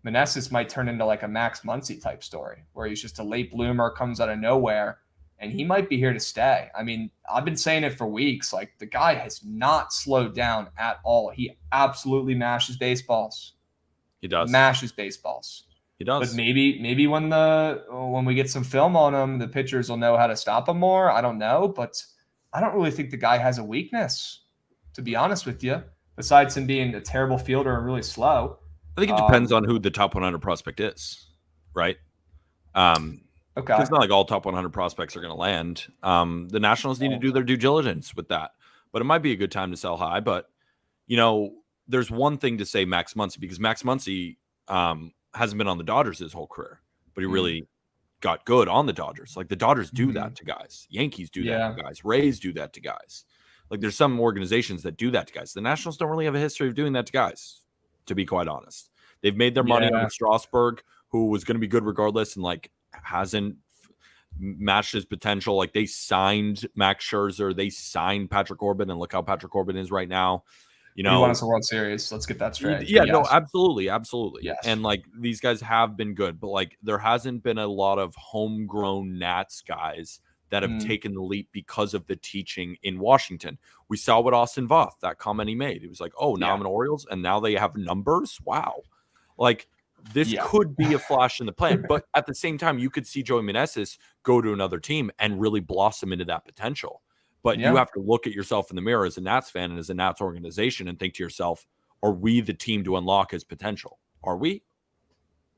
Meneses might turn into like a Max Muncy type story, where he's just a late bloomer, comes out of nowhere, and he might be here to stay. I mean, I've been saying it for weeks. Like, the guy has not slowed down at all. He absolutely mashes baseballs. He does. Mashes baseballs. He does. But maybe when we get some film on him, the pitchers will know how to stop him more. I don't know, but I don't really think the guy has a weakness, to be honest with you, besides him being a terrible fielder and really slow. I think it depends on who the top 100 prospect is, right? Okay. It's not like all top 100 prospects are going to land. The Nationals need to do their due diligence with that. But it might be a good time to sell high. But, there's one thing to say Max Muncy, because Max Muncy hasn't been on the Dodgers his whole career, but he really got good on the Dodgers. Like, the Dodgers do that to guys. Yankees do that to guys. Rays do that to guys. Like there's some organizations that do that to guys. The Nationals don't really have a history of doing that to guys, to be quite honest. They've made their money on Strasburg, who was going to be good regardless, and like hasn't matched his potential. Like they signed Max Scherzer, they signed Patrick Corbin, and look how Patrick Corbin is right now. You know, he won us a World Series. Let's get that straight. Yeah, no, absolutely. Yes. And like these guys have been good, but like there hasn't been a lot of homegrown Nats guys that have taken the leap because of the teaching in Washington. We saw what Austin Voth, that comment he made. It was like, oh, now I'm an Orioles, and now they have numbers. Wow, like this could be a flash in the pan. But at the same time, you could see Joey Meneses go to another team and really blossom into that potential. But you have to look at yourself in the mirror as a Nats fan and as a Nats organization and think to yourself, are we the team to unlock his potential? Are we?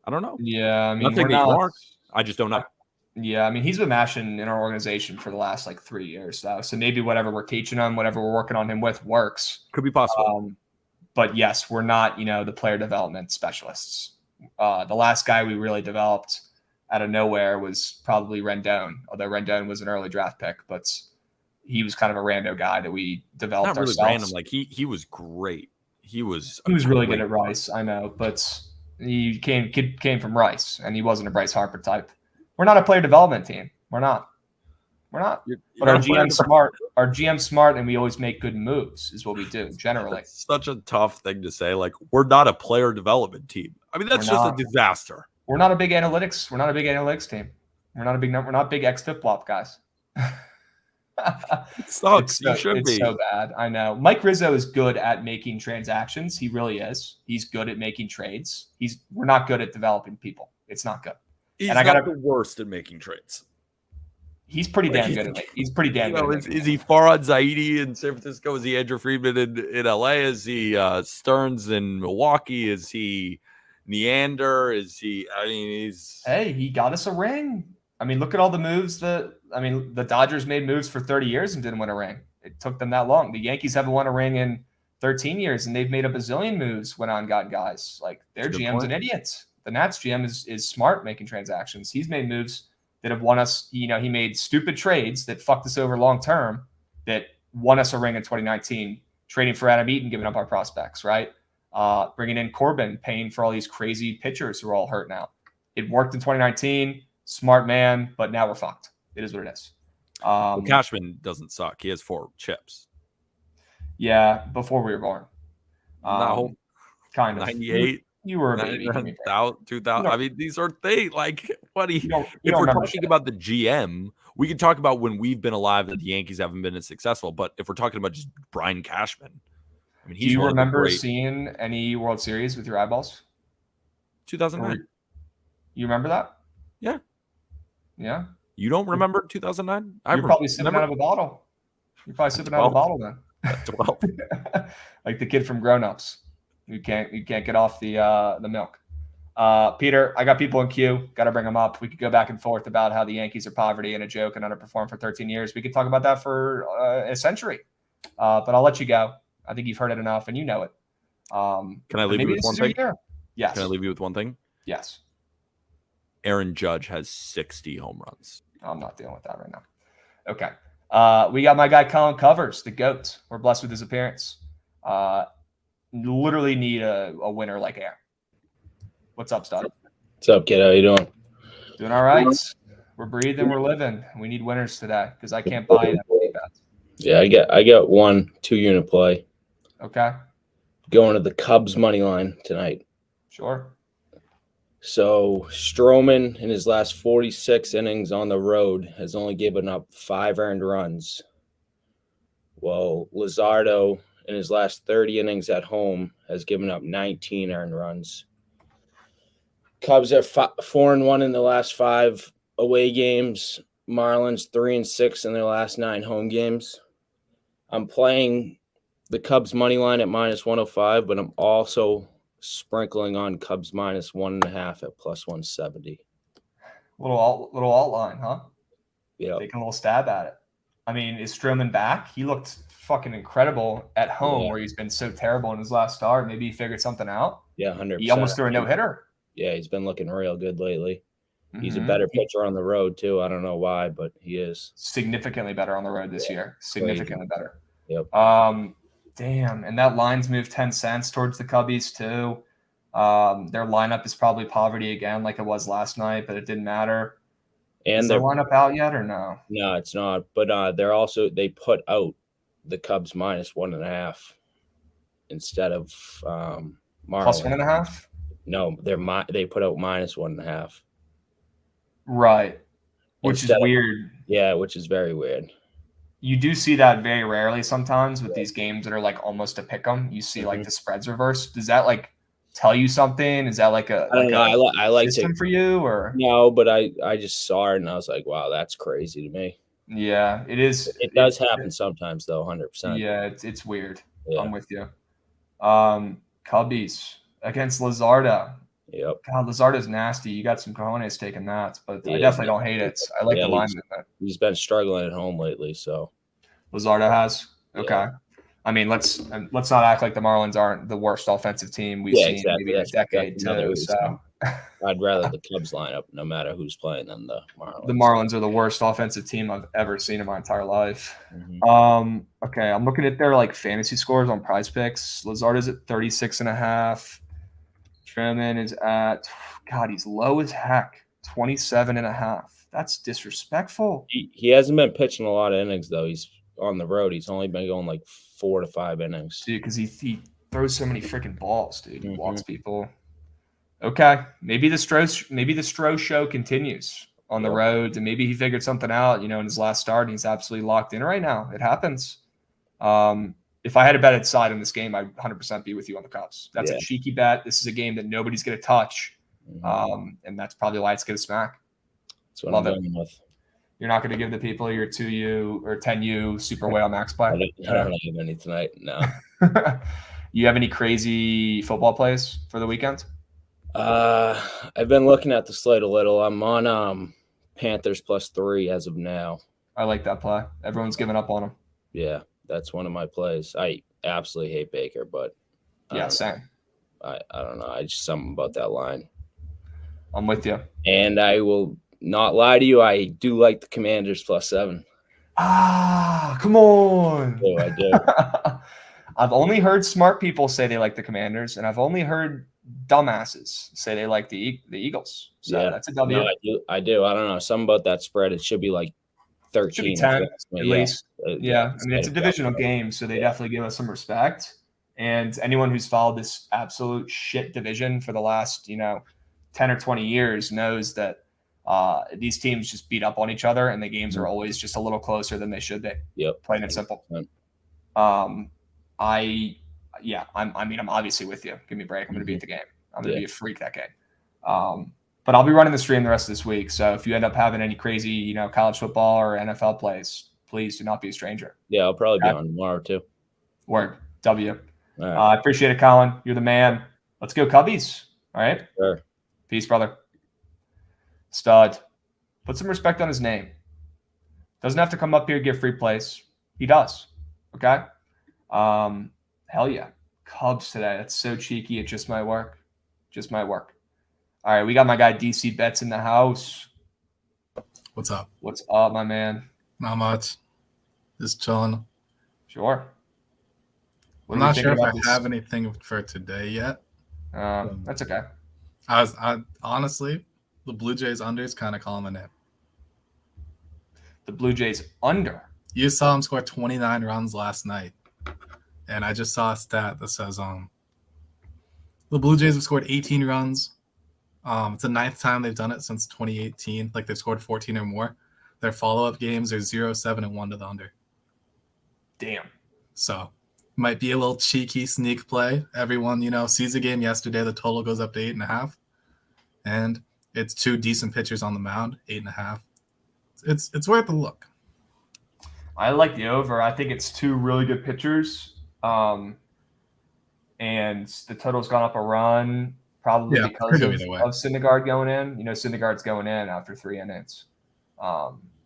I don't know. Yeah, I mean, nothing that you aren't. I just don't know. Yeah, I mean, he's been mashing in our organization for the last like 3 years, though. So maybe whatever we're teaching him, whatever we're working on him with, works. Could be possible. But yes, we're not, the player development specialists. The last guy we really developed out of nowhere was probably Rendon, although Rendon was an early draft pick, but he was kind of a rando guy that we developed not really ourselves. random. Like he was great. He was really good at Rice, I know, but he came from Rice, and he wasn't a Bryce Harper type. We're not a player development team. We're not. But our GM's smart. Our GM's smart, and we always make good moves. Is what we do generally. That's such a tough thing to say. Like we're not a player development team. I mean, that's just a disaster. We're not a big analytics. We're not a big analytics team. We're not a big number. We're not big XFIP flop guys. It sucks. It's so bad. I know. Mike Rizzo is good at making transactions. He really is. He's good at making trades. We're not good at developing people. It's not good. He's not the worst at making trades. He's pretty damn good at it. He's pretty damn good. Is he Farhad Zaidi in San Francisco? Is he Andrew Friedman in LA? Is he Stearns in Milwaukee? Is he Neander? Is he? I mean, he got us a ring. I mean, look at all the moves the Dodgers made moves for 30 years and didn't win a ring. It took them that long. The Yankees haven't won a ring in 13 years, and they've made a bazillion moves, went on and got guys. Like, their GM's an idiot. The Nats GM is smart making transactions. He's made moves that have won us. He made stupid trades that fucked us over long term that won us a ring in 2019, trading for Adam Eaton, giving up our prospects, right? Bringing in Corbin, paying for all these crazy pitchers who are all hurt now. It worked in 2019. Smart man, but now we're fucked. It is what it is. Cashman doesn't suck. He has 4 chips. Yeah, before we were born. No, kind of 98. You were a baby. 2000. I mean, these are things like what do you? If we're talking about the GM, we can talk about when we've been alive that the Yankees haven't been as successful. But if we're talking about just Brian Cashman, I mean, do you remember seeing any World Series with your eyeballs? 2009. You remember that? Yeah. Yeah. You don't remember 2009? You're probably sipping out of a bottle. You're probably sipping out of a bottle then. 12. Like the kid from Grown Ups. You can't get off the milk. Peter, I got people in queue. Got to bring them up. We could go back and forth about how the Yankees are poverty and a joke and underperformed for 13 years. We could talk about that for a century. But I'll let you go. I think you've heard it enough and you know it. Can I leave you with one thing? Yes. Can I leave you with one thing? Yes. Aaron Judge has 60 home runs. I'm not dealing with that right now. Okay. We got my guy Colin Covers, the GOAT. We're blessed with his appearance. Literally need a winner like Aaron. What's up, Stud? What's up, kid? How you doing? Doing all right. We're breathing. We're living. We need winners today because I can't buy it. Yeah, I got 2 unit play. Okay. Going to the Cubs money line tonight. Sure. So Stroman in his last 46 innings on the road has only given up 5 earned runs. Well, Luzardo in his last 30 innings at home has given up 19 earned runs. Cubs are 4-1 in the last 5 away games. Marlins 3-6 in their last 9 home games. I'm playing the Cubs money line at -105, but I'm also sprinkling on Cubs -1.5 at +170. Little alt line, huh? Yeah. Taking a little stab at it. I mean, is Stroman back? He looked fucking incredible at home where he's been so terrible in his last start. Maybe he figured something out. Yeah, 100%. He almost threw a no-hitter. Yeah, he's been looking real good lately. He's a better pitcher on the road, too. I don't know why, but he is. Significantly better on the road this year. Significantly better. Yep. Damn, and that line's moved 10 cents towards the Cubbies too. Their lineup is probably poverty again, like it was last night, but it didn't matter. And is their lineup out yet or no? No, it's not. But they put out the Cubs -1.5 instead of Marlins. +1.5? No, they put out -1.5. Right. Which is weird. Yeah, which is very weird. You do see that very rarely sometimes with these games that are like almost a pick 'em. You see like the spreads reversed. Does that like tell you something? Is that like a I like system for you or no? But I just saw it and I was like, wow, that's crazy to me. Yeah, it is. It does happen sometimes though, 100%. Yeah, it's weird. Yeah. I'm with you. Cubbies against Luzardo. Yep. God, Luzardo's nasty. You got some cojones taking that, but I definitely don't hate it. I like the line movement. He's been struggling at home lately, so Luzardo has. Okay. I mean, let's not act like the Marlins aren't the worst offensive team we've seen maybe in a decade too. So I'd rather the Cubs lineup, no matter who's playing, than the Marlins. The Marlins are the worst offensive team I've ever seen in my entire life. Okay, I'm looking at their like fantasy scores on Prize Picks. Luzardo's at 36.5. Truman is at he's low as heck, 27.5. That's disrespectful. He hasn't been pitching a lot of innings though. He's on the road. He's only been going like 4 to 5 innings. Dude, because he throws so many freaking balls, dude. He walks people. Okay, maybe the Stroh show continues on the road, and maybe he figured something out, in his last start, and he's absolutely locked in right now. It happens. If I had a bet at side in this game, I'd 100% be with you on the Cubs. That's a cheeky bet. This is a game that nobody's going to touch, and that's probably why it's going to smack. That's what I'm going with. You're not going to give the people your 2U or 10U Super Whale Max play? I don't have any tonight, no. You have any crazy football plays for the weekend? I've been looking at the slate a little. I'm on Panthers +3 as of now. I like that play. Everyone's giving up on them. Yeah, that's one of my plays. I absolutely hate Baker, but same. I don't know. I just something about that line. I'm with you. And I will not lie to you. I do like the Commanders +7. Come on. Oh, I do. I've only heard smart people say they like the Commanders, and I've only heard dumbasses say they like the Eagles. So that's a W. No, I do. I don't know. Something about that spread. It should be like 13. Should be 10 at least. Yeah. I mean, it's a divisional game, so they definitely give us some respect. And anyone who's followed this absolute shit division for the last, 10 or 20 years knows that these teams just beat up on each other, and the games are always just a little closer than they should be. Yep. Plain and simple. I'm obviously with you. Give me a break. I'm going to be at the game. I'm going to be a freak that game. But I'll be running the stream the rest of this week. So if you end up having any crazy, college football or NFL plays, please do not be a stranger. Yeah, I'll probably be on tomorrow too. Word. W. All right. I appreciate it, Colin. You're the man. Let's go Cubbies. All right. Sure. Peace, brother. Stud. Put some respect on his name. Doesn't have to come up here and give free plays. He does. Okay. Hell yeah. Cubs today. That's so cheeky. It just might work. Just might work. All right. We got my guy DC Betts in the house. What's up? What's up, my man? Not much. Just chilling. Sure. I'm not sure if I have anything for today yet. That's okay. I honestly, the Blue Jays under is kind of calling my name. The Blue Jays under. You saw him score 29 runs last night. And I just saw a stat that says the Blue Jays have scored 18 runs. It's the 9th time they've done it since 2018. Like they've scored 14 or more. Their follow-up games are 0-7 and 1 to the under. Damn. So might be a little cheeky sneak play. Everyone, sees the game yesterday. The total goes up to 8.5. And it's 2 decent pitchers on the mound, 8.5. It's worth a look. I like the over. I think it's 2 really good pitchers. And the total's gone up a run, probably because of Syndergaard going in. Syndergaard's going in after 3 innings,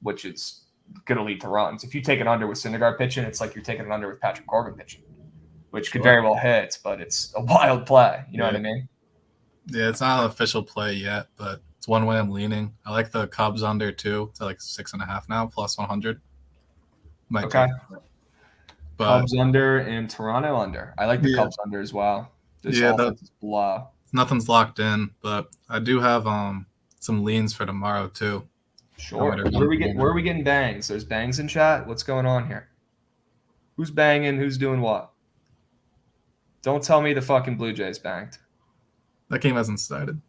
which is going to lead to runs. If you take an under with Syndergaard pitching, it's like you're taking an under with Patrick Corbin pitching, which could very well hit, but it's a wild play. You know what I mean? Yeah, it's not an official play yet, but it's one way I'm leaning. I like the Cubs under too. It's like 6.5 now, plus 100. Okay. But Cubs under and Toronto under. I like the Cubs under as well. This offense is blah. Nothing's locked in, but I do have some leans for tomorrow too. Sure. Where are we getting bangs? There's bangs in chat. What's going on here? Who's banging? Who's doing what? Don't tell me the fucking Blue Jays banged. That game hasn't started.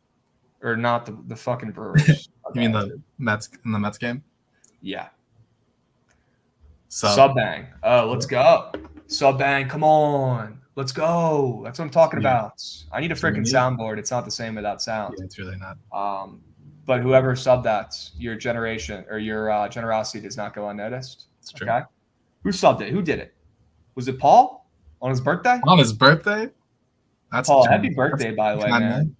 Or not the fucking Brewers. You mean the Mets in the Mets game? Yeah. Sub bang. Oh, let's go. Sub bang. Come on. Let's go. That's what I'm talking about. I need a freaking soundboard. It's not the same without sound. Yeah, it's really not. But whoever subbed that, your generation or your generosity does not go unnoticed. It's true. Okay. Who subbed it? Who did it? Was it Paul on his birthday? On his birthday? That's Paul. Happy birthday, by the way, man.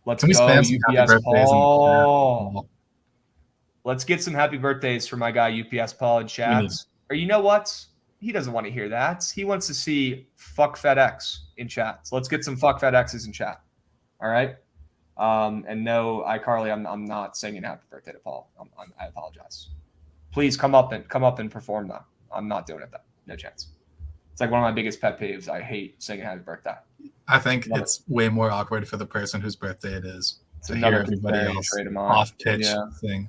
Let's go, UPS Paul. Let's get some happy birthdays for my guy UPS Paul in chat. Or you know what? He doesn't want to hear that. He wants to see fuck FedEx in chat. So let's get some fuck FedExes in chat. All right. And no, iCarly, I'm not singing happy birthday to Paul. I apologize. Please come up and perform though. I'm not doing it though. No chance. It's like one of my biggest pet peeves. I hate singing happy birthday. I think it's way more awkward for the person whose birthday it is to hear everybody else off pitch sing.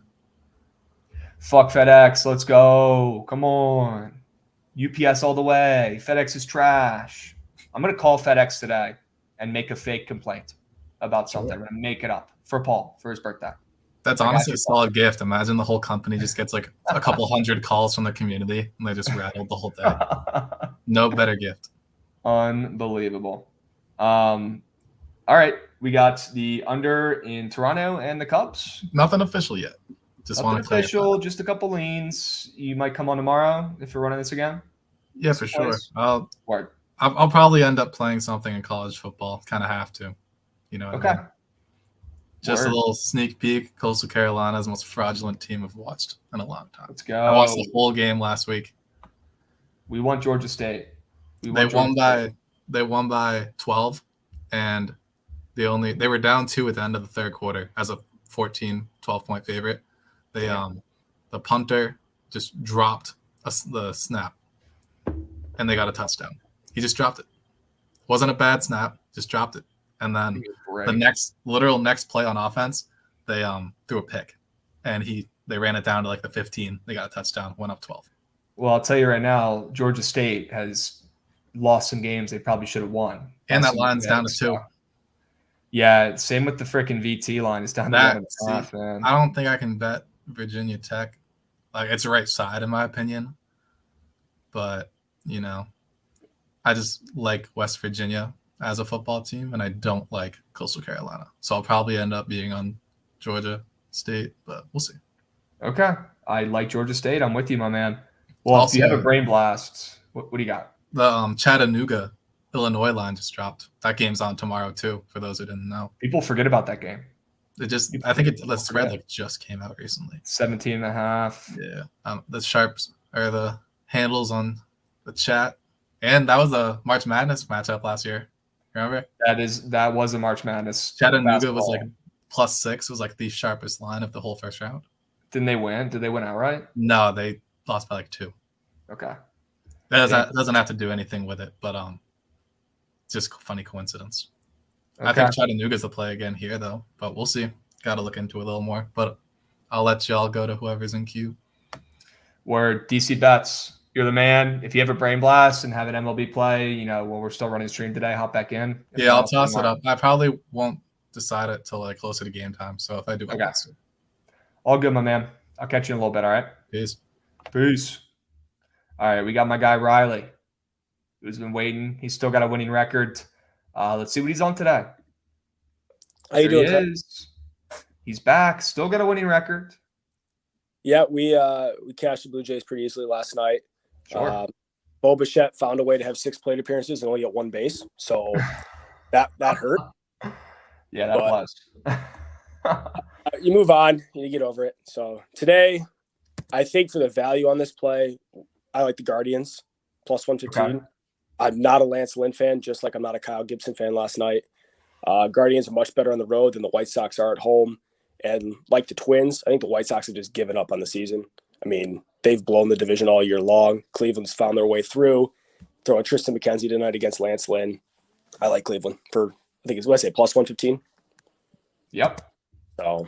Fuck FedEx. Let's go. Come on. UPS all the way. FedEx is trash. I'm going to call FedEx today and make a fake complaint about something. I'm going to make it up for Paul for his birthday. That's honestly a solid gift. Imagine the whole company just gets like a couple hundred calls from the community and they just rattled the whole day. No better gift. Unbelievable. All right. We got the under in Toronto and the Cubs. Nothing official yet. Just Nothing official, just a couple leans. You might come on tomorrow if you're running this again. Yeah, for sure. I'll probably end up playing something in college football. Kind of have to. You know what I mean? Just a little sneak peek. Coastal Carolina's most fraudulent team I've watched in a long time. Let's go. I watched the whole game last week. We want Georgia State. They won by 12, and they were down 2 at the end of the third quarter as a 12 point favorite. The punter just dropped the snap, and they got a touchdown. He just dropped it. Wasn't a bad snap, just dropped it. And then the next play on offense, they threw a pick, and they ran it down to like the 15. They got a touchdown, went up 12. Well, I'll tell you right now, Georgia State has lost some games they probably should have won. And that line's down to 2. Yeah, same with the freaking VT line. It's down to 1.5, man. I don't think I can bet Virginia Tech. Like, it's the right side in my opinion. But, I just like West Virginia as a football team, and I don't like Coastal Carolina. So I'll probably end up being on Georgia State, but we'll see. Okay. I like Georgia State. I'm with you, my man. Well, also, if you have a brain blast, what do you got? The Chattanooga, Illinois line just dropped. That game's on tomorrow too, for those who didn't know. People forget about that game. I think the spread just came out recently. 17.5. Yeah. The sharps are the handles on the chat. And that was a March Madness matchup last year. Remember? That was a March Madness. Chattanooga was like +6, was like the sharpest line of the whole first round. Didn't they win? Did they win outright? No, they lost by like 2. Okay. That doesn't have to do anything with it, but just funny coincidence. Okay. I think Chattanooga's the play again here though, but we'll see. Got to look into it a little more, but I'll let y'all go to whoever's in queue. Word. DC Bets. You're the man. If you have a brain blast and have an MLB play, when we're still running the stream today, hop back in. Yeah, I'll toss it up. I probably won't decide it till like closer to game time. So if I do, okay. All good, my man. I'll catch you in a little bit. All right. Peace. All right. We got my guy Riley, who's been waiting. He's still got a winning record. Let's see what he's on today. How you doing? He's back. Still got a winning record. Yeah, we cashed the Blue Jays pretty easily last night. Sure. Bo Bichette found a way to have 6 plate appearances and only get 1 base, so that hurt. Yeah, that was. You move on, you get over it. So today, I think for the value on this play, I like the Guardians +115. Okay. I'm not a Lance Lynn fan, just like I'm not a Kyle Gibson fan last night. Guardians are much better on the road than the White Sox are at home. And like the Twins, I think the White Sox have just given up on the season. I mean, they've blown the division all year long. Cleveland's found their way through. throwing Tristan McKenzie tonight against Lance Lynn. I like Cleveland for, I think it's what I say, plus 115. Yep. So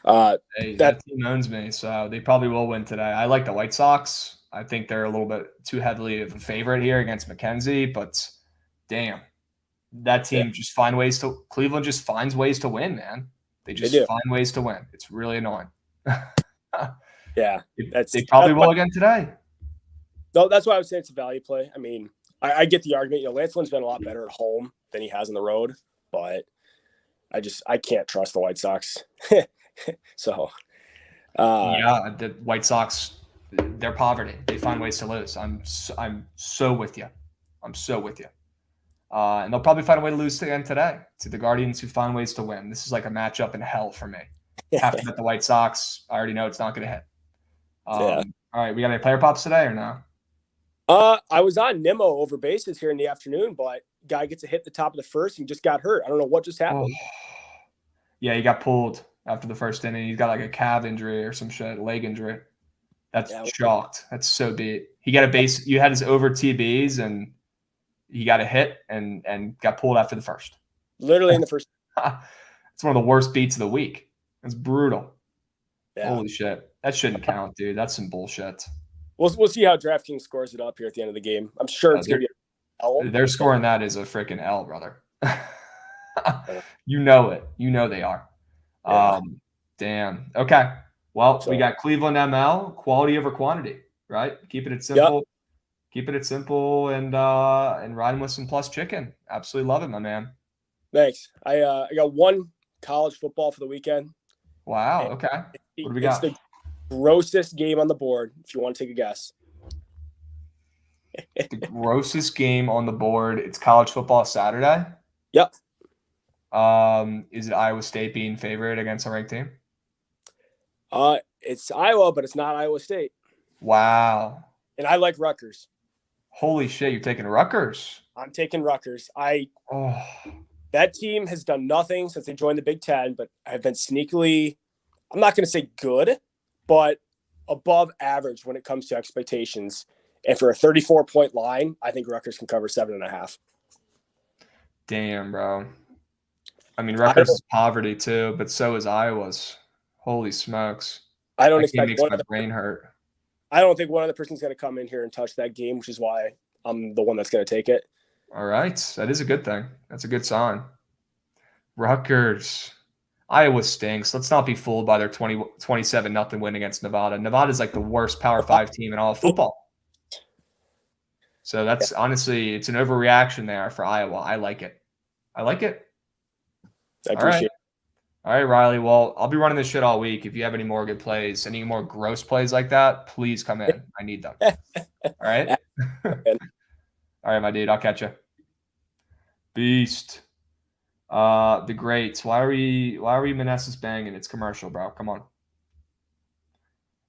that team owns me, so they probably will win today. I like the White Sox. I think they're a little bit too heavily of a favorite here against McKenzie, but damn, that team just Cleveland just finds ways to win, man. They just find ways to win. It's really annoying. Yeah, they probably will again today. No, that's why I would say it's a value play. I mean, I get the argument. You know, Lance Lynn's been a lot better at home than he has on the road, but I can't trust the White Sox. So, the White Sox, they're poverty. They find ways to lose. I'm so with you. I'm so with you. And they'll probably find a way to lose again today to the Guardians, who find ways to win. This is like a matchup in hell for me. Have to bet the White Sox. I already know it's not going to hit. All right, we got any player pops today or no? I was on Nimmo over bases here in the afternoon, but guy gets a hit at the top of the first and just got hurt. I don't know what just happened. Yeah, he got pulled after the first inning. He's got like a calf injury or some shit, leg injury. That's shocked. That's so beat. He got a base. You had his over TBs and he got a hit and got pulled after the first. Literally in the first. It's one of the worst beats of the week. It's brutal. Yeah. Holy shit. That shouldn't count, dude. That's some bullshit. We'll see how DraftKings scores it up here at the end of the game. I'm sure it's going to be an L. They're scoring that as a freaking L, brother. You know it. You know they are. Yeah. Damn. Okay. Well, we got Cleveland ML, quality over quantity, right? Keeping it simple. Yep. Keeping it simple and riding with some plus chicken. Absolutely love it, my man. Thanks. I got one college football for the weekend. Wow. Okay. What do we got? It's the grossest game on the board, if you want to take a guess. The grossest game on the board. It's college football Saturday. Yep. Is it Iowa State being favored against a ranked team? It's Iowa, but it's not Iowa State. Wow. And I like Rutgers. Holy shit, you're taking Rutgers. I'm taking Rutgers. That team has done nothing since they joined the Big Ten, but have been sneakily, I'm not going to say good, but above average when it comes to expectations. And for a 34-point line, I think Rutgers can cover 7.5. Damn, bro. I mean, Rutgers is poverty too, but so is Iowa's. Holy smokes. I don't that expect makes my brain hurt. I don't think one other person's going to come in here and touch that game, which is why I'm the one that's going to take it. All right. That is a good thing. That's a good sign. Rutgers. Iowa stinks. Let's not be fooled by their 27-0 win against Nevada. Nevada's like the worst Power 5 team in all of football. So that's honestly, it's an overreaction there for Iowa. I like it. I appreciate it. All right, Riley. Well, I'll be running this shit all week. If you have any more good plays, any more gross plays like that, please come in. I need them. All right? All right, my dude. I'll catch you. Beast. The greats. Why are we Manassas banging? It's commercial, bro. Come on.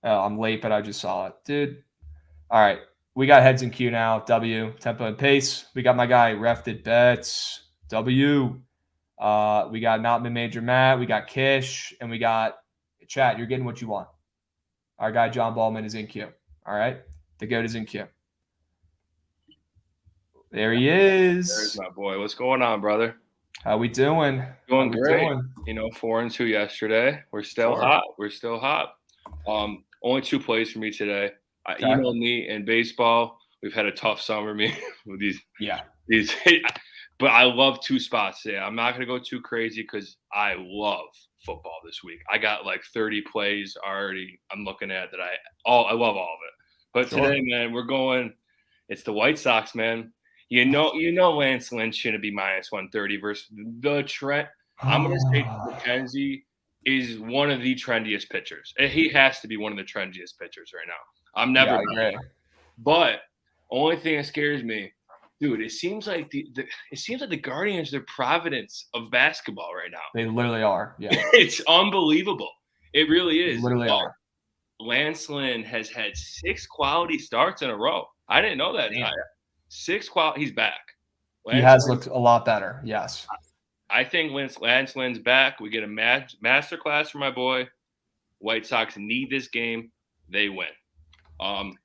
Oh, I'm late, but I just saw it. Dude. All right. We got heads in queue now. W, tempo and pace. We got my guy, Refted Bets. W. We got Not Major Matt. We got Kish. And we got chat. You're getting what you want. Our guy, John Ballman, is in queue. All right. The GOAT is in queue. There he is. There's my boy. What's going on, brother? How we doing? Doing great. 4-2 yesterday. We're still hot. We're still hot. Only 2 plays for me today. Email me in baseball. We've had a tough summer, me with these. But I love 2 spots today. I'm not going to go too crazy because I love football this week. I got like 30 plays already. I'm looking at that. I love all of it. But today, man, we're going. It's the White Sox, man. You know, Lance Lynn shouldn't be minus 130 versus the trend. I'm going to say McKenzie is one of the trendiest pitchers. He has to be one of the trendiest pitchers right now. I'm never agree. But only thing that scares me, dude, it seems like the Guardians are the Providence of basketball right now. They literally are. Yeah. It's unbelievable. It really is. They literally are. Lance Lynn has had 6 quality starts in a row. I didn't know that. 6 quality. He's back. He has looked a lot better. Yes. I think Lance Lynn's back. We get a master class for my boy. White Sox need this game. They win. And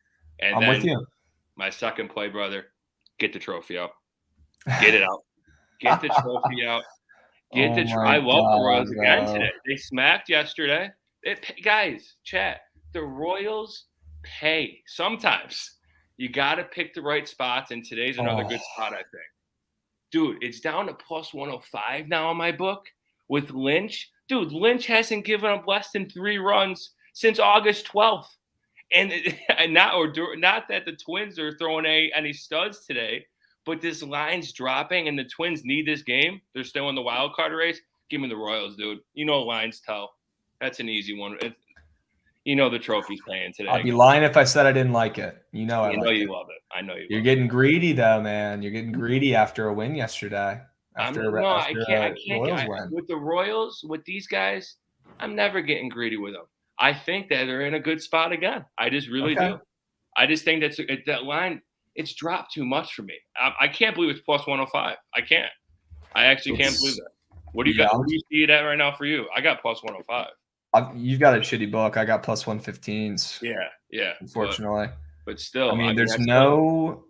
I'm then with you. My second play, brother, Get the trophy out. Get it out. Get the trophy out. Get the I love the Royals again today. They smacked yesterday. Guys, chat. The Royals pay. Sometimes you got to pick the right spots, and today's another good spot, I think. Dude, it's down to plus 105 now in my book with Lynch. Dude, Lynch hasn't given up less than 3 runs since August 12th. And not that the Twins are throwing any studs today, but this line's dropping, and the Twins need this game. They're still in the wild card race. Give me the Royals, dude. You know lines tell. That's an easy one. You know the trophy's paying today. I'd be lying if I said I didn't like it. You know you love it. I know you. You're getting greedy though, man. You're getting greedy after a win yesterday. I can't with the Royals, with these guys. I'm never getting greedy with them. I think that they're in a good spot again. I just really do. I just think that line, it's dropped too much for me. I can't believe it's plus 105. I can't. I actually can't believe that. What do you got? What do you see it at right now for you? I got plus 105. You've got a shitty book. I got plus 115s. Yeah. Unfortunately. But still. I mean, there's no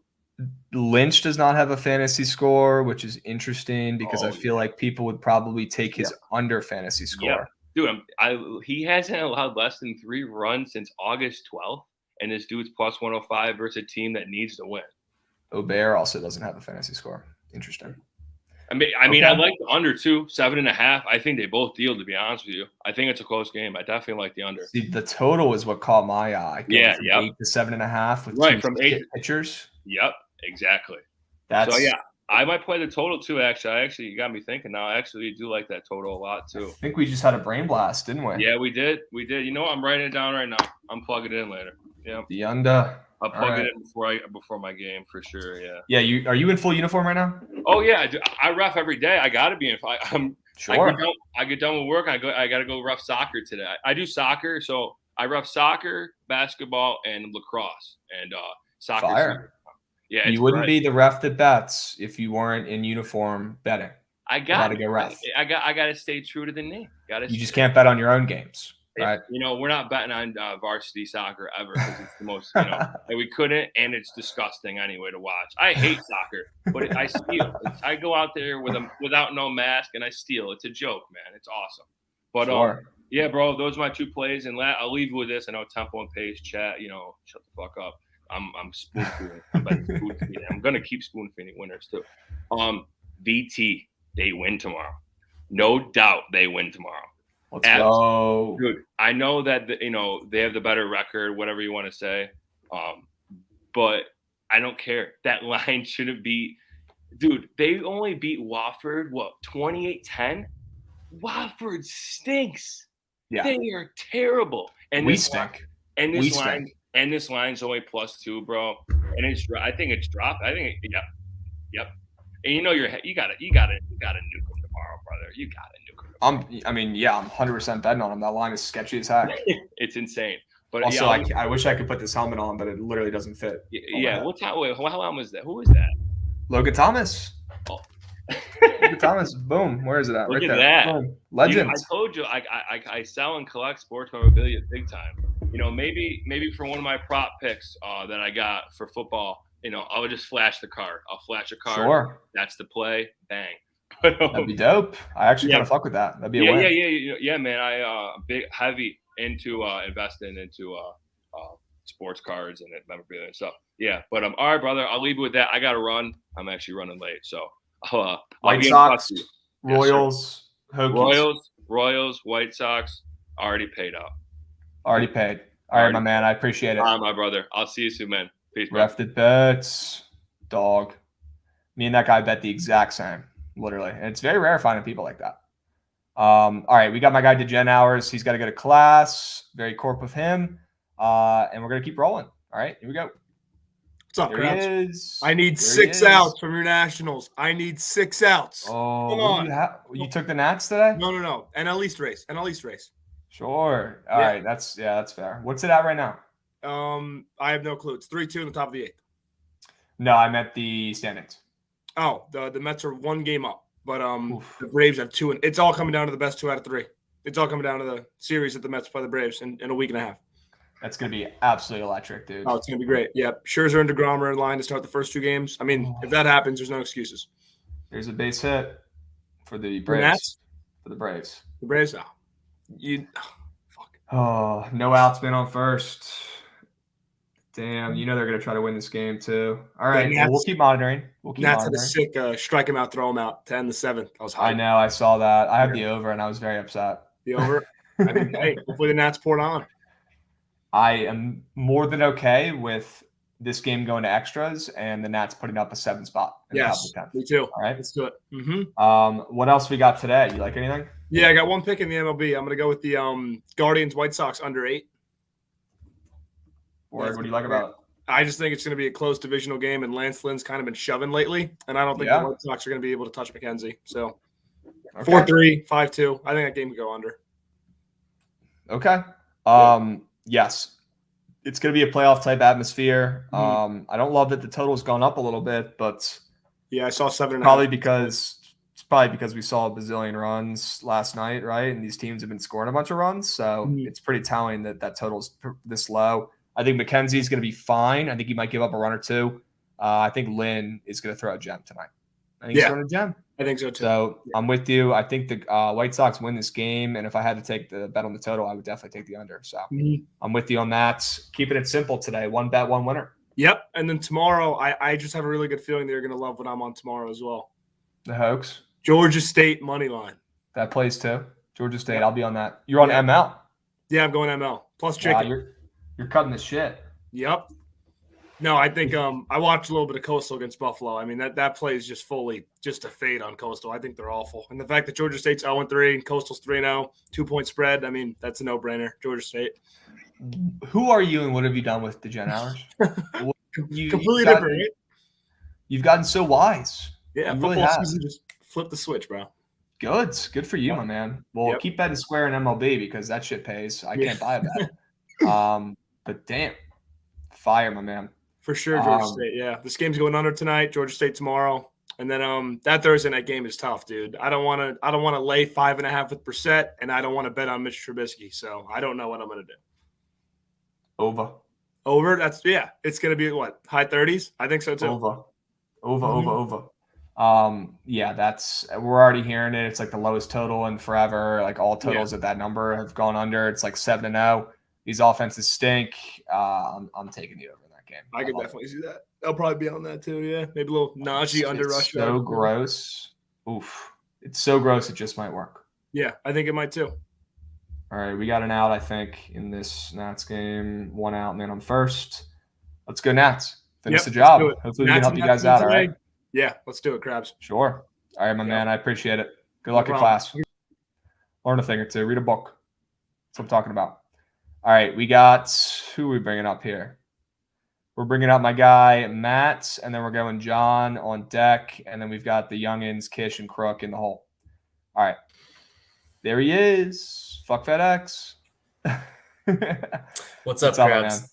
Lynch does not have a fantasy score, which is interesting because I feel like people would probably take his under fantasy score. Yeah. Dude, he hasn't allowed less than 3 runs since August 12th, and this dude's plus 105 versus a team that needs to win. Aubert also doesn't have a fantasy score. Interesting. I mean, I like the under too, 7.5. I think they both deal, to be honest with you. I think it's a close game. I definitely like the under. See, the total is what caught my eye. Yeah, 8 to 7.5 with from 8 pitchers. Yep, exactly. So yeah, I might play the total too. Actually, you got me thinking now. I actually do like that total a lot too. I think we just had a brain blast, didn't we? Yeah, we did. You know what? I'm writing it down right now. I'm plugging it in later. Yeah. The under. I'll plug it in before my game for sure. Yeah. Yeah. Are you in full uniform right now? Oh yeah, I ref every day. I got to be in. Sure. I get done with work. I got to go ref soccer today. I do soccer, so I ref soccer, basketball, and lacrosse and soccer. Fire. Yeah. You wouldn't be the ref that bets if you weren't in uniform betting. I got to go ref. I got to stay true to the name. You just can't bet on your own games. Right. You know, we're not betting on varsity soccer ever because it's the most, and we couldn't, and it's disgusting anyway to watch. I hate soccer, but I steal. I go out there without no mask, and I steal. It's a joke, man. It's awesome. But yeah, bro, those are my 2 plays, and I'll leave you with this. I know Temple and Pace chat. You know, shut the fuck up. I'm spoon feeding. I'm gonna keep spoon feeding winners too. VT, they win tomorrow. No doubt, they win tomorrow. Let's go. Dude, I know that they have the better record, whatever you want to say. But I don't care. That line shouldn't be. Dude, they only beat Wofford, 28-10? Wofford stinks. Yeah. They are terrible. And we stink. And this line's only +2, bro. And I think it's dropped. Yep. And you gotta nuke them tomorrow, brother. You gotta nuke them. I'm 100% betting on him. That line is sketchy as heck. It's insane. But also, I wish I could put this helmet on, but it literally doesn't fit. Yeah. How long was that? Who was that? Logan Thomas. Oh. Logan Thomas. Boom. Where is it at? Look right at there. that. Boom. Legends. I told you I sell and collect sports memorabilia big time. You know, maybe for one of my prop picks that I got for football, I would just flash the card. I'll flash a card. Sure. That's the play. Bang. That'd be dope. I actually kind of fuck with that. That'd be a win. Yeah, man. I heavy into investing into sports cards and memorabilia and stuff. Yeah, but all right, brother. I'll leave you with that. I got to run. I'm actually running late, so I'll White be Sox, in touch. Royals, Hokies. Royals, White Sox already paid out. Already paid. All right, my man. I appreciate it. All right, my brother. I'll see you soon, man. Peace, bro. Ref that bets, dog. Me and that guy bet the exact same. Literally. And it's very rare finding people like that. All right. We got my guy DeGen Hours. He's got to go to class. Very corp of him. And we're going to keep rolling. All right. Here we go. What's up, There he Crouch? is. I need There six he is. outs from your Nationals. I need 6 outs. Oh, Come what do on. you took the Nats today? No. NL East race. NL East race. Sure. All right. That's fair. What's it at right now? I have no clue. It's 3-2 in the top of the 8th. No, I meant the standings. Oh, the Mets are 1 game up, but the Braves have 2, and it's all coming down to the best 2 out of 3. It's all coming down to the series that the Mets play the Braves in a week and a half. That's going to be absolutely electric, dude. Oh, it's going to be great. Yep. Scherzer and DeGrom are in line to start the first 2 games. I mean, if that happens, there's no excuses. There's a base hit for the The Braves. Nats? For the Braves. The Braves? Oh, no outs, man on first. Damn, you know they're going to try to win this game too. All right, well, we'll keep monitoring. Nats had a sick strike him out, throw him out to end the 7th. I was hyped. I know, I saw that. I have the over, and I was very upset. The over? I mean, hey, hopefully the Nats pour it on. I am more than okay with this game going to extras and the Nats putting up a 7 spot. Yes, me too. All right, let's do it. What else we got today? You like anything? Yeah, I got one pick in the MLB. I'm going to go with the Guardians White Sox under 8. Word, what do you like about it? I just think it's going to be a close divisional game, and Lance Lynn's kind of been shoving lately, and I don't think the White Sox are going to be able to touch McKenzie. So 4-3, 5-2. I think that game could go under. Okay. Yes. It's going to be a playoff type atmosphere. I don't love that the total's gone up a little bit, but yeah, I saw 7.5. Probably because we saw a bazillion runs last night, right? And these teams have been scoring a bunch of runs, so it's pretty telling that total's this low. I think McKenzie's going to be fine. I think he might give up a run or two. I think Lynn is going to throw a gem tonight. I think he's throwing a gem. I think so too. So I'm with you. I think the White Sox win this game, and if I had to take the bet on the total, I would definitely take the under. So I'm with you on that. Keeping it simple today. 1 bet, 1 winner. Yep. And then tomorrow, I just have a really good feeling they're going to love what I'm on tomorrow as well. The Hoax. Georgia State money line. That plays too. Georgia State. I'll be on that. You're on ML. Yeah, I'm going ML plus chicken. Wow, you're cutting the shit. Yep. No, I think I watched a little bit of Coastal against Buffalo. I mean, that play is just fully just a fade on Coastal. I think they're awful. And the fact that Georgia State's 0-3 and Coastal's 3-0, 2-point spread, I mean, that's a no-brainer. Georgia State. Who are you and what have you done with DeGen hours? Completely different, right? You've gotten so wise. Yeah, you football really have. season just flip the switch, bro. Good for you, my man. Well, keep betting square in MLB because that shit pays. I can't buy a bet. But damn, fire, my man. For sure, Georgia State. Yeah, this game's going under tonight. Georgia State tomorrow, and then that Thursday night game is tough, dude. I don't want to lay 5.5 with Brissett, and I don't want to bet on Mitch Trubisky. So I don't know what I'm gonna do. Over. It's gonna be what, high 30s? I think so too. Over. Yeah, we're already hearing it. It's like the lowest total in forever. Like all totals at that number have gone under. It's like 7-0. These offenses stink. I'm taking the over in that game. I could definitely see that. I'll probably be on that too. Yeah, maybe a little Najee under rush. So gross. Oof. It's so gross. It just might work. Yeah, I think it might too. All right, we got an out, I think, in this Nats game. 1 out, man on first. Let's go Nats. Finish the job. Hopefully we can help you guys out. All right. Yeah, let's do it, Krabs. Sure. All right, my man. I appreciate it. Good luck in class. Learn a thing or two. Read a book. That's what I'm talking about. All right, we got who are we bringing up here? We're bringing up my guy Matt, and then we're going John on deck, and then we've got the youngins Kish and Crook in the hole. All right, there he is. Fuck FedEx. What's up, Krabs?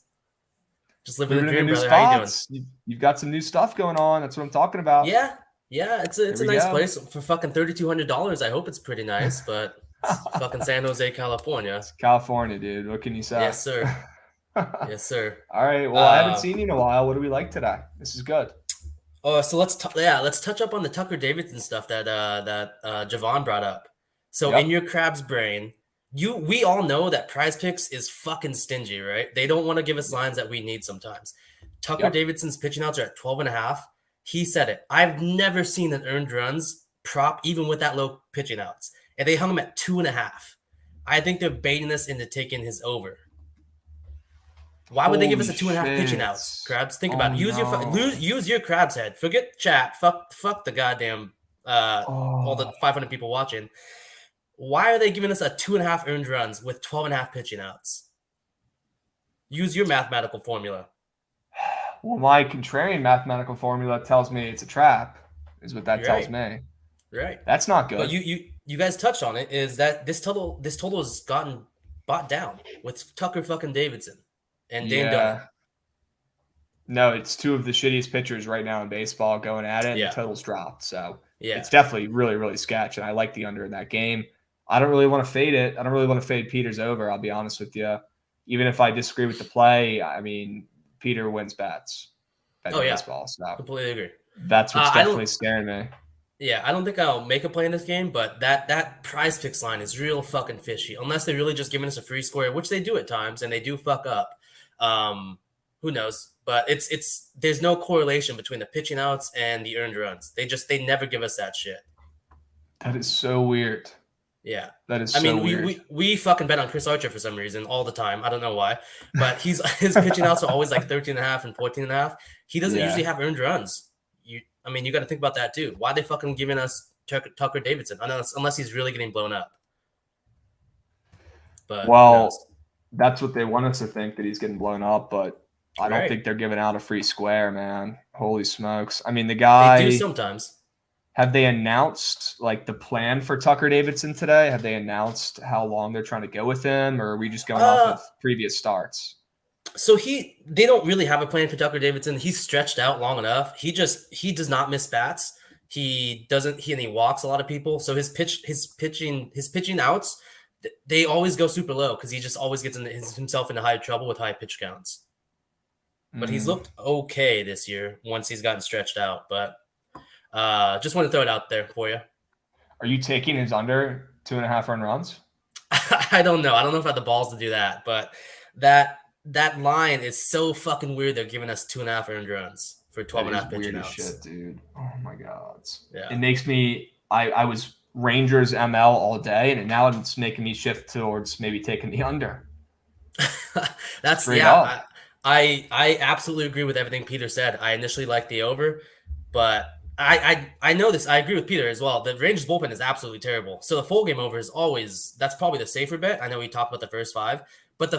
Just living the dream, brother. How you doing? You've got some new stuff going on. That's what I'm talking about. Yeah, it's a nice place for fucking $3,200. I hope it's pretty nice, but. Fucking San Jose, California. It's California, dude. What can you say? Yes, sir. Yes, sir. All right. Well, I haven't seen you in a while. What do we like today? This is good. Oh, so let's touch up on the Tucker Davidson stuff that Javon brought up. So in your Krabs brain, we all know that Prize Picks is fucking stingy, right? They don't want to give us lines that we need sometimes. Tucker Davidson's pitching outs are at 12.5. He said it. I've never seen an earned runs prop even with that low pitching outs. And they hung him at 2.5. I think they're baiting us into taking his over. Why would they give us a 2.5 pitching outs? Krabs, think about it. Use your Krabs head. Forget chat. Fuck the goddamn all the 500 people watching. Why are they giving us a 2.5 earned runs with 12.5 pitching outs? Use your mathematical formula. Well, my contrarian mathematical formula tells me it's a trap. Is what that tells me. Right. That's not good. But you guys touched on it, is that this total has gotten bought down with Tucker fucking Davidson and Dan Dunn. No, it's two of the shittiest pitchers right now in baseball going at it. And the total's dropped. So it's definitely really, really sketch. And I like the under in that game. I don't really want to fade it. I don't really want to fade Peters over. I'll be honest with you. even if I disagree with the play, I mean, Peter wins bets. Oh yeah, baseball. So completely agree. That's what's definitely scaring me. Yeah, I don't think I'll make a play in this game, but that prize picks line is real fucking fishy. Unless they're really just giving us a free square, which they do at times, and they do fuck up. Who knows? But it's there's no correlation between the pitching outs and the earned runs. They never give us that shit. That is so weird. Yeah. That is so weird. We fucking bet on Chris Archer for some reason all the time. I don't know why. But his pitching outs are always like 13.5 and 14.5. He doesn't usually have earned runs. You got to think about that too. Why are they fucking giving us Tucker Davidson? Unless he's really getting blown up. But that's what they want us to think, that he's getting blown up, but I don't think they're giving out a free square, man. Holy smokes. I mean, the guy... They do sometimes. Have they announced like the plan for Tucker Davidson today? Have they announced how long they're trying to go with him, or are we just going off of previous starts? So they don't really have a plan for Tucker Davidson. He's stretched out long enough. He does not miss bats. He walks a lot of people. So his pitching outs, they always go super low because he just always gets himself into high trouble with high pitch counts. But he's looked okay this year once he's gotten stretched out. But just want to throw it out there for you. Are you taking his under 2.5 earned runs? I don't know. I don't know if I have the balls to do that, but that line is so fucking weird. They're giving us 2.5 earned runs for 12.5 pitching outs. Shit, dude. Oh my god. Yeah. It makes me. I was Rangers ML all day, and now it's making me shift towards maybe taking the under. That's straight up. I absolutely agree with everything Peter said. I initially liked the over, but I know this. I agree with Peter as well. The Rangers bullpen is absolutely terrible. So the full game over is that's probably the safer bet. I know we talked about the first 5, but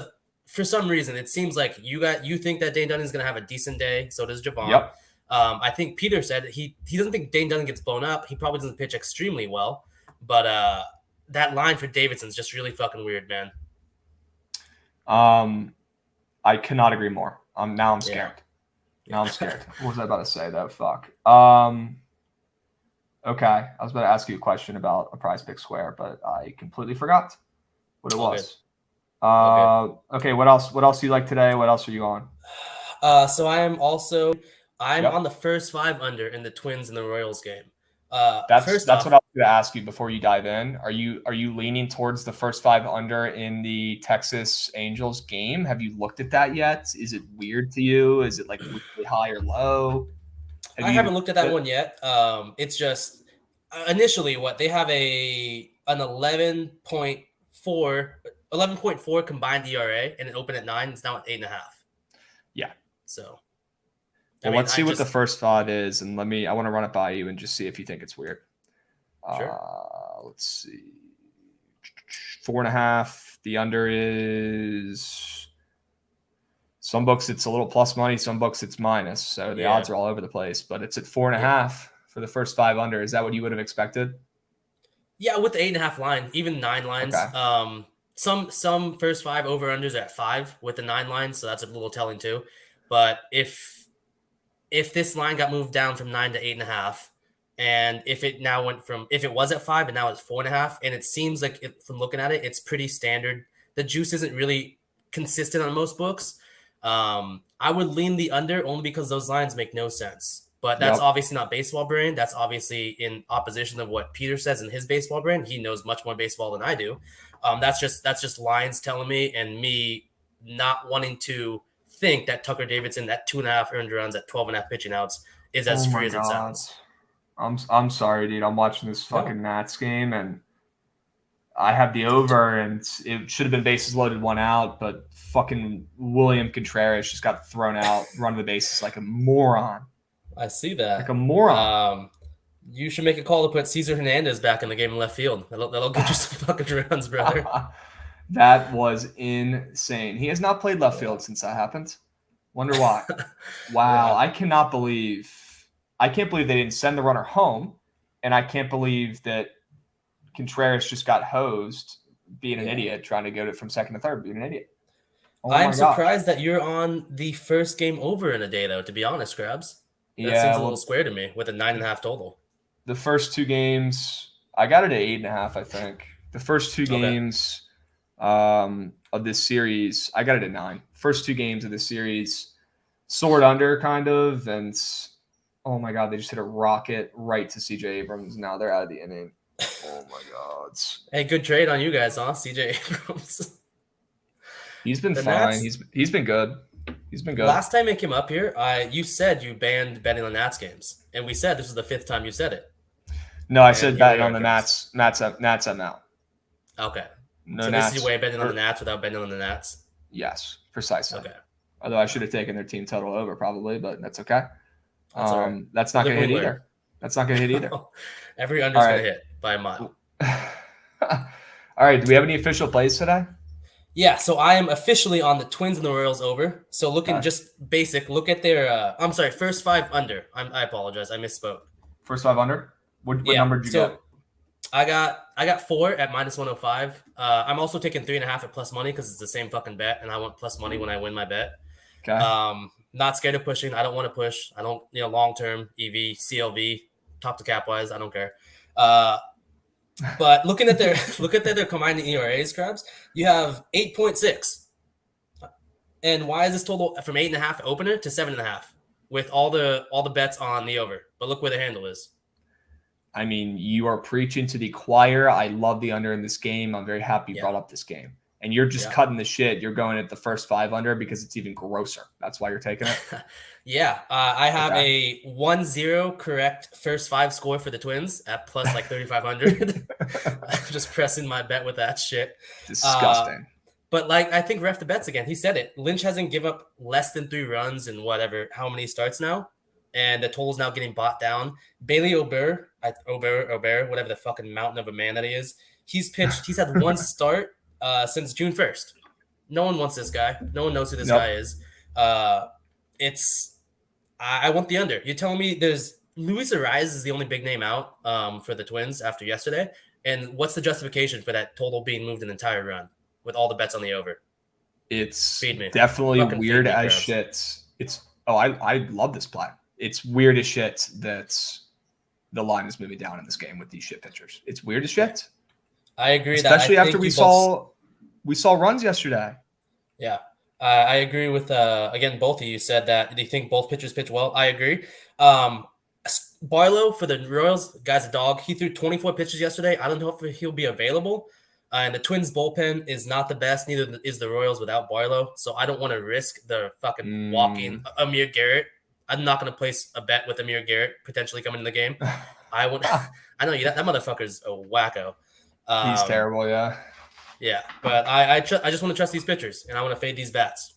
for some reason it seems like you think that Dane Dunning is going to have a decent day. So does Javon. Yep. I think Peter said he doesn't think Dane Dunning gets blown up. He probably doesn't pitch extremely well, but that line for Davidson is just really fucking weird, man. I cannot agree more. Now I'm scared. Yeah. Now I'm scared. What was I about to say though? Fuck. Okay. I was about to ask you a question about a prize pick square, but I completely forgot what it was. Okay. What else? What else do you like today? What else are you on? So I'm on the first 5 under in the Twins and the Royals game. That's what I was going to ask you before you dive in. Are you leaning towards the first 5 under in the Texas Angels game? Have you looked at that yet? Is it weird to you? Is it like really high or low? I haven't looked at that one yet. It's just initially what they have an 11.4 combined ERA, and it opened at 9. It's now at 8.5. Yeah. So. Well, let's see what the first 5 is, and I want to run it by you and just see if you think it's weird. Sure. Let's see. 4.5. The under is some books it's a little plus money, some books it's minus. So the odds are all over the place, but it's at 4.5 for the first 5 under. Is that what you would have expected? Yeah, with the 8.5 line, even 9 lines. Okay. Some first 5 over unders are at 5 with the 9 lines, so that's a little telling too. But if this line got moved down from 9 to 8.5, and if it was at 5 and now it's 4.5, and it seems like from looking at it, it's pretty standard. The juice isn't really consistent on most books. I would lean the under only because those lines make no sense. But that's obviously not baseball brain. That's obviously in opposition of what Peter says in his baseball brain. He knows much more baseball than I do. That's just lines telling me, and me not wanting to think that Tucker Davidson, that 2.5 earned runs at 12.5 pitching outs, is as free as it sounds. I'm sorry, dude. I'm watching this fucking Nats game, and I have the over, and it should have been bases loaded, 1 out, but fucking William Contreras just got thrown out, run the bases like a moron. I see that. Like a moron. You should make a call to put Cesar Hernandez back in the game in left field. That'll get you some fucking runs, brother. That was insane. He has not played left field since that happened. Wonder why. Wow. Yeah. I can't believe they didn't send the runner home, and I can't believe that Contreras just got hosed being an idiot, trying to go from second to third, being an idiot. I'm surprised that you're on the first game over in a day, though, to be honest, Krabs. That seems a little square to me with a 9.5 total. The first 2 games, I got it at 8.5, I think. The first 2 games, of this series. I got it at 9. First 2 games of this series, soared under kind of, and oh my God, they just hit a rocket right to CJ Abrams. Now they're out of the inning. Oh my God. Hey, good trade on you guys, huh? CJ Abrams. He's been fine. He's been good. He's been good. Last time it came up here, you said you banned betting on Nats games, and we said this was the 5th time you said it. No, I said betting on the Nats. Nats I'm out. Okay. No so Nats. This is your way of betting on the Nats without betting on the Nats? Yes, precisely. Okay. Although I should have taken their team total over probably, but that's okay. That's, all right. That's not going to hit either. That's not going to hit either. Every under's going to hit by a mile. All right. Do we have any official plays today? Yeah, so I am officially on the Twins and the Royals over. So looking just basic, look at their I'm sorry, first 5 under. I apologize, I misspoke. First 5 under? What number did you get? I got 4 at -105. I'm also taking 3.5 at plus money because it's the same fucking bet, and I want plus money when I win my bet. Okay. Not scared of pushing. I don't want to push. I don't, long term EV, CLV, top to cap wise. I don't care. But looking at their combined ERAs, Krabs, you have 8.6. And why is this total from 8.5 opener to 7.5 with all the bets on the over? But look where the handle is. I mean, you are preaching to the choir. I love the under in this game. I'm very happy you brought up this game. And you're just cutting the shit. You're going at the first 5 under because it's even grosser. That's why you're taking it? I have a 1-0 correct first 5 score for the Twins at plus like 3,500. I'm just pressing my bet with that shit. Disgusting. But like, I think ref the bets again. He said it. Lynch hasn't given up less than 3 runs in how many starts now. And the total's now getting bought down. Bailey Ober, whatever the fucking mountain of a man that he is, he's had 1 start since June 1st. No one wants this guy. No one knows who this guy is. I want the under. You're telling me there's Luis Ariz is the only big name out for the Twins after yesterday. And what's the justification for that total being moved an entire run with all the bets on the over? It's definitely weird as shit. I love this play. It's weird as shit that the line is moving down in this game with these shit pitchers. It's weird as shit. I agree. Especially after we saw runs yesterday. Yeah. I agree with, again, both of you said that they think both pitchers pitch well. I agree. Barlow for the Royals, guy's a dog. He threw 24 pitches yesterday. I don't know if he'll be available. And the Twins bullpen is not the best. Neither is the Royals without Barlow. So I don't want to risk the fucking walking Amir Garrett. I'm not going to place a bet with Amir Garrett potentially coming in the game. I know that motherfucker's a wacko. He's terrible, yeah. Yeah, but I just want to trust these pitchers, and I want to fade these bats.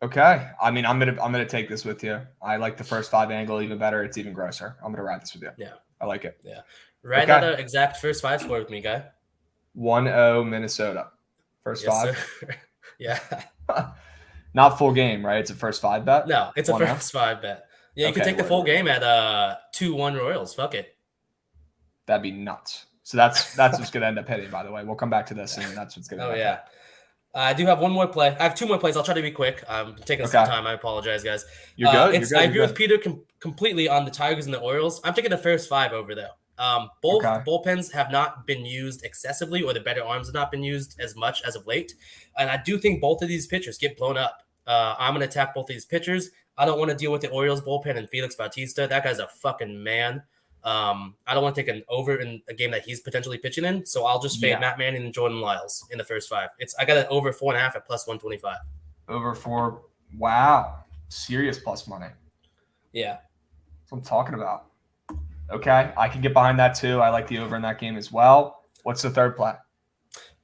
Okay. I mean, I'm gonna take this with you. I like the first 5 angle even better. It's even grosser. I'm gonna ride this with you. Yeah, I like it. Yeah, ride that exact first 5 score with me, guy. 1-0 Minnesota. First 5. Sir. Yeah. Not full game, right? It's a first 5 bet. No, it's a first 5 bet. Yeah, you can take the full game at 2-1 Royals. Fuck it. That'd be nuts. So that's what's going to end up hitting, by the way. We'll come back to this, and that's what's going to happen. I do have one more play. I have 2 more plays. I'll try to be quick. I'm taking some time. I apologize, guys. You're good. I agree with Peter completely on the Tigers and the Orioles. I'm taking the first 5 over, though. Both bullpens have not been used excessively, or the better arms have not been used as much as of late. And I do think both of these pitchers get blown up. I'm going to attack both of these pitchers. I don't want to deal with the Orioles bullpen and Felix Bautista. That guy's a fucking man. I don't want to take an over in a game that he's potentially pitching in, so I'll just fade Matt Manning and Jordan Lyles in the first 5. I got an over 4.5 at plus 125. Over 4. Wow. Serious plus money. Yeah. That's what I'm talking about. Okay. I can get behind that too. I like the over in that game as well. What's the third play?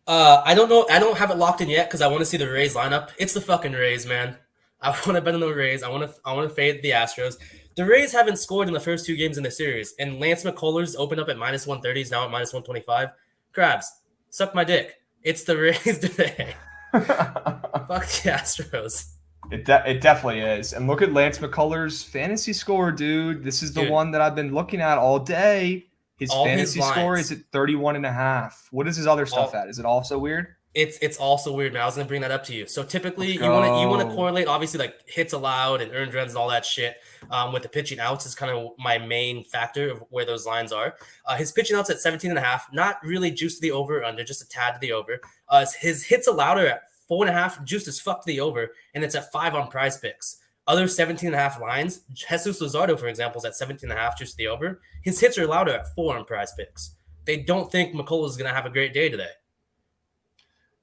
I don't know. I don't have it locked in yet because I want to see the Rays lineup. It's the fucking Rays, man. I want to bet on the Rays. I want to fade the Astros. The Rays haven't scored in the first 2 games in the series, and Lance McCullers opened up at -130. He's now at -125. Krabs, suck my dick. It's the Rays today. Fuck the Astros. It definitely is. And look at Lance McCullers' fantasy score, dude. This is the one that I've been looking at all day. His fantasy score is at 31.5. What is his other stuff at? Is it also weird? It's also weird, man. I was gonna bring that up to you. So typically, you want to correlate, obviously, like hits allowed and earned runs and all that shit. With the pitching outs is kind of my main factor of where those lines are. His pitching outs at 17.5, not really juiced to the over or under, just a tad to the over. His hits allowed are at 4.5, juiced as fuck to the over, and it's at 5 on Prize Picks. Other 17.5 lines, Jesus Luzardo, for example, is at 17.5, juiced to the over. His hits are allowed at 4 on Prize Picks. They don't think McCullers is gonna have a great day today.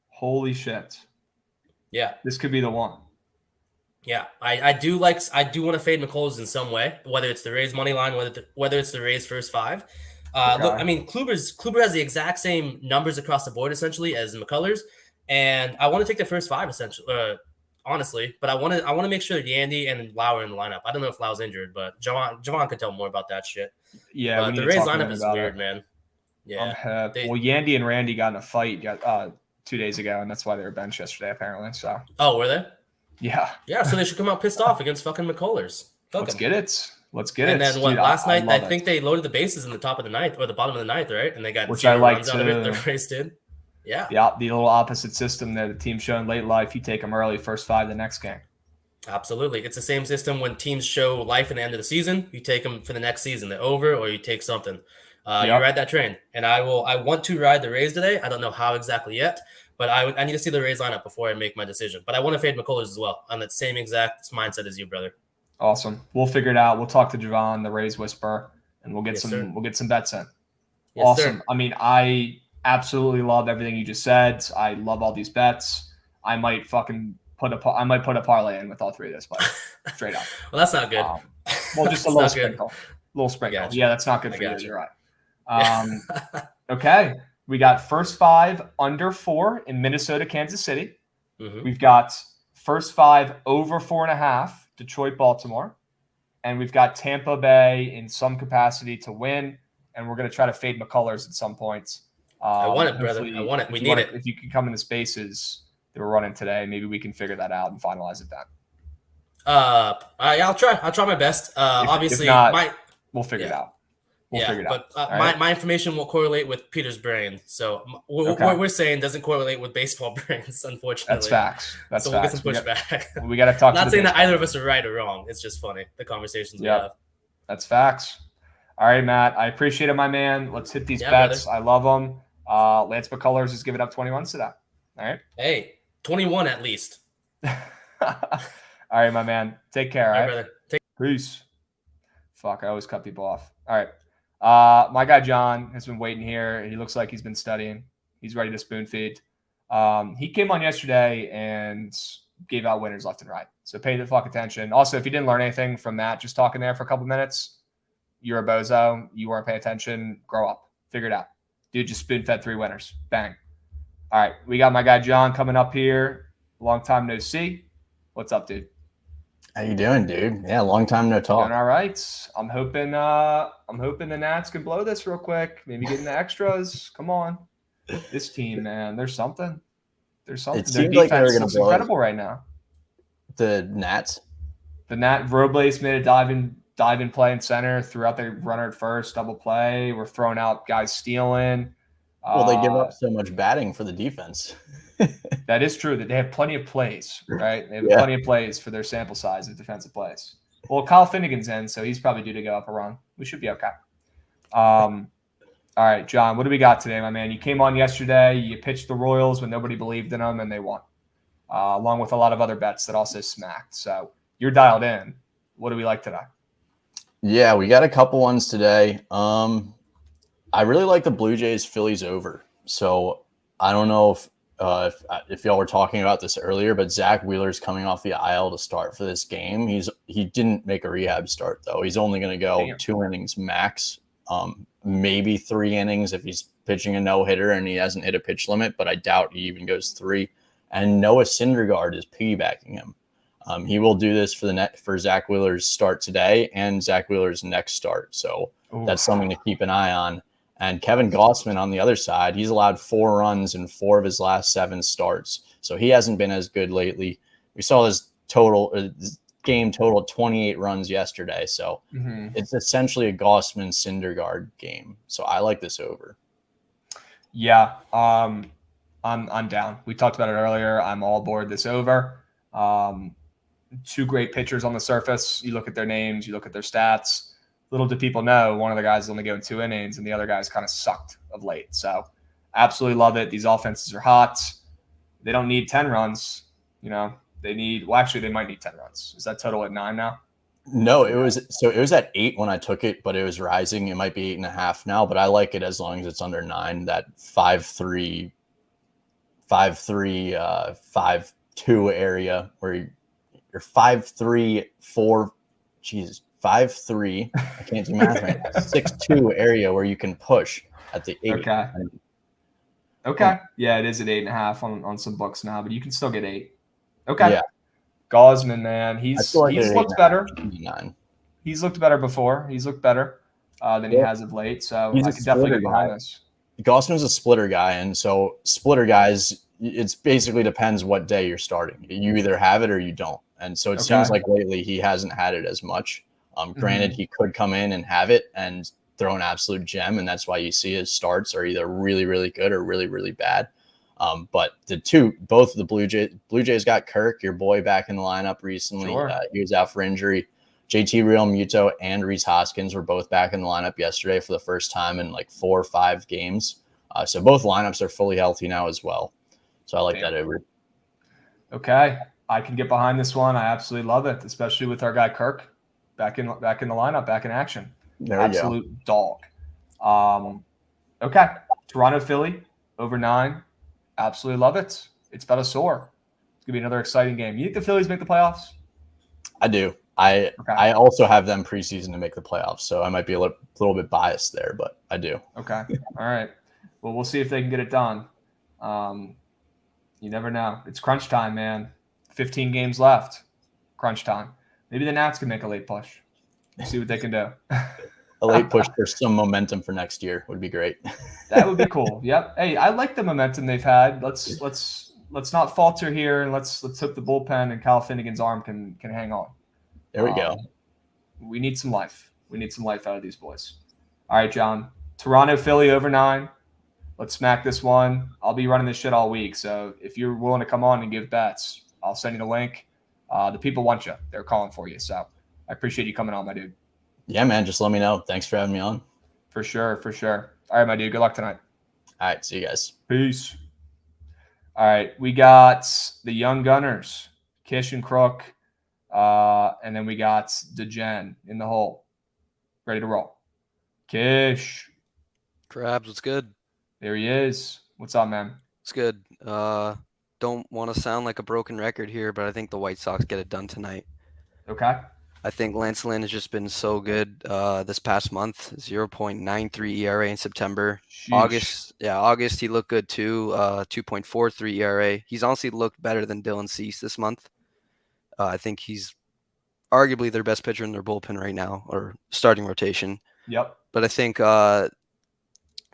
Holy shit. Yeah. This could be the one. Yeah. I do want to fade McCullers in some way, whether it's the Rays money line, whether it's the Rays first 5. Look, I mean, Kluber has the exact same numbers across the board essentially as McCullers, and I want to take the first 5 essentially, honestly, but I want to make sure that Yandy and Lau are in the lineup. I don't know if Lau's injured, but Javon could tell more about that shit. Yeah, but the Rays lineup is weird, man. Yeah. Well, Yandy and Randy got in a fight 2 days ago, and that's why they were benched yesterday, apparently. So. Oh, were they? Yeah. Yeah, so they should come out pissed off against fucking McCullers. Let's get it. And then last night, I think they loaded the bases in the top of the ninth or the bottom of the ninth, right? And they got which I like runs out of it. The Rays did. Yeah. The little opposite system that the team's showing late life. You take them early, first 5 the next game. Absolutely. It's the same system when teams show life in the end of the season. You take them for the next season, the over, or you take something. You ride that train. And I want to ride the Rays today. I don't know how exactly yet, but I need to see the Rays lineup before I make my decision. But I want to fade McCullers as well on that same exact mindset as you, brother. Awesome. We'll figure it out. We'll talk to Javon, the Rays whisperer, and we'll get some bets in. Yes, awesome. Sir. I mean, I absolutely love everything you just said. I love all these bets. I might fucking put a parlay in with all 3 of those players straight up. Well, that's not good. Well, just a little sprinkle. Yeah, that's not good for you. You're right. Okay. We got first 5 under 4 in Minnesota, Kansas City. Mm-hmm. We've got first 5 over 4.5, Detroit, Baltimore. And we've got Tampa Bay in some capacity to win. And we're going to try to fade McCullers at some points. I want it, brother. I want it. We need it. If you can come in the spaces that we're running today, maybe we can figure that out and finalize it then. I'll try. I'll try my best. Obviously, if not, we'll figure it out. We'll figure it out. But my information will correlate with Peter's brain. So what we're saying doesn't correlate with baseball brains, unfortunately. That's facts. So we'll get some pushback. We got to talk. Not saying that either of us are right or wrong. It's just funny, the conversations we have. That's facts. All right, Matt. I appreciate it, my man. Let's hit these bets. Brother. I love them. Lance McCullers is giving up 21s to that. All right. Hey, 21 at least. All right, my man. Take care. All right, brother. Peace. Fuck, I always cut people off. All right. My guy John has been waiting here. He looks like he's been studying. He's ready to spoon feed. He came on yesterday and gave out winners left and right. So pay the fuck attention. Also, if you didn't learn anything from Matt just talking there for a couple minutes, you're a bozo. You weren't paying attention. Grow up. Figure it out. Dude just spoon fed 3 winners. Bang. All right. We got my guy John coming up here. Long time no see. What's up, dude? How you doing, dude? Yeah, long time no talk. Doing all right. I'm hoping the Nats can blow this real quick. Maybe getting the extras. Come on. This team, man. There's something. Their seems defense like they were gonna looks blow incredible right now. The Nats. The Robles made a dive in play in center, threw out the runner at first, double play. We're throwing out guys stealing. Well, they give up so much batting for the defense. That is true. That they have plenty of plays, right? They have plenty of plays for their sample size of defensive plays. Well, Kyle Finnegan's in, so he's probably due to go up a run. We should be okay. All right, John, what do we got today, my man? You came on yesterday. You pitched the Royals when nobody believed in them, and they won, along with a lot of other bets that also smacked. So you're dialed in. What do we like today? Yeah, we got a couple ones today. I really like the Blue Jays Phillies over. So I don't know if y'all were talking about this earlier, but Zach Wheeler's coming off the IL to start for this game. He didn't make a rehab start though. He's only going to go 2 innings max, maybe 3 innings if he's pitching a no hitter and he hasn't hit a pitch limit. But I doubt he even goes 3. And Noah Syndergaard is piggybacking him. He will do this for Zach Wheeler's start today and Zach Wheeler's next start. So that's something to keep an eye on. And Kevin Gossman on the other side, he's allowed 4 runs in 4 of his last 7 starts. So he hasn't been as good lately. We saw his game total 28 runs yesterday. So it's essentially a Gossman-Syndergaard game. So I like this over. Yeah. I'm down. We talked about it earlier. I'm all aboard this over. Two great pitchers on the surface. You look at their names, you look at their stats. Little do people know, one of the guys is only going 2 innings, and the other guy's kind of sucked of late. So absolutely love it. These offenses are hot. They don't need 10 runs. They need, well, actually, they might need 10 runs. Is that total at 9 now? No, it was at 8 when I took it, but it was rising. It might be 8.5 now, but I like it as long as it's under 9. That 5-3, 5-3, 5-2 area where you're 5-3, 4. Jesus, 5-3. I can't do math right now. 6-2 area where you can push at the 8. Okay. Yeah, it is at 8.5 on some books now, but you can still get 8. Okay. Yeah. Gosman, man, he's looked better. 9. He's looked better before. He's looked better than he has of late. So I can definitely get behind this. Gosman's a splitter guy, and so splitter guys, it's basically depends what day you're starting. You either have it or you don't. And so it seems like lately he hasn't had it as much. Granted, he could come in and have it and throw an absolute gem, and that's why you see his starts are either really, really good or really, really bad. But both of the Blue Jays got Kirk, your boy, back in the lineup recently. Sure. He was out for injury. JT Realmuto and Rhys Hoskins were both back in the lineup yesterday for the first time in like 4 or 5 games. So both lineups are fully healthy now as well. So I like that over. Okay. I can get behind this one. I absolutely love it, especially with our guy Kirk back in the lineup, back in action. There we Absolute dog. Okay. Toronto, Philly, over 9. Absolutely love it. It's about to soar. It's going to be another exciting game. You think the Phillies make the playoffs? I do. I also have them preseason to make the playoffs, so I might be a little bit biased there, but I do. Okay. All right. Well, we'll see if they can get it done. You never know. It's crunch time, man. 15 games left. Crunch time. Maybe the Nats can make a late push. We'll see what they can do. A late push for some momentum for next year would be great. That would be cool. Yep. Hey, I like the momentum they've had. Let's not falter here, and let's hope the bullpen and Kyle Finnegan's arm can hang on. There we go. We need some life. We need some life out of these boys. All right, John. Toronto, Philly, over 9. Let's smack this one. I'll be running this shit all week, so if you're willing to come on and give bets, I'll send you the link. The people want you. They're calling for you, so I appreciate you coming on, my dude. Yeah, man. Just let me know. Thanks for having me on. For sure. All right, my dude. Good luck tonight. All right. See you guys. Peace. All right. We got the Young Gunners, Kish and Crook, and then we got DeGen in the hole. Ready to roll. Kish. Crabs, what's good? There he is. What's up, man? It's good. Don't want to sound like a broken record here, but I think the White Sox get it done tonight. Okay. I think Lance Lynn has just been so good this past month. 0.93 ERA in September. Sheesh. August he looked good too. 2.43 ERA. He's honestly looked better than Dylan Cease this month. I think he's arguably their best pitcher in their bullpen right now, or starting rotation. Yep. But I think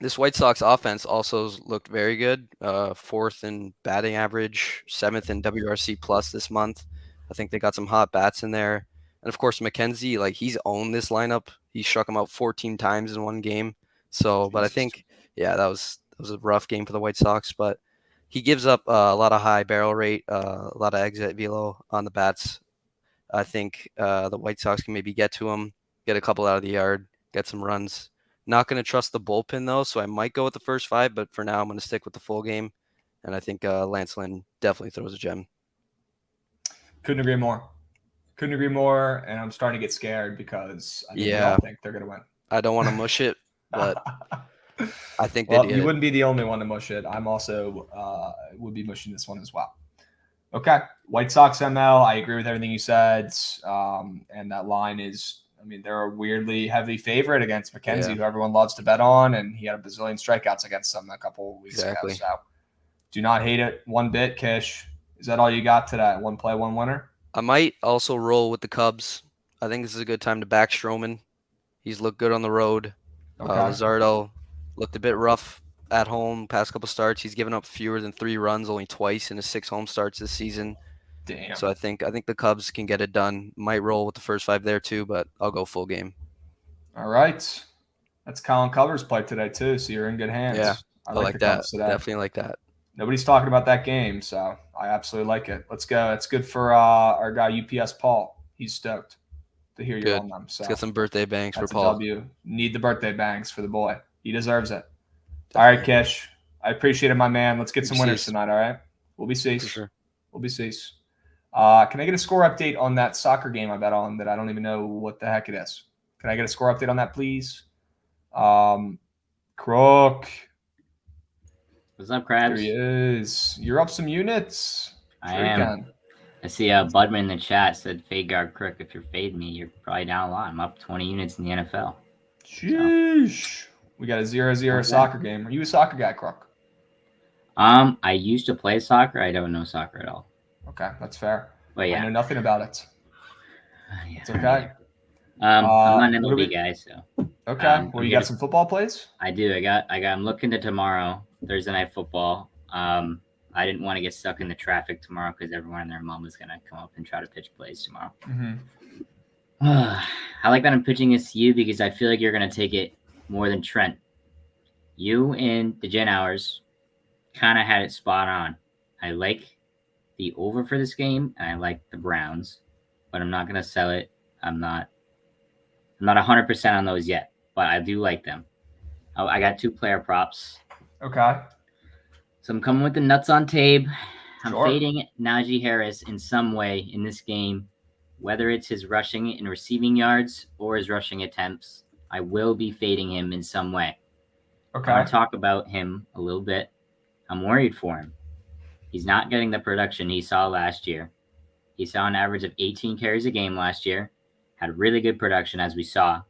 this White Sox offense also looked very good. 4th in batting average, 7th in WRC plus this month. I think they got some hot bats in there. And of course, McKenzie, like he's owned this lineup. He struck him out 14 times in one game. So, but I think, that was a rough game for the White Sox. But he gives up a lot of high barrel rate, a lot of exit velo on the bats. I think the White Sox can maybe get to him, get a couple out of the yard, get some runs. Not going to trust the bullpen though, so I might go with the first 5. But for now, I'm going to stick with the full game. And I think Lance Lynn definitely throws a gem. Couldn't agree more. And I'm starting to get scared because I think we all think they're going to win. I don't want to mush it, but I think you wouldn't be the only one to mush it. I'm also would be mushing this one as well. Okay. White Sox ML. I agree with everything you said. And that line is, they're a weirdly heavy favorite against McKenzie, who everyone loves to bet on. And he had a bazillion strikeouts against them a couple of weeks ago. So do not hate it one bit, Kish. Is that all you got today? One play, one winner? I might also roll with the Cubs. I think this is a good time to back Stroman. He's looked good on the road. Okay. Luzardo looked a bit rough at home past couple starts. He's given up fewer than 3 runs only twice in his 6 home starts this season. Damn. So I think the Cubs can get it done. Might roll with the first 5 there too, but I'll go full game. All right. That's Colin Covers' play today too, so you're in good hands. Yeah, I like the that. Cubs today. Definitely like that. Nobody's talking about that game, so I absolutely like it. Let's go. It's good for our guy UPS Paul. He's stoked to hear you're Good. on them. So Let's get some birthday bangs for that's a Paul. W. Need the birthday bangs for the boy. He deserves it. All right, Kish. I appreciate it, my man. Let's get some winners tonight, all right? We'll be cease. For sure. We'll be cease. Can I get a score update on that soccer game I bet on that I don't even know what the heck it is? Can I get a score update on that, please? Crook. What's up, Krabs? There he is. You're up some units. I am. I see Budman in the chat said fade guard Crook. If you're fading me, you're probably down a lot. I'm up 20 units in the NFL. Sheesh. So. We got a 0-0 soccer game. Are you a soccer guy, Crook? I used to play soccer. I don't know soccer at all. Okay, that's fair. But yeah. I know nothing about it. Yeah. It's okay. I'm not an MLB guy, so. Okay. Well, you got some football plays? I do. I'm looking to tomorrow, Thursday night football. I didn't want to get stuck in the traffic tomorrow because everyone and their mom is gonna come up and try to pitch plays tomorrow. I like that I'm pitching this to you because I feel like you're gonna take it more than Trent. You and the Gen Hours kind of had it spot on. I like the over for this game, and I like the Browns, but I'm not gonna sell it. I'm not 100% on those yet, but I do like them. I got 2 player props. Okay. So I'm coming with the nuts on tape. I'm fading Najee Harris in some way in this game, whether it's his rushing and receiving yards or his rushing attempts. I will be fading him in some way. Okay. I want to talk about him a little bit. I'm worried for him. He's not getting the production he saw last year. He saw an average of 18 carries a game last year. Had really good production, as we saw.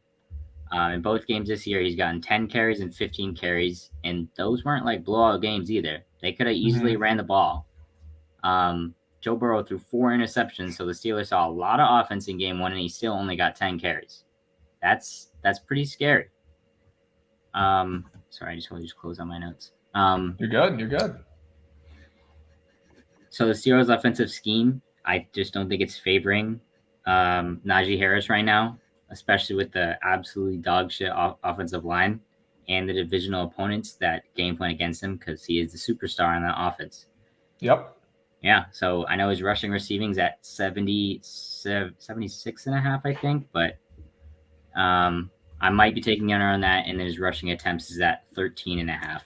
In both games this year, he's gotten 10 carries and 15 carries, and those weren't like blowout games either. They could have easily ran the ball. Joe Burrow threw 4 interceptions, so the Steelers saw a lot of offense in game 1, and he still only got 10 carries. That's pretty scary. Sorry, I just want to close on my notes. You're good. You're good. So the Steelers' offensive scheme, I just don't think it's favoring Najee Harris right now, especially with the absolutely dog shit offensive line and the divisional opponents that game plan against him because he is the superstar on that offense. Yep. Yeah, so I know his rushing receiving's at 76.5, I think, but I might be taking the under on that, and then his rushing attempts is at 13.5.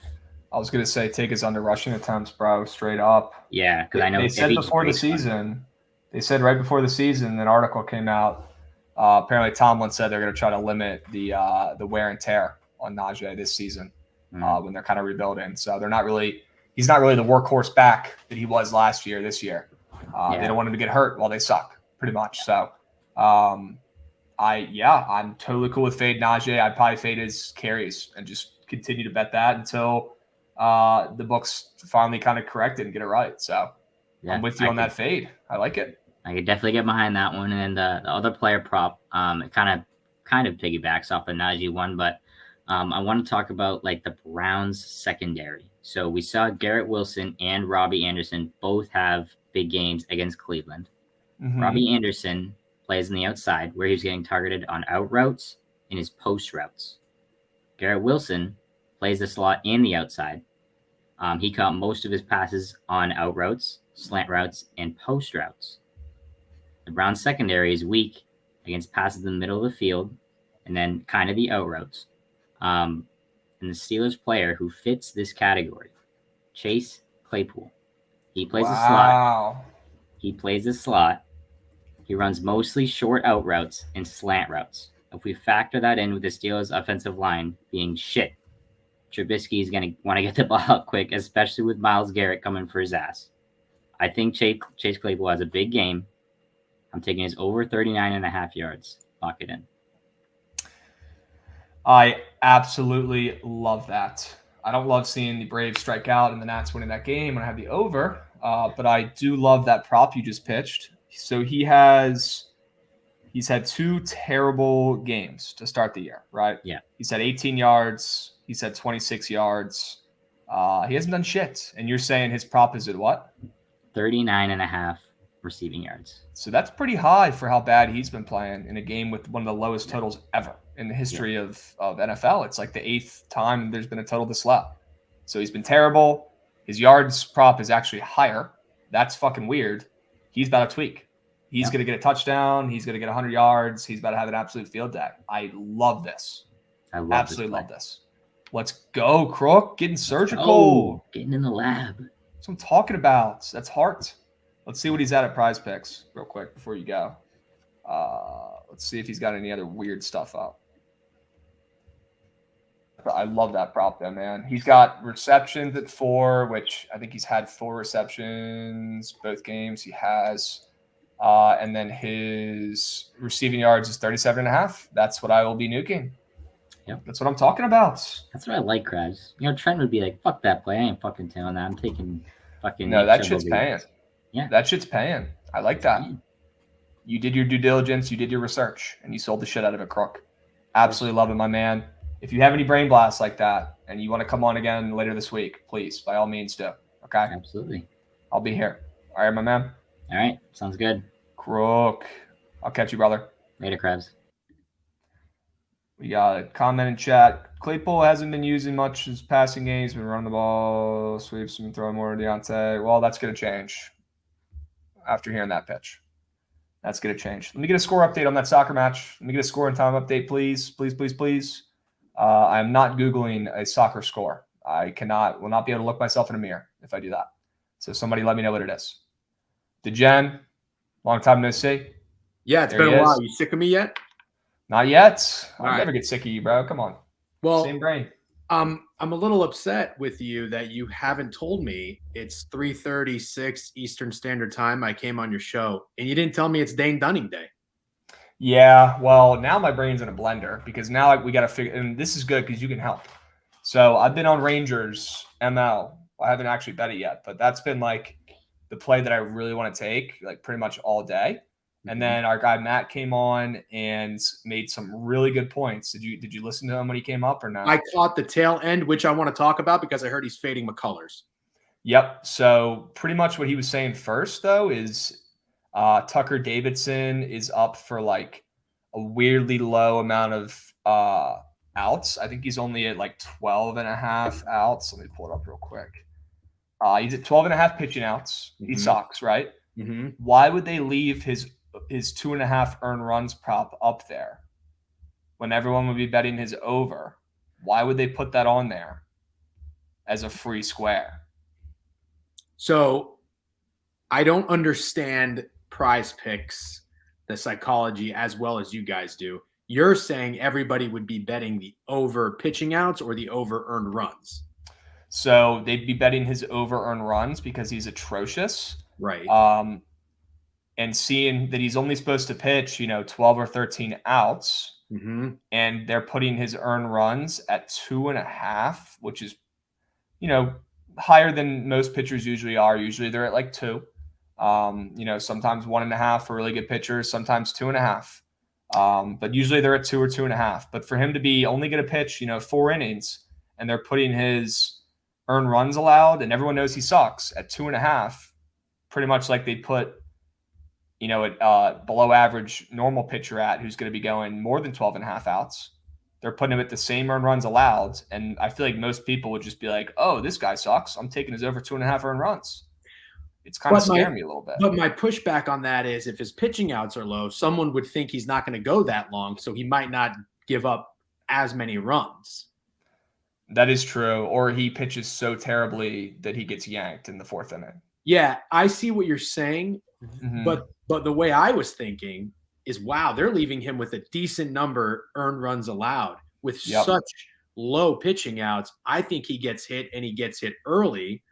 I was gonna say take his under rushing attempts, bro, straight up. Yeah, because I know they said before the season. They said right before the season, an article came out. Apparently, Tomlin said they're going to try to limit the wear and tear on Najee this season when they're kind of rebuilding. So they're not really. He's not really the workhorse back that he was last year. This year, they don't want him to get hurt while they suck, pretty much. So, I'm totally cool with fade Najee. I'd probably fade his carries and just continue to bet that until the books finally kind of correct it and get it right. So I'm with you on that fade. I like it. I could definitely get behind that one. And then the other player prop, it kind of piggybacks off the Najee one, but I want to talk about like the Browns secondary. So we saw Garrett Wilson and Robbie Anderson both have big games against Cleveland. Robbie Anderson plays on the outside where he was getting targeted on out routes and his post routes. Garrett Wilson plays the slot and the outside. He caught most of his passes on out routes, slant routes, and post routes. The Browns secondary is weak against passes in the middle of the field and then kind of the out routes. And the Steelers player who fits this category, Chase Claypool. He plays the slot. He plays the slot. He runs mostly short out routes and slant routes. If we factor that in with the Steelers' offensive line being shit, Trubisky is going to want to get the ball out quick, especially with Myles Garrett coming for his ass. I think Chase Claypool has a big game. I'm taking his over 39.5 yards. Lock it in. I absolutely love that. I don't love seeing the Braves strike out and the Nats winning that game when I have the over, but I do love that prop you just pitched. So he's had 2 terrible games to start the year, right? Yeah. He's had 18 yards. He's had 26 yards. He hasn't done shit. And you're saying his prop is at what? 39.5 receiving yards. So that's pretty high for how bad he's been playing in a game with one of the lowest totals ever in the history of NFL. It's like the 8th time there's been a total this low. So he's been terrible. His yards prop is actually higher. That's fucking weird. He's about to tweak. He's going to get a touchdown. He's going to get 100 yards. He's about to have an absolute field day. I love this. Absolutely love this. Let's go, Crook. Getting surgical. Getting in the lab. That's what I'm talking about. That's heart. Let's see what he's at Prize Picks real quick before you go. Let's see if he's got any other weird stuff up. I love that prop though, man. He's got receptions at 4, which I think he's had 4 receptions both games. He has. And then his receiving yards is 37.5. That's what I will be nuking. Yep. That's what I'm talking about. That's what I like, Krabs. Trent would be like, fuck that play. I ain't fucking telling that. I'm taking fucking. No, that shit's paying. Yeah. That shit's paying. I like that. You did your due diligence. You did your research. And you sold the shit out of it, Crook. Absolutely love it, my man. If you have any brain blasts like that and you want to come on again later this week, please, by all means, do. Okay? Absolutely. I'll be here. All right, my man? All right. Sounds good. Crook. I'll catch you, brother. Later, Krabs. We got a comment in chat. Claypool hasn't been using much his passing games. He's been running the ball, sweeps and throwing more to Deontay. Well, that's going to change after hearing that pitch. That's going to change. Let me get a score update on that soccer match. Let me get a score and time update, please. Please, please, please. I'm not Googling a soccer score. Will not be able to look myself in a mirror if I do that. So somebody let me know what it is. DeGen, long time no see. Yeah, it's been a while. You sick of me yet? Not yet. I'll All never right. get sick of you, bro. Come on. Well, same brain. I'm a little upset with you that you haven't told me it's 3:36 Eastern Standard Time. I came on your show and you didn't tell me it's Dane Dunning Day. Yeah, well, now my brain's in a blender because now we got to figure, and this is good because you can help. So I've been on Rangers ML. I haven't actually bet it yet, but that's been like the play that I really want to take, like pretty much all day. And then our guy Matt came on and made some really good points. Did you listen to him when he came up or not? I caught the tail end, which I want to talk about because I heard he's fading McCullers. Yep. So pretty much what he was saying first, though, is Tucker Davidson is up for like a weirdly low amount of outs. I think he's only at like 12.5 outs. Let me pull it up real quick. He's at 12.5 pitching outs. He sucks, right? Mm-hmm. Why would they leave his 2.5 earned runs prop up there when everyone would be betting his over? Why would they put that on there as a free square? So I don't understand Prize Picks, the psychology, as well as you guys do. You're saying everybody would be betting the over pitching outs or the over earned runs. So they'd be betting his over earned runs because he's atrocious. Right. And seeing that he's only supposed to pitch, 12 or 13 outs, and they're putting his earned runs at 2.5, which is, higher than most pitchers usually are. Usually they're at like 2. Sometimes 1.5 for really good pitchers, sometimes 2.5. But usually they're at 2 or 2.5. But for him to be only going to pitch, 4 innings, and they're putting his earned runs allowed, and everyone knows he sucks at 2.5, pretty much like they put, below average normal pitcher at who's going to be going more than 12.5 outs. They're putting him at the same earned runs allowed. And I feel like most people would just be like, oh, this guy sucks. I'm taking his over 2.5 earned runs. It's kind of scaring me a little bit. But my pushback on that is if his pitching outs are low, someone would think he's not going to go that long. So he might not give up as many runs. That is true. Or he pitches so terribly that he gets yanked in the 4th inning. Yeah, I see what you're saying, but the way I was thinking is, wow, they're leaving him with a decent number earned runs allowed with such low pitching outs. I think he gets hit and he gets hit early.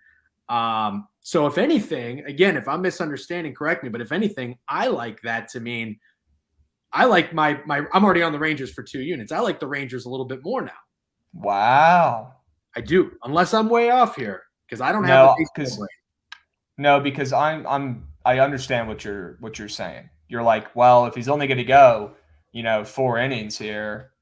So if anything, again, if I'm misunderstanding, correct me, but if anything, I like that to mean I like my I'm already on the Rangers for 2 units. I like the Rangers a little bit more now. Wow. I do, unless I'm way off here because I don't have a baseball brain. No, because I understand what you're saying. You're like, well, if he's only going to go, 4 innings here,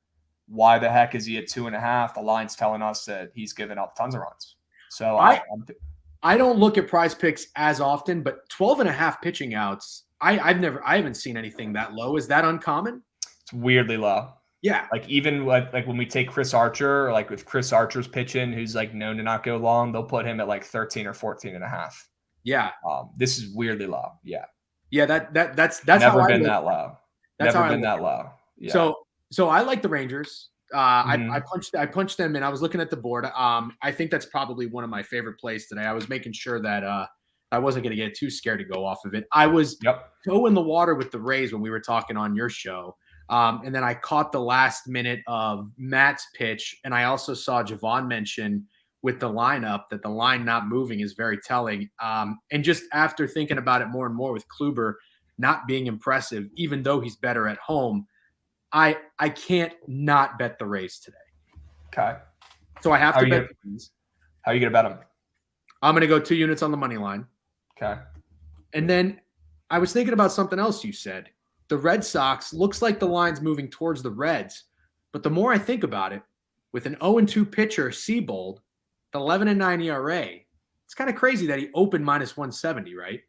why the heck is he at 2.5? The line's telling us that he's given up tons of runs. So I don't look at Prize Picks as often, but 12.5 pitching outs. I haven't seen anything that low. Is that uncommon? It's weirdly low. Yeah. Like even like when we take Chris Archer, like if Chris Archer's pitching, who's like known to not go long, they'll put him at like 13 or 14.5. Yeah. This is weirdly low. Yeah. Yeah. That's never how been I that low. That's never how been I that low. Yeah. So I like the Rangers. Mhm. I punched them in. I was looking at the board. I think that's probably one of my favorite plays today. I was making sure that I wasn't going to get too scared to go off of it. I was toe in the water with the Rays when we were talking on your show. And then I caught the last minute of Matt's pitch. And I also saw Javon mention with the lineup that the line not moving is very telling. And just after thinking about it more and more with Kluber not being impressive, even though he's better at home, I can't not bet the Rays today. Okay. So I have How to are bet you- the Rays. How are you going to bet them? I'm going to go 2 units on the money line. Okay. And then I was thinking about something else you said. The Red Sox looks like the line's moving towards the Reds. But the more I think about it, with an 0-2 pitcher, Seabold, the 11-9 ERA, it's kind of crazy that he opened minus 170, right?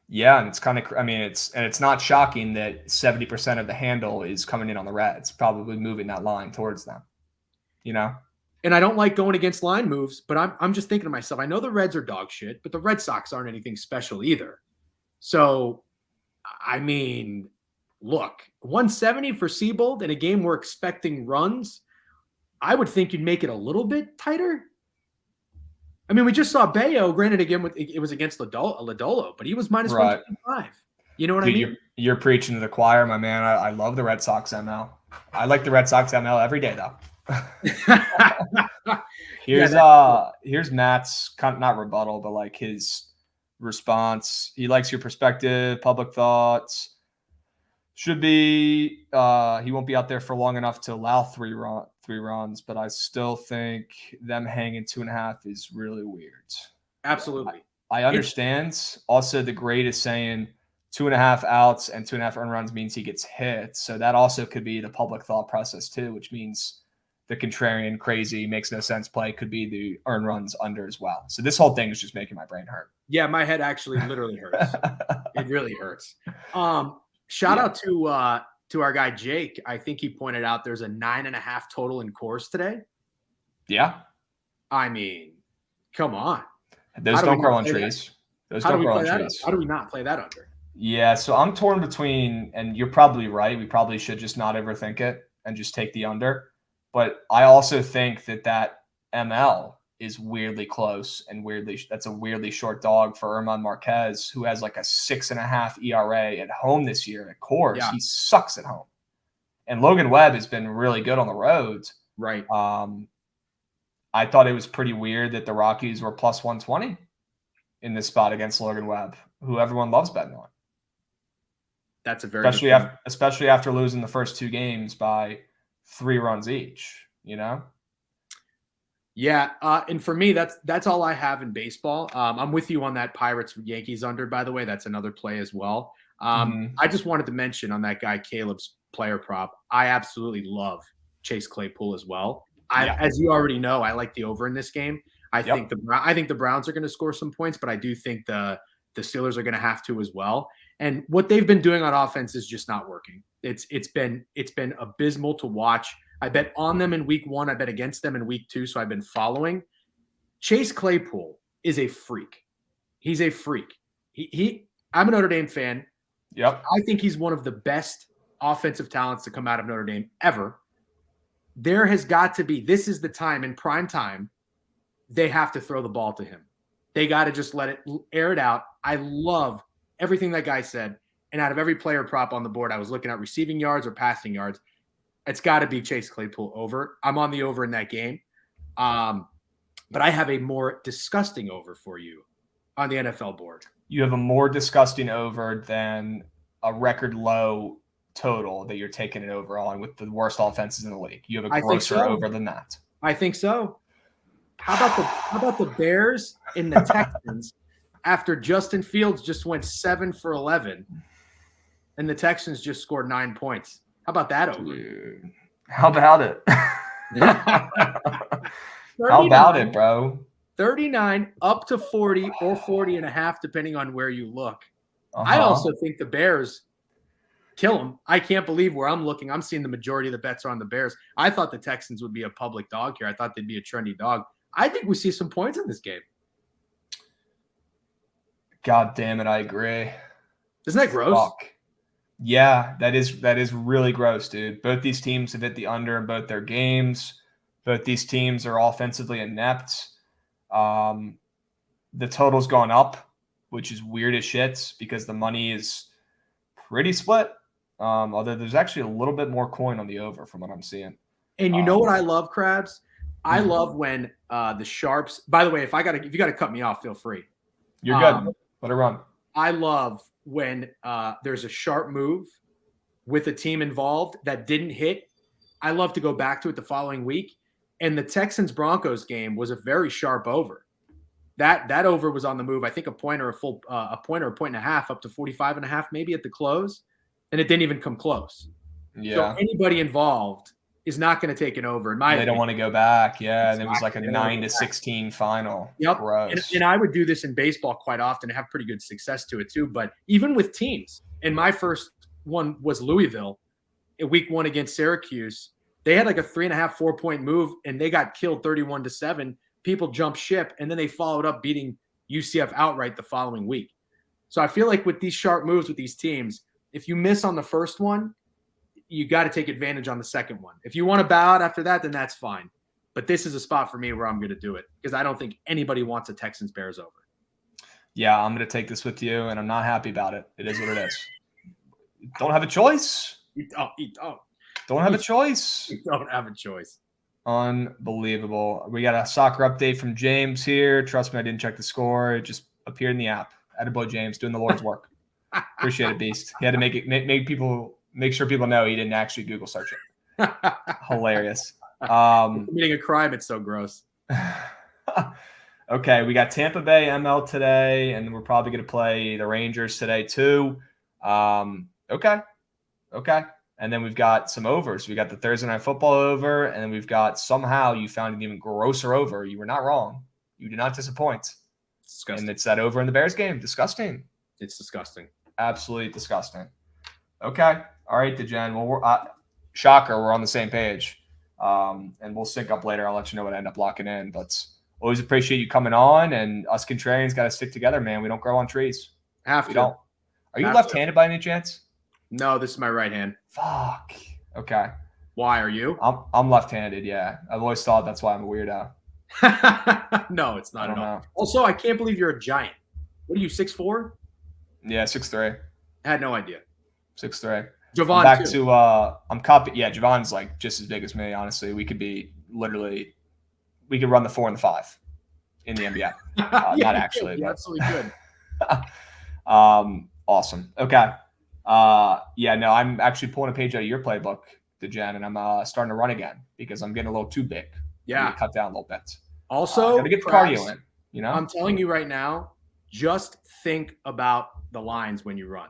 Yeah, and it's kind of, I mean, it's not shocking that 70% of the handle is coming in on the Reds, probably moving that line towards them. You know? And I don't like going against line moves, but I'm just thinking to myself, I know the Reds are dog shit, but the Red Sox aren't anything special either. So, I mean, look, 170 for Seabold in a game we're expecting runs, I would think you'd make it a little bit tighter. I mean, we just saw Bayo, granted again, it was against Lodolo, but he was minus 125. You know what I mean? You're preaching to the choir, my man. I love the Red Sox ML. I like the Red Sox ML every day, though. Here's Matt's not rebuttal, but like his response. He likes your perspective, public thoughts. Should be he won't be out there for long enough to allow three runs, but I still think them hanging 2.5 is really weird. Absolutely. I understand. Also, the grade is saying 2.5 outs and 2.5 earned runs means he gets hit. So that also could be the public thought process too, which means the contrarian, crazy, makes no sense play could be the earned runs under as well. So this whole thing is just making my brain hurt. Yeah, my head actually literally hurts. It really hurts. Shout out to our guy Jake. I think he pointed out there's a 9.5 total in cores today. Yeah. I mean, come on. Those don't grow on trees. Those don't grow on trees. How do we not play that under? Yeah, so I'm torn between, and you're probably right, we probably should just not overthink it and just take the under. But I also think that ML is weirdly close and that's a weirdly short dog for Herman Marquez, who has like a 6.5 ERA at home this year. At Coors, Yeah. He sucks at home. And Logan Webb has been really good on the road. Right. I thought it was pretty weird that the Rockies were plus 120 in this spot against Logan Webb, who everyone loves betting on. That's a very especially after losing the first 2 games by 3 runs each, you know? Yeah, and for me, that's all I have in baseball. I'm with you on that Pirates-Yankees under, by the way. That's another play as well. I just wanted to mention on that guy Caleb's player prop, I absolutely love Chase Claypool as well. As you already know, I like the over in this game. I think the Browns are going to score some points, but I do think the Steelers are going to have to as well. And what they've been doing on offense is just not working. It's been abysmal to watch. I bet on them in week 1. I bet against them in week 2. So I've been following. Chase Claypool is a freak. He's a freak. I'm a Notre Dame fan. Yep. I think he's one of the best offensive talents to come out of Notre Dame ever. There has got to be, this is the time in prime time, they have to throw the ball to him. They got to just let it air it out. I love everything that guy said. And out of every player prop on the board, I was looking at receiving yards or passing yards. It's got to be Chase Claypool over. I'm on the over in that game. But I have a more disgusting over for you on the NFL board. You have a more disgusting over than a record low total that you're taking it over on with the worst offenses in the league. You have a grosser over than that. I think so. How about the Bears and the Texans after Justin Fields just went 7 for 11 and the Texans just scored 9 points? How about that over? Dude. How about it? How about it, bro? 39 up to 40 or 40.5, depending on where you look. I also think the Bears kill them. I can't believe where I'm looking. I'm seeing the majority of the bets are on the Bears. I thought the Texans would be a public dog here. I thought they'd be a trendy dog. I think we see some points in this game. God damn it, I agree. Isn't that gross? Fuck. Yeah, that is really gross, dude. Both these teams have hit the under in both their games. Both these teams are offensively inept. The total's gone up, which is weird as shit because the money is pretty split. Although there's actually a little bit more coin on the over from what I'm seeing. And you know what I love, Krabs? I love when the sharps. By the way, if you got to cut me off, feel free. You're good. Let it run. I love when there's a sharp move with a team involved that didn't hit. I love to go back to it the following week. And the Texans-Broncos game was a very sharp over. That over was on the move. I think a point or a point and a half up to 45.5 maybe at the close. And it didn't even come close. Yeah. So anybody involved is not going to take an over. In my They don't want to go back. Yeah. And it was like a 9-16 final. Yep. Gross. And I would do this in baseball quite often and have pretty good success to it too. But even with teams, and my first one was Louisville in week 1 against Syracuse. They had like a 3.5, 4-point move and they got killed 31-7. People jumped ship and then they followed up beating UCF outright the following week. So I feel like with these sharp moves with these teams, if you miss on the first one, you got to take advantage on the second one. If you want to bow out after that, then that's fine. But this is a spot for me where I'm going to do it because I don't think anybody wants a Texans-Bears over. Yeah, I'm going to take this with you, and I'm not happy about it. It is what it is. Don't have a choice. You don't. Don't have a choice. You don't have a choice. Unbelievable. We got a soccer update from James here. Trust me, I didn't check the score. It just appeared in the app. Attaboy James doing the Lord's work. Appreciate it, Beast. He had to make sure people know he didn't actually Google search it. Hilarious. Committing a crime. It's so gross. Okay, we got Tampa Bay ML today, and we're probably going to play the Rangers today too. Okay. And then we've got some overs. We got the Thursday Night Football over, and then we've got somehow you found an even grosser over. You were not wrong. You did not disappoint. Disgusting. And it's that over in the Bears game. Disgusting. It's disgusting. Absolutely disgusting. Okay. All right, DeGen. Well, we're shocker. We're on the same page. And we'll sync up later. I'll let you know what I end up locking in. But always appreciate you coming on. And us contrarians got to stick together, man. We don't grow on trees. Have we to. Don't. Are you left-handed by any chance? No, this is my right hand. Fuck. Okay. Why are you? I'm left-handed. Yeah. I've always thought that's why I'm a weirdo. No, it's not I at don't all. know. Also, I can't believe you're a giant. What are you, 6'4"? Yeah, 6'3". I had no idea. 6'3". Javon, back too. to I'm copy. Yeah, Javon's like just as big as me. Honestly, we could run the 4 and the 5 in the NBA. Not actually, you but absolutely good. awesome. Okay. Yeah, no, I'm actually pulling a page out of your playbook, DeGen, and I'm starting to run again because I'm getting a little too big. Yeah. I need to cut down a little bit. Also, gotta get the perhaps, cardio in. You know, I'm telling you right now, just think about the lines when you run.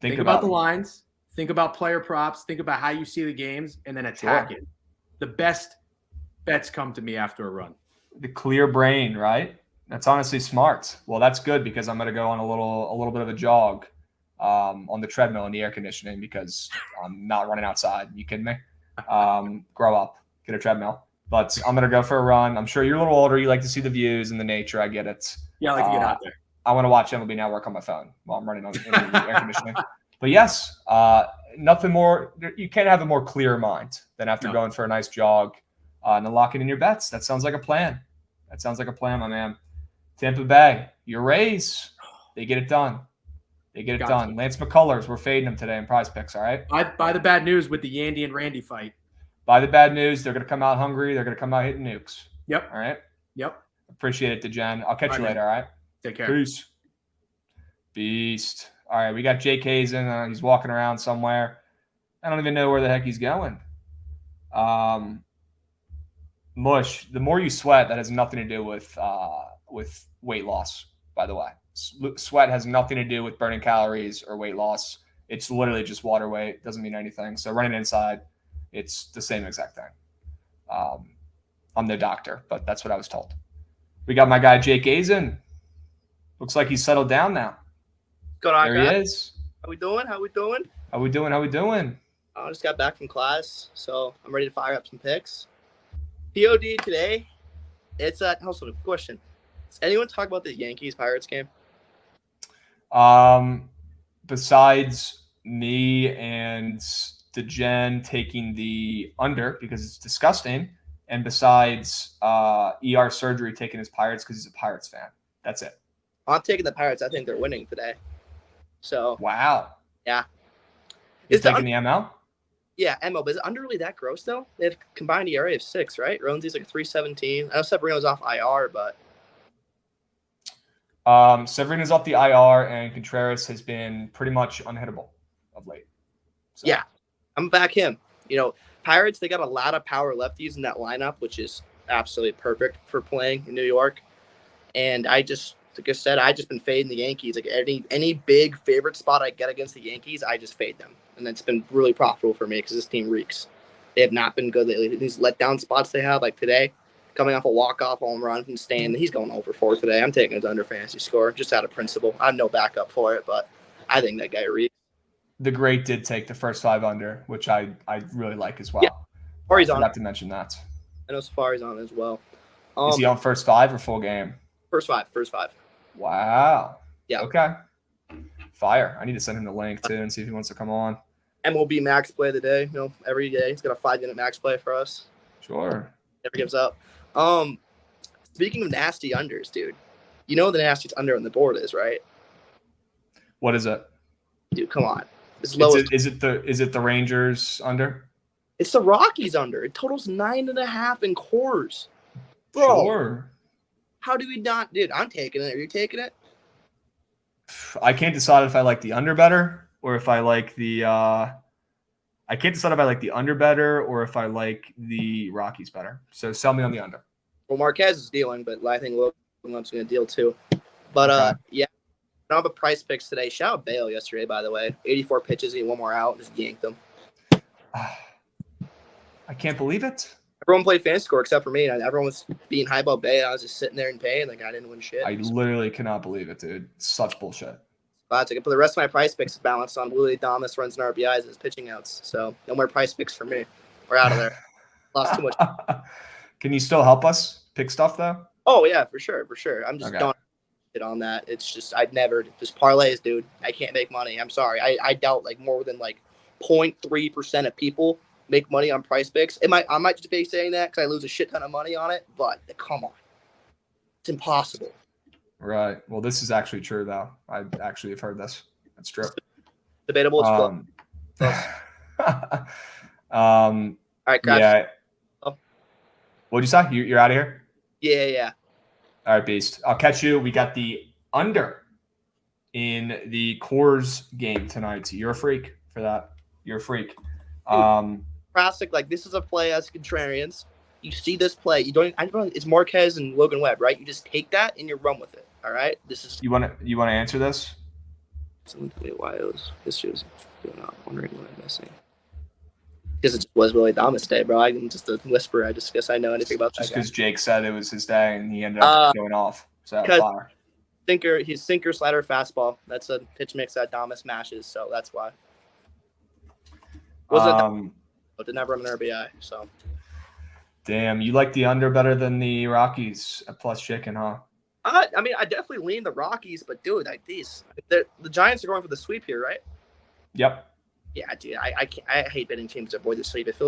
Think about the lines. Think about player props. Think about how you see the games, and then attack it. The best bets come to me after a run. The clear brain, right? That's honestly smart. Well, that's good because I'm going to go on a little bit of a jog on the treadmill in the air conditioning because I'm not running outside. You kidding me? Grow up, get a treadmill. But I'm going to go for a run. I'm sure you're a little older. You like to see the views and the nature. I get it. Yeah, I like to get out there. I want to watch MLB Network on my phone while I'm running on the air conditioning. But yes, nothing more. You can't have a more clear mind than after going for a nice jog and then locking in your bets. That sounds like a plan. That sounds like a plan, my man. Tampa Bay, your Rays, they get it done. They get it done. Lance McCullers, we're fading him today in Prize Picks, all right? Buy the bad news with the Yandy and Randy fight. Buy the bad news. They're going to come out hungry. They're going to come out hitting nukes. Yep. All right? Yep. Appreciate it, DeGen. I'll catch you later, all right? Take care. Peace. Beast. All right, we got Jake Hazen. He's walking around somewhere. I don't even know where the heck he's going. Mush, the more you sweat, that has nothing to do with weight loss, by the way. Sweat has nothing to do with burning calories or weight loss. It's literally just water weight. It doesn't mean anything. So running inside, it's the same exact thing. I'm no doctor, but that's what I was told. We got my guy, Jake Hazen. Looks like he's settled down now. Good on, there guys. he is. How we doing? How we doing? I just got back from class, so I'm ready to fire up some picks. POD today. It's also a question. Does anyone talk about the Yankees Pirates game? Besides me and DeGen taking the under because it's disgusting, and besides ER Surgery taking his Pirates because he's a Pirates fan. That's it. I'm taking the Pirates. I think they're winning today. So wow. Yeah. You're taking the ML? Yeah, ML. But is it under really that gross though? They have combined ERA of 6, right? Roansy's like 3.17. I know Severino's off IR, but Severino's off the IR, and Contreras has been pretty much unhittable of late. So. Yeah, I'm back him. You know, Pirates, they got a lot of power lefties in that lineup, which is absolutely perfect for playing in New York. And like I said, I just been fading the Yankees. Like any big favorite spot I get against the Yankees, I just fade them. And that's been really profitable for me because this team reeks. They have not been good lately. These letdown spots they have, like today, coming off a walk-off home run from Stan. He's going over 4 today. I'm taking his under fantasy score just out of principle. I have no backup for it, but I think that guy reeks. The great did take the first 5 under, which I really like as well. Yeah, Safari's I on. forgot to mention that. I know Safari's on as well. Is he on first 5 or full game? First 5. Wow. Yeah. Okay. Fire. I need to send him the link too and see if he wants to come on. MLB max play of the day. You know, every day he's got a 5-minute max play for us. Sure. Never gives up. Speaking of nasty unders, dude, you know the nastiest under on the board is, right? What is it? Dude, come on. Is it the Rangers under? It's the Rockies under. It totals 9.5 in cores. Bro, sure. How do we not, dude? I'm taking it. Are you taking it? I can't decide if I like the under better or if I like the. I can't decide if I like the under better or if I like the Rockies better. So sell me on the under. Well, Marquez is dealing, but I think Logan's going to deal too. But okay. Yeah, I don't have a price picks today. Shout out Bale yesterday, by the way. 84 pitches, he had 1 more out, just yanked them. I can't believe it. Everyone played fantasy score except for me, and everyone was being high about Bay. I was just sitting there in pain, like I didn't win shit. I literally cannot believe it, dude. Such bullshit. But the rest of my price picks is balanced on Willie Adames runs and RBIs as pitching outs. So no more price picks for me. We're out of there. Lost too much. Can you still help us pick stuff though? Oh yeah, for sure. I'm just done on that. It's just I'd never just parlays, dude. I can't make money. I'm sorry. I doubt like more than like 0.3% of people make money on price picks. I might just be saying that because I lose a shit ton of money on it, but come on. It's impossible. Right. Well, this is actually true, though. I actually have heard this. That's true. Debatable. All right, Krabs. Yeah. What'd you say? You're out of here? Yeah. All right, Beast. I'll catch you. We got the under in the Coors game tonight. So you're a freak for that. You're a freak. Classic. Like this is a play as contrarians. You see this play. You don't. It's Marquez and Logan Webb, right? You just take that and you run with it. All right. This is. You want to answer this? Someone tell me why it was. This was going on. Wondering what I'm missing. Because it just was really Adames day, bro. I can just a whisper. I just guess I know anything about that. Just because Jake said it was his day and he ended up going off. So fire. He's sinker, slider, fastball. That's a pitch mix that Adames mashes. So that's why. Didn't have run an RBI. So. Damn, you like the under better than the Rockies at plus chicken, huh? I mean, I definitely lean the Rockies, but dude, like the Giants are going for the sweep here, right? Yep. Yeah, dude, I hate betting teams to avoid the sweep. It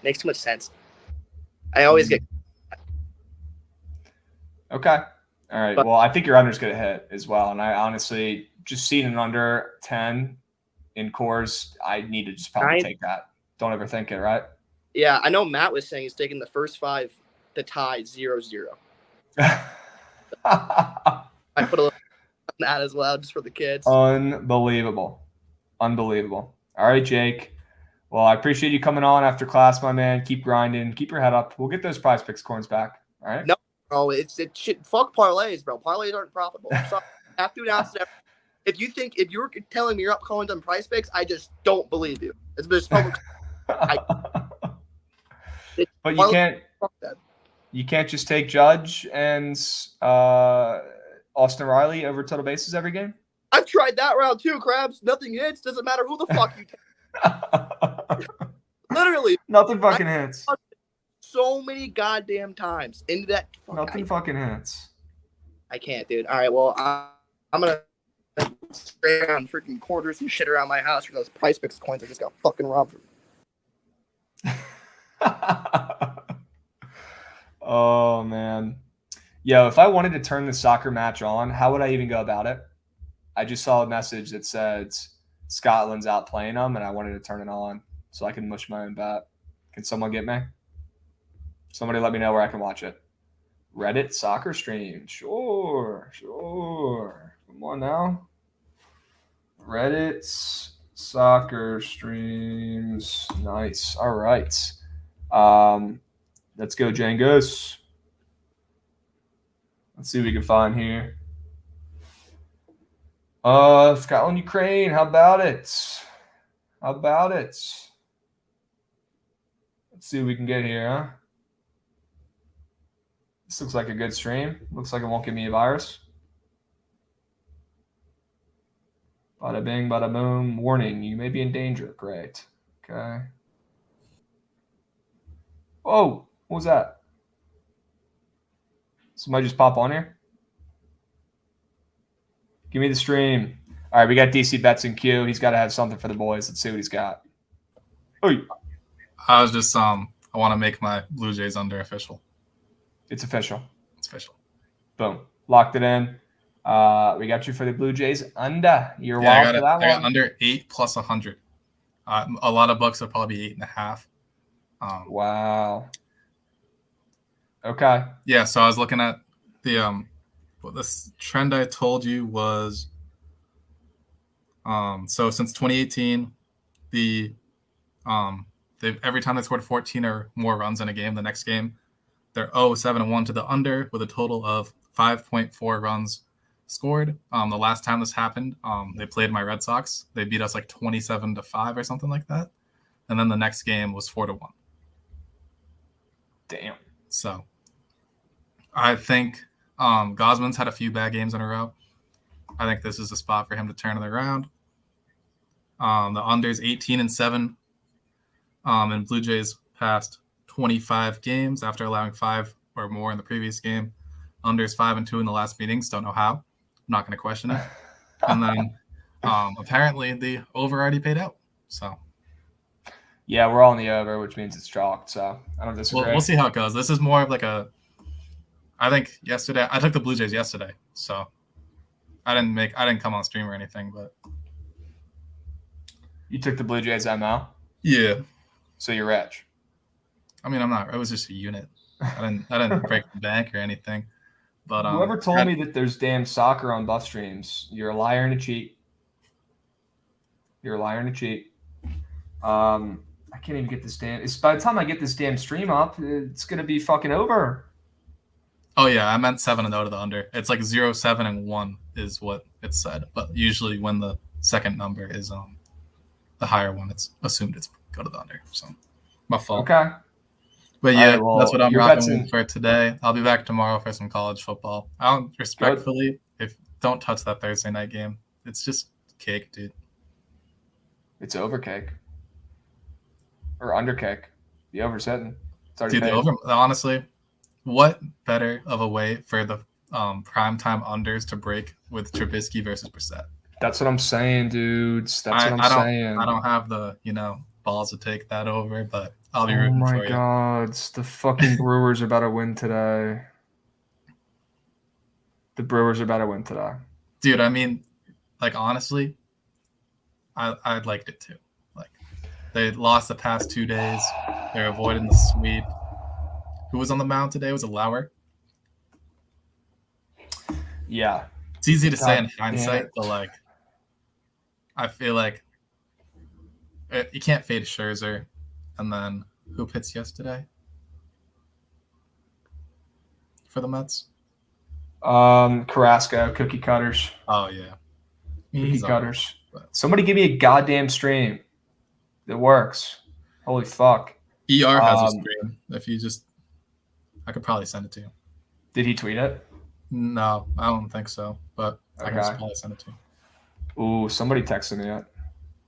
makes too much sense. I always get. Okay. All right. Well, I think your under's going to hit as well. And I honestly just seen an under 10 in Coors. I need to just probably take that. Don't overthink it, right? Yeah, I know Matt was saying he's taking the first 5 to tie 0-0. I put a little on that as well, just for the kids. Unbelievable. All right, Jake. Well, I appreciate you coming on after class, my man. Keep grinding. Keep your head up. We'll get those prize picks coins back. All right? No, bro. It shit. Fuck parlays, bro. Parlays aren't profitable. So I have to announce it. If you're telling me you're up coins on price picks, I just don't believe you. It's just But you can't just take Judge and Austin Riley over total bases every game? I've tried that route too, Krabs. Nothing hits. Doesn't matter who the fuck you take. Literally. Nothing fucking hits. So many goddamn times into that. Nothing fucking hits. I can't, dude. All right, well, I'm going to spray around freaking quarters and shit around my house for those Price Picks coins I just got fucking robbed. Oh, man. Yo, if I wanted to turn the soccer match on, how would I even go about it? I just saw a message that said Scotland's out playing them, and I wanted to turn it on so I can mush my own bet. Can someone get me? Somebody let me know where I can watch it. Reddit soccer stream. Sure. Come on now. Reddit soccer streams. Nice. All right. Let's go, Jangos. Let's see what we can find here. Scotland, Ukraine. How about it? Let's see what we can get here, huh? This looks like a good stream. Looks like it won't give me a virus. Bada bing, bada boom. Warning, you may be in danger. Great. Okay. Whoa, what was that? Somebody just pop on here? Give me the stream. All right, we got DC Bets in queue. He's got to have something for the boys. Let's see what he's got. Oh, I was just I want to make my Blue Jays under official. It's official. It's official. Boom. Locked it in. We got you for the Blue Jays under. You're wild for that I one. got under 8 plus 100. A lot of books would probably be 8.5. Wow. Okay. Yeah, so I was looking at the this trend I told you was so since 2018, they've every time they scored 14 or more runs in a game, the next game they're 0-7-1 to the under with a total of 5.4 runs scored. The last time this happened, they played my Red Sox. They beat us like 27-5 or something like that, and then the next game was 4-1. Damn. So I think Gosman's had a few bad games in a row. I think this is a spot for him to turn it around. The under's 18-7, and Blue Jays passed 25 games after allowing 5 or more in the previous game. Under's 5-2 in the last meetings. Don't know how. I'm not going to question it. And then apparently the over already paid out. So yeah, we're all in the over, which means it's chalked. So I don't disagree. We'll see how it goes. This is more of like I think yesterday I took the Blue Jays yesterday, so I didn't come on stream or anything, but you took the Blue Jays ML? Yeah. So you're rich. I mean, I'm not. It was just a unit. I didn't break the bank or anything. But whoever told me that there's damn soccer on buff streams, you're a liar and a cheat. You're a liar and a cheat. I can't even get this damn. By the time I get this damn stream up, it's gonna be fucking over. Oh yeah, I meant 7-0 to the under. It's like 0, 7, and 1 is what it said. But usually when the second number is the higher one, it's assumed it's go to the under. So my fault. Okay. But yeah, right, well, that's what I'm rocking with for today. I'll be back tomorrow for some college football. I don't respectfully, don't touch that Thursday night game. It's just cake, dude. It's over cake. Or under cake. The over's hitting. It's already dude, the over, honestly, what better of a way for the primetime unders to break with Trubisky versus Brissett? That's what I'm saying, dudes. That's what I'm saying. I don't have the, balls to take that over, but I'll be rooting for you. Oh my God. The fucking Brewers are about to win today. The Brewers are about to win today. Dude, I mean, like, honestly, I liked it too. Like, they lost the past 2 days. They're avoiding the sweep. Who was on the mound today? Was it Lauer? Yeah. It's easy to say in hindsight, but, like, I feel like you can't fade Scherzer. And then who pitched yesterday for the Mets? Carrasco, cookie cutters. Oh, yeah. Cookie cutters. Somebody give me a goddamn stream that works. Holy fuck. ER has a stream. If you just, I could probably send it to you. Did he tweet it? No, I don't think so. But I can just probably send it to you. Ooh, somebody texted me that.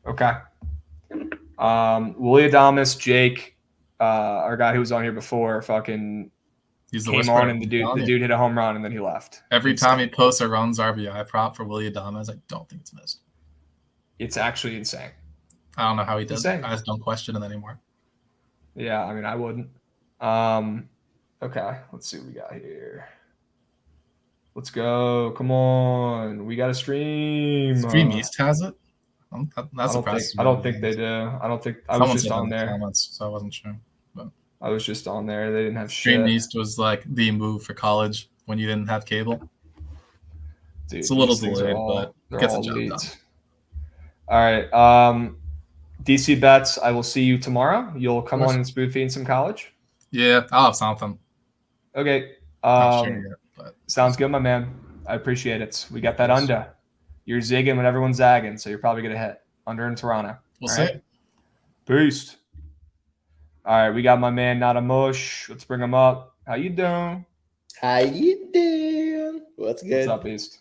Okay. Willie Adamas, Jake, our guy who was on here before, fucking He's the came whisperer. on, and the dude hit a home run, and then he left. Every time he posts or runs RBI prop for Willie Adames, I don't think it's missed. It's actually insane. I don't know how he does Insane. it. I just don't question it anymore. Yeah, I mean, I wouldn't. Okay, let's see what we got here. Let's go. Come on. We got a stream. Stream East has it? That's I don't think they do. I don't think I was just on there. Comments, so I wasn't sure. But I was just on there. They didn't have Stream shit. East was like the move for college when you didn't have cable. Dude, it's a little these things delayed, all, but gets the job elite. done. All right. DC Bets, I will see you tomorrow. You'll come on and spoon feed some college. Yeah, I'll have something. Okay. Not sure yet, but sounds good, my man. I appreciate it. We got that under. You're zigging when everyone's zagging, so you're probably gonna hit under in Toronto. We'll All see. right? Peace. All right, we got my man Not a Mush. Let's bring him up. How you doing? How you doing? What's good? What's up, East?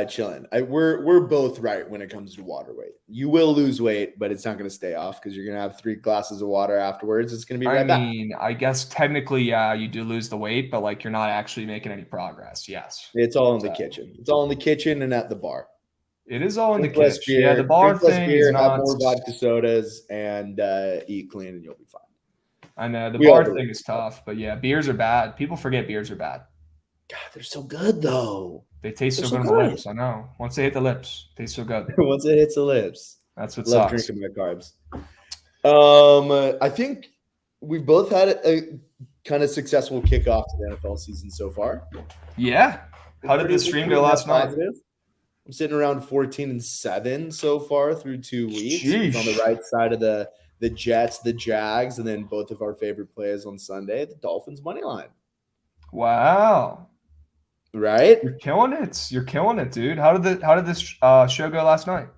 Chilling. We're both right when it comes to water weight. You will lose weight, but it's not going to stay off because you're going to have 3 glasses of water afterwards. It's going to be right back. I mean, I guess technically, yeah, you do lose the weight, but like you're not actually making any progress. Yes. It's all in the kitchen. It's all in the kitchen and at the bar. It is all in the Drink less kitchen. beer, Yeah, the bar drink less thing beer, is have not. more vodka sodas, and eat clean, and you'll be fine. I know the We all bar do. thing is tough, but yeah, beers are bad. People forget beers are bad. God, they're so good though. They taste They're so so good on the good. lips. I know. Once they hit the lips, they taste so good. Once it hits the lips, That's what love sucks. drinking my carbs. I think we've both had a kind of successful kickoff to the NFL season so far. Yeah. How did the stream go last night? I'm sitting around 14-7 so far through 2 weeks. It's on the Sheesh. right side of the Jets, the Jags, and then both of our favorite plays on Sunday, the Dolphins money line. Wow. Right? You're killing it. You're killing it, dude. How did this show go last night?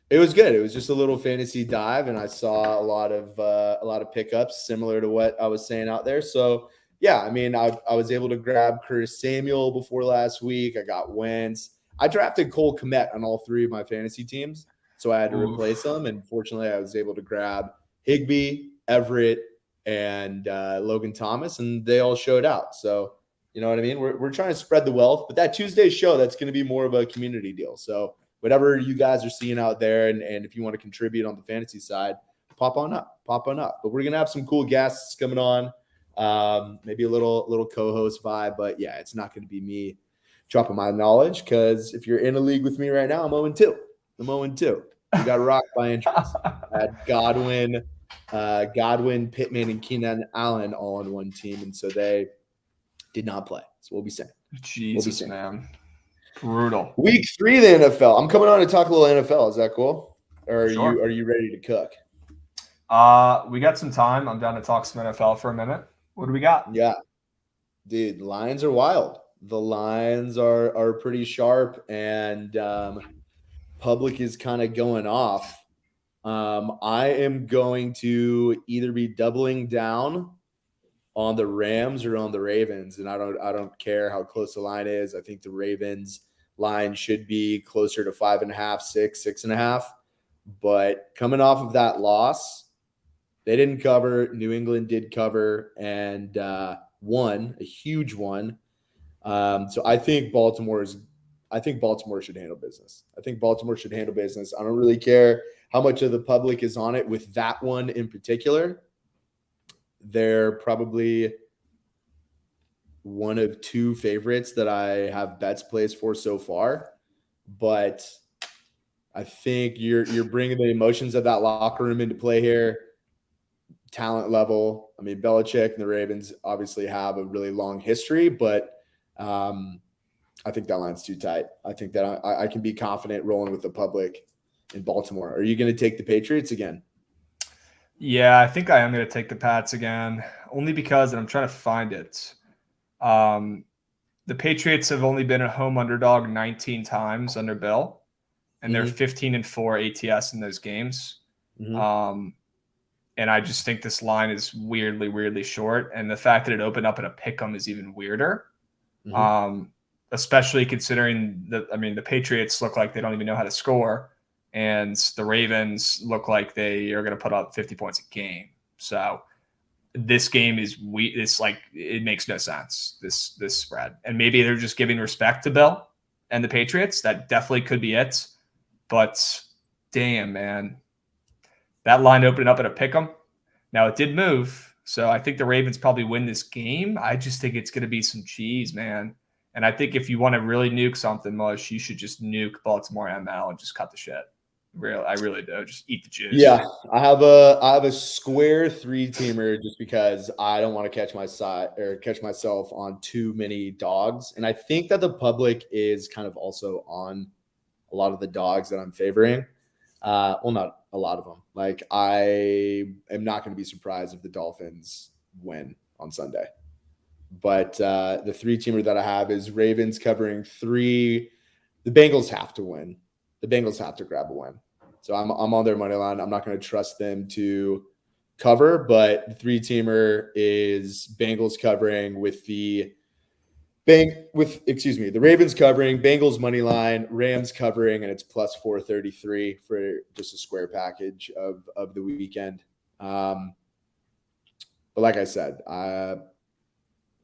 It was good. It was just a little fantasy dive, and I saw a lot of pickups similar to what I was saying out there. So yeah, I mean, I was able to grab Curtis Samuel before last week. I got Wentz. I drafted Cole Kmet on all 3 of my fantasy teams, so I had to replace him. And fortunately, I was able to grab Higbee, Everett, and Logan Thomas, and they all showed out. So you know what I mean? We're trying to spread the wealth, but that Tuesday show, that's going to be more of a community deal. So whatever you guys are seeing out there, and if you want to contribute on the fantasy side, pop on up. But we're going to have some cool guests coming on, maybe a little co-host vibe. But yeah, it's not going to be me dropping my knowledge, because if you're in a league with me right now, I'm 0-2. I'm 0-2. We got rocked by injuries. I had Godwin, Pittman, and Keenan Allen all on one team, and so they did not play. So we'll be saying. Jesus, man. Brutal. Week 3 of the NFL. I'm coming on to talk a little NFL. Is that cool? Or Sure. are you ready to cook? We got some time. I'm down to talk some NFL for a minute. What do we got? Yeah. Dude, lines are wild. The lines are pretty sharp, and public is kind of going off. I am going to either be doubling down on the Rams or on the Ravens, and I don't care how close the line is. I think the Ravens line should be closer to 5.5, 6.5. But coming off of that loss, they didn't cover. New England did cover and won, a huge one. So I think Baltimore should handle business. I don't really care how much of the public is on it with that one in particular. They're probably one of 2 favorites that I have bets placed for so far, but I think you're bringing the emotions of that locker room into play here. Talent level. I mean, Belichick and the Ravens obviously have a really long history, but I think that line's too tight. I think that I can be confident rolling with the public in Baltimore. Are you going to take the Patriots again? Yeah, I think I am going to take the Pats again, only because, and I'm trying to find it. The Patriots have only been a home underdog 19 times under Bill, and they're 15-4 ATS in those games. And I just think this line is weirdly short, and the fact that it opened up at a pick'em is even weirder. especially considering the Patriots look like they don't even know how to score, and the Ravens look like they are going to put up 50 points a game. So this game is it's like it makes no sense, this spread. And maybe they're just giving respect to Bill and the Patriots. That definitely could be it. But damn, man, that line opened up at a pick 'em. Now it did move, so I think the Ravens probably win this game. I just think it's going to be some cheese, man. And I think if you want to really nuke something, Mush, you should just nuke Baltimore ML and just cut the shit. I really do. Just eat the juice. Yeah, I have a square 3-teamer just because I don't want to catch myself on too many dogs, and I think that the public is kind of also on a lot of the dogs that I'm favoring. Well, not a lot of them. Like, I am not going to be surprised if the Dolphins win on Sunday. But the 3-teamer that I have is Ravens covering 3. The Bengals have to win. The Bengals have to grab a win. So I'm on their money line. I'm not going to trust them to cover, but the 3-teamer is Bengals covering with the Ravens covering, Bengals money line, Rams covering, and it's plus 433 for just a square package of the weekend. But like I said,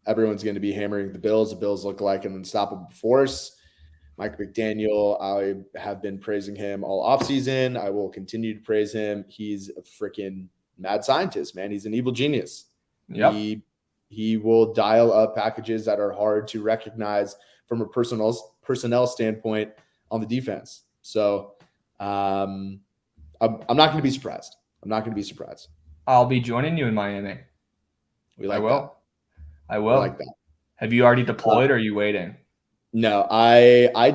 everyone's going to be hammering the Bills. The Bills look like an unstoppable force. Mike McDaniel, I have been praising him all offseason. I will continue to praise him. He's a freaking mad scientist, man. He's an evil genius. Yep. He will dial up packages that are hard to recognize from a personnel standpoint on the defense. So I'm not going to be surprised. I'll be joining you in Miami. I will. I like that. Have you already deployed or are you waiting? No, I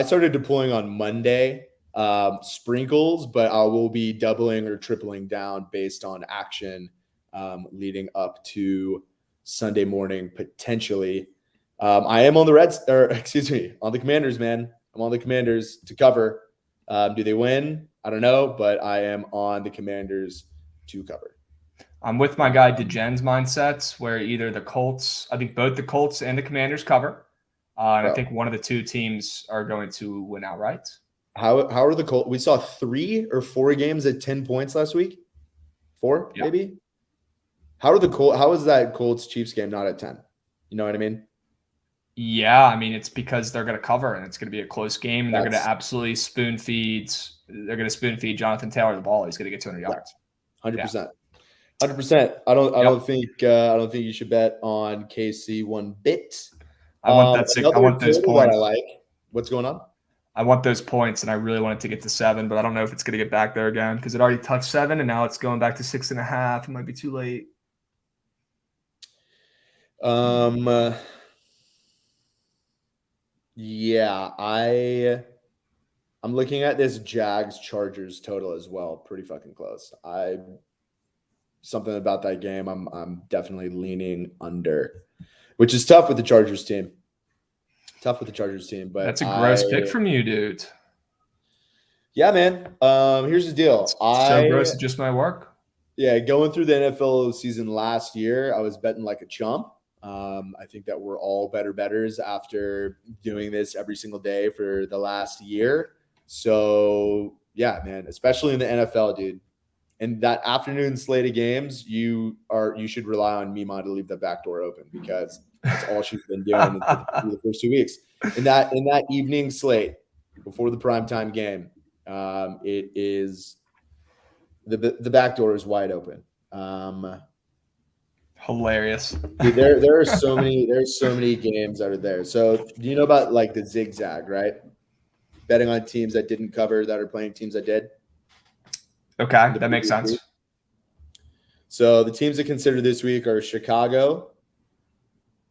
started deploying on Monday, sprinkles, but I will be doubling or tripling down based on action leading up to Sunday morning potentially. I am on on the Commanders, man. I'm on the Commanders to cover. Do they win? I don't know, but I am on the Commanders to cover. I'm with my guy DeGen's mindsets, where either the Colts, I think both the Colts and the Commanders cover. And I think one of the 2 teams are going to win outright. How are the Colts? We saw 3 or 4 games at 10 points last week. 4, maybe. How is that Colts Chiefs game not at 10? You know what I mean? Yeah, I mean, it's because they're going to cover and it's going to be a close game. They're going to absolutely spoon feed Jonathan Taylor the ball. He's going to get 200 yards. 100%. 100%. I don't think you should bet on KC one bit. I want I want those points. I like. What's going on? I want those points, and I really want it to get to 7, but I don't know if it's going to get back there again because it already touched 7, and now it's going back to 6.5. It might be too late. Yeah, I'm looking at this Jags Chargers total as well. Pretty fucking close. Something about that game. I'm definitely leaning under, which is tough with the Chargers team. But that's a gross pick from you, dude. Yeah, man. Here's the deal. So gross, it just might work. Yeah, going through the NFL season last year, I was betting like a chump. I think that we're all better bettors after doing this every single day for the last year. So yeah, man, especially in the NFL, dude. And that afternoon slate of games, you should rely on Mima to leave the back door open because that's all she's been doing through the first 2 weeks. In that evening slate before the primetime game, it is the back door is wide open. Hilarious. Dude, there are so many games that are there. So do you know about like the zigzag, right? Betting on teams that didn't cover that are playing teams that did. Okay, that makes sense. Week. So the teams that consider this week are Chicago,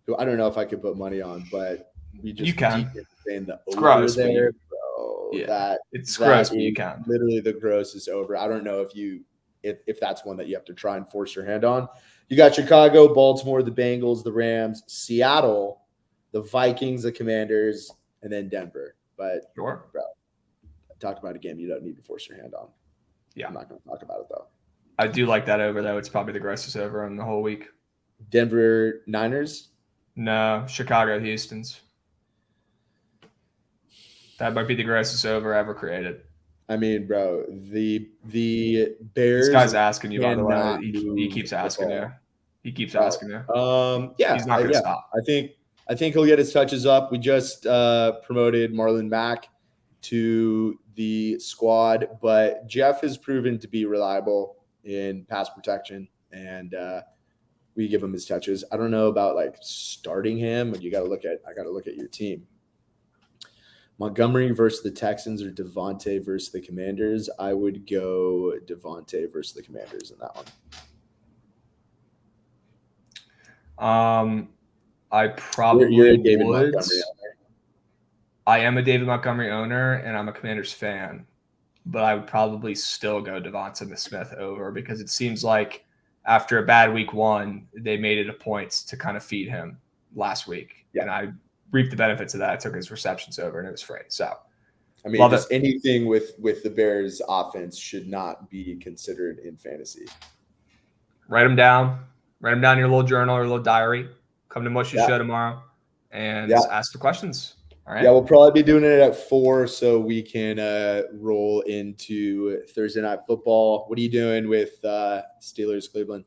who I don't know if I could put money on, but you can. It's gross, there, bro. Yeah, it's gross, but you can. Literally the grossest over. I don't know if that's one that you have to try and force your hand on. You got Chicago, Baltimore, the Bengals, the Rams, Seattle, the Vikings, the Commanders, and then Denver. But sure, bro, I talked about a game you don't need to force your hand on. Yeah, I'm not going to talk about it though. I do like that over though. It's probably the grossest over in the whole week. Denver Niners? No, Chicago Houston's. That might be the grossest over ever created. I mean, bro, the Bears. This guy's asking you, by the way. cannot He keeps move the asking ball. you. He keeps asking you. Yeah, He's not going to stop. I think he'll get his touches up. We just promoted Marlon Mack to the squad, but Jeff has proven to be reliable in pass protection, and we give him his touches. I don't know about like starting him, but I got to look at your team. Montgomery versus the Texans or Devontae versus the Commanders. I would go Devontae versus the Commanders in that one. I probably You're a David would. Montgomery owner. I am a David Montgomery owner, and I'm a Commanders fan, but I would probably still go Devonta Smith over, because it seems like after a bad week 1, they made it a point to kind of feed him last week, and I reaped the benefits of that. I took his receptions over, and it was free. So, I mean, just anything with the Bears offense should not be considered in fantasy. Write them down. Write them down in your little journal or little diary. Come to Mushy Show tomorrow and ask the questions. All right. Yeah, we'll probably be doing it at 4 so we can roll into Thursday Night Football. What are you doing with Steelers Cleveland?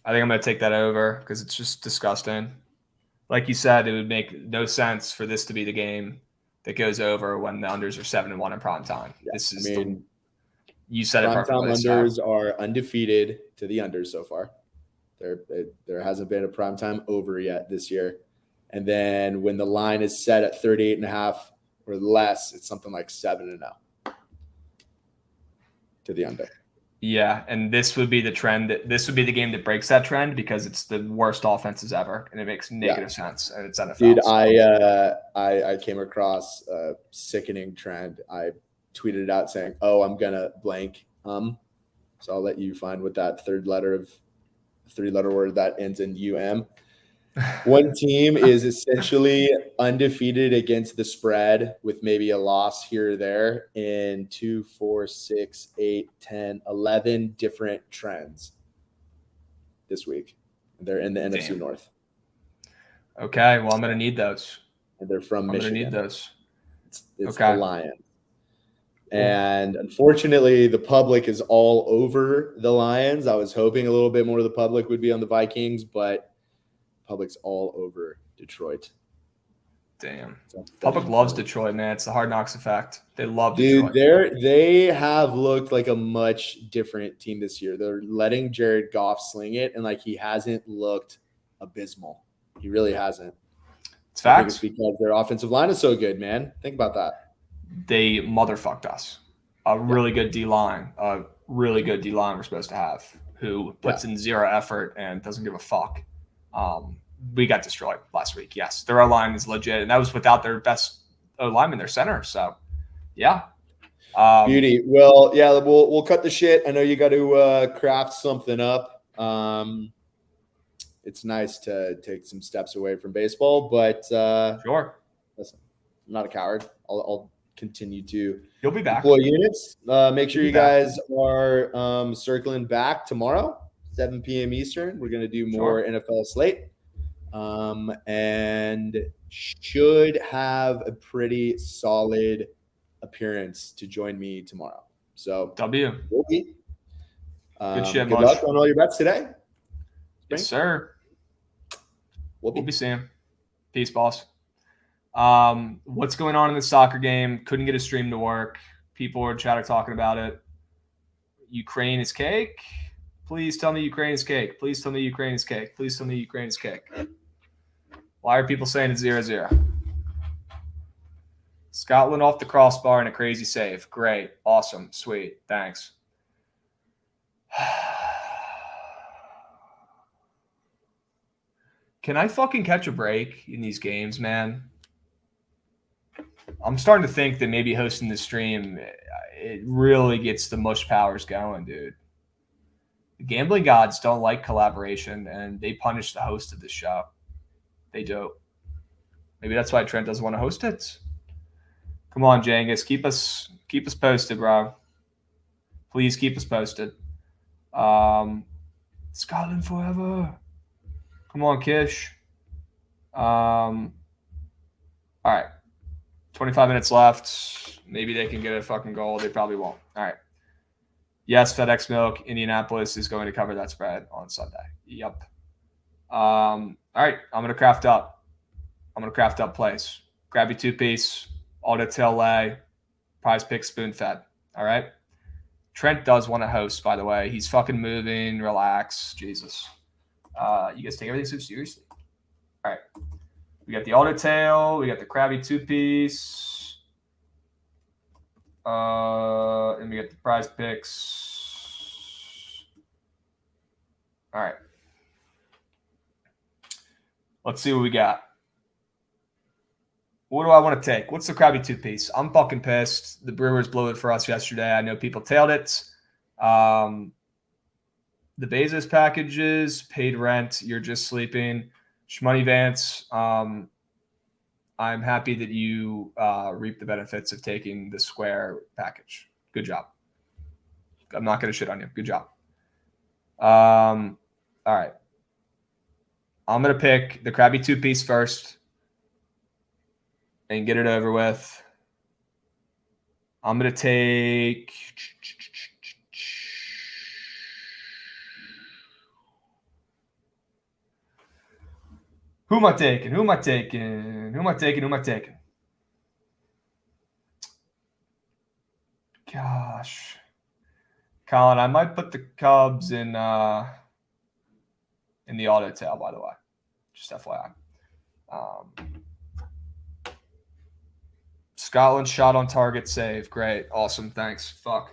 I think I'm going to take that over because it's just disgusting. Like you said, it would make no sense for this to be the game that goes over when the unders are 7-1 in prime time. Yeah, this is you said it perfectly. Prime time unders are undefeated to the unders so far. There hasn't been a primetime over yet this year. And then when the line is set at 38.5 or less, it's something like 7-0 to the under. Yeah, and this would be the trend. This would be the game that breaks that trend because it's the worst offenses ever, and it makes negative sense. And it's NFL. Dude, I came across a sickening trend. I tweeted it out saying, "Oh, I'm gonna blank." So I'll let you find what that three-letter word that ends in UM. One team is essentially undefeated against the spread with maybe a loss here or there in 2, 4, 6, 8, 10, 11 different trends this week. They're in the NFC North. Okay, well, I'm going to need those. And they're from Michigan. I'm going to need those. It's the Lions. And unfortunately, the public is all over the Lions. I was hoping a little bit more of the public would be on the Vikings, but public's all over Detroit. Damn. Public loves Detroit, man. It's the Hard Knocks effect. They love Detroit. Dude, they have looked like a much different team this year. They're letting Jared Goff sling it, and like he hasn't looked abysmal. He really hasn't. It's facts. I think it's because their offensive line is so good, man. Think about that. They motherfucked us. A really good D-line. A really good D-line we're supposed to have, who puts in zero effort and doesn't give a fuck. We got destroyed last week. Yes, their O-line is legit, and that was without their best O-lineman, their center. So, yeah. Beauty. Well, yeah, we'll cut the shit. I know you got to craft something up. It's nice to take some steps away from baseball, but sure. Listen, I'm not a coward. I'll continue to You'll be back. deploy units. Make sure you guys are circling back tomorrow, 7 p.m. Eastern. We're going to do more NFL slate. And should have a pretty solid appearance to join me tomorrow. So W. Good shit, good luck on all your bets today. Yes, sir. We'll be seeing. Peace, boss. What's going on in the soccer game? Couldn't get a stream to work. People were talking about it. Ukraine is cake. Please tell me Ukraine is cake. Please tell me Ukraine is cake. Please tell me Ukraine is cake. Why are people saying it's 0-0? Scotland off the crossbar and a crazy save. Great. Awesome. Sweet. Thanks. Can I fucking catch a break in these games, man? I'm starting to think that maybe hosting the stream, it really gets the mush powers going, dude. The gambling gods don't like collaboration, and they punish the host of the show. They do. Maybe that's why Trent doesn't want to host it. Come on, Jangus. Keep us posted, bro. Please keep us posted. Scotland forever. Come on, Kish. All right. 25 minutes left. Maybe they can get a fucking goal. They probably won't. All right. Yes, FedEx Milk. Indianapolis is going to cover that spread on Sunday. Yep. All right. I'm going to craft up. Plays. Grab your 2-piece. Auto tail lay. Prize pick spoon fed. All right. Trent does want to host, by the way. He's fucking moving. Relax. Jesus. You guys take everything so seriously. All right. We got the auto tail. We got the crabby 2-piece. And we got the prize picks. All right. Let's see what we got. What do I want to take? What's the crabby 2-piece? I'm fucking pissed. The Brewers blew it for us yesterday. I know people tailed it. The Bezos packages, paid rent, you're just sleeping. Shmoney Vance, I'm happy that you reap the benefits of taking the square package. Good job. I'm not going to shit on you. Good job. All right. I'm going to pick the crabby 2-piece first and get it over with. I'm going to take Who am I taking? Gosh. Colin, I might put the Cubs in the auto tail, by the way. Just FYI. Scotland shot on target save. Great. Awesome. Thanks. Fuck.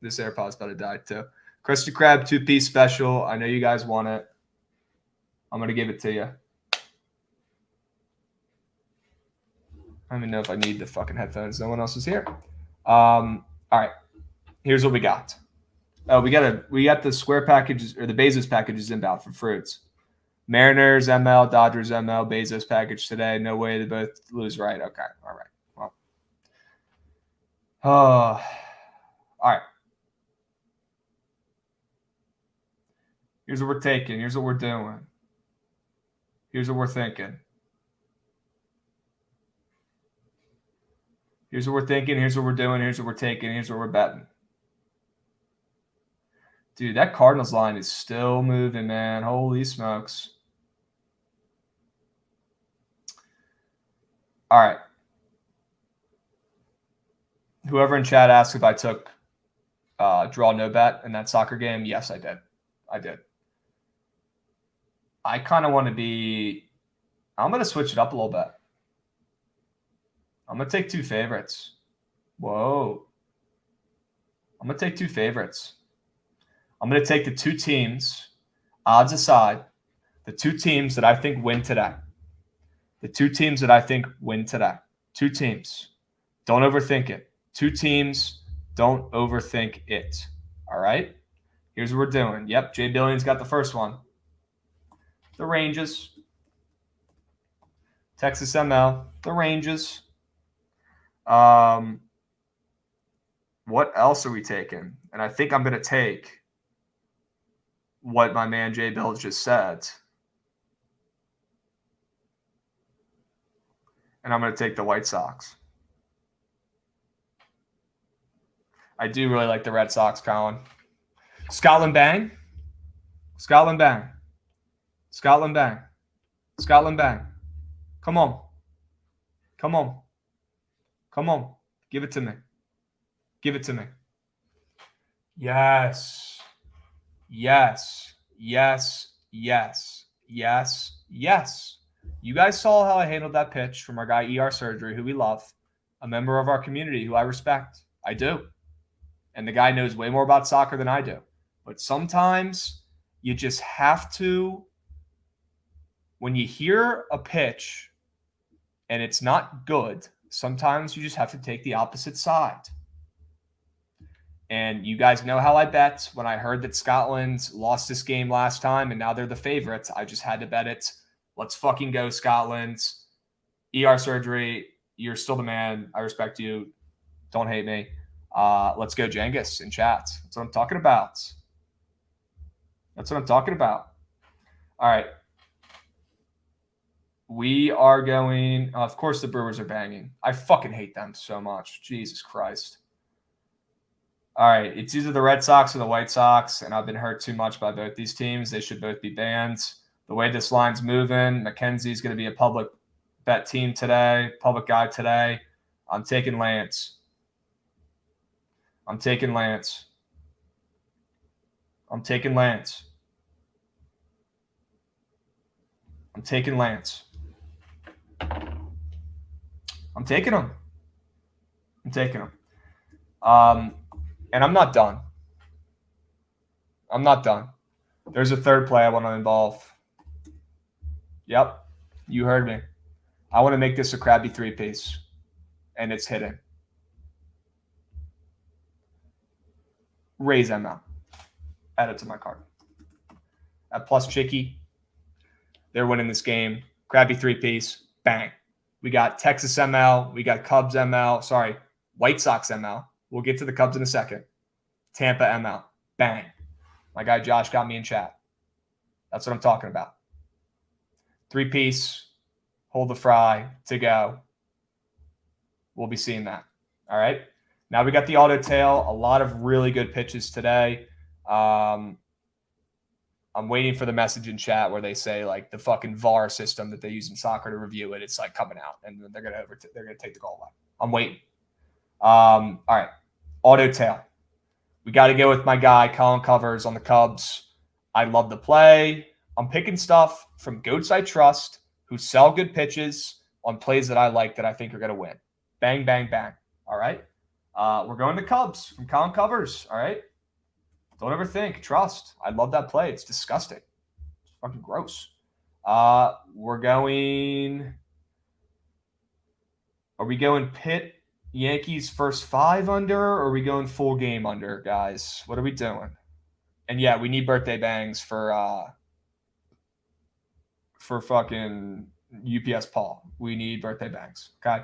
This AirPod's about to die too. Krusty Krab 2-piece special. I know you guys want it. I'm going to give it to you. I don't even know if I need the fucking headphones. No one else is here. All right. Here's what we got. We got the square packages or the Bezos packages inbound for fruits. Mariners ML, Dodgers ML, Bezos package today. No way they both lose, right? Okay. All right. Well. All right. Here's what we're taking. Here's what we're doing. Here's what we're thinking. Here's what we're thinking. Here's what we're doing. Here's what we're taking. Here's what we're betting. Dude, that Cardinals line is still moving, man. Holy smokes. All right. Whoever in chat asked if I took draw no bet in that soccer game. Yes, I did. I kind of want to be – I'm going to switch it up a little bit. I'm going to take 2 favorites. Whoa. I'm going to take 2 favorites. I'm going to take the 2 teams, odds aside, the 2 teams that I think win today. The 2 teams that I think win today. 2 teams. Don't overthink it. 2 teams. Don't overthink it. All right? Here's what we're doing. Yep, Jay Billion's got the first one. The Rangers. Texas ML. The Rangers. What else are we taking? And I think I'm going to take what my man Jay Bill just said. And I'm going to take the White Sox. I do really like the Red Sox, Colin. Scotland bang. Scotland bang. Scotland bang. Scotland bang. Come on. Come on. Come on. Give it to me. Give it to me. Yes. Yes. Yes. Yes. Yes. Yes. You guys saw how I handled that pitch from our guy ER Surgery, who we love, a member of our community who I respect. I do. And the guy knows way more about soccer than I do. But sometimes you just have to, when you hear a pitch and it's not good, sometimes you just have to take the opposite side. And you guys know how I bet when I heard that Scotland lost this game last time and now they're the favorites. I just had to bet it. Let's fucking go, Scotland. ER Surgery, you're still the man. I respect you. Don't hate me. Let's go, Jengus, in chat. That's what I'm talking about. That's what I'm talking about. All right. We are going. Of course, the Brewers are banging. I fucking hate them so much. Jesus Christ. All right, it's either the Red Sox or the White Sox, and I've been hurt too much by both these teams. They should both be banned. The way this line's moving, McKenzie's going to be a public bet team today, public guy today. I'm taking Lance. I'm taking Lance. I'm taking Lance. I'm taking Lance. I'm taking him. I'm taking him. And I'm not done. I'm not done. There's a third play I want to involve. Yep. You heard me. I want to make this a crabby three-piece. And it's hitting. Raise ML. Add it to my card. At plus Chicky. They're winning this game. Crabby three-piece. Bang. We got Texas ML. We got Cubs ML. Sorry, White Sox ML. We'll get to the Cubs in a second. Tampa ML. Bang. My guy Josh got me in chat. That's what I'm talking about. Three-piece. Hold the fry to go. We'll be seeing that. All right. Now we got the auto tail. A lot of really good pitches today. I'm waiting for the message in chat where they say like the fucking VAR system that they use in soccer to review it. It's like coming out and they're gonna take the goal away. I'm waiting. All right. Auto tail. We got to go with my guy Colin Covers on the Cubs. I love the play. I'm picking stuff from goats I trust who sell good pitches on plays that I like that I think are going to win. Bang, bang, bang. All right. We're going to Cubs from Colin Covers. All right. Don't ever think. Trust. I love that play. It's disgusting. It's fucking gross. We're going. Are we going Pitt Yankees first 5 under, or are we going full game under, guys? What are we doing? And yeah, we need birthday bangs for fucking UPS Paul. We need birthday bangs. Okay.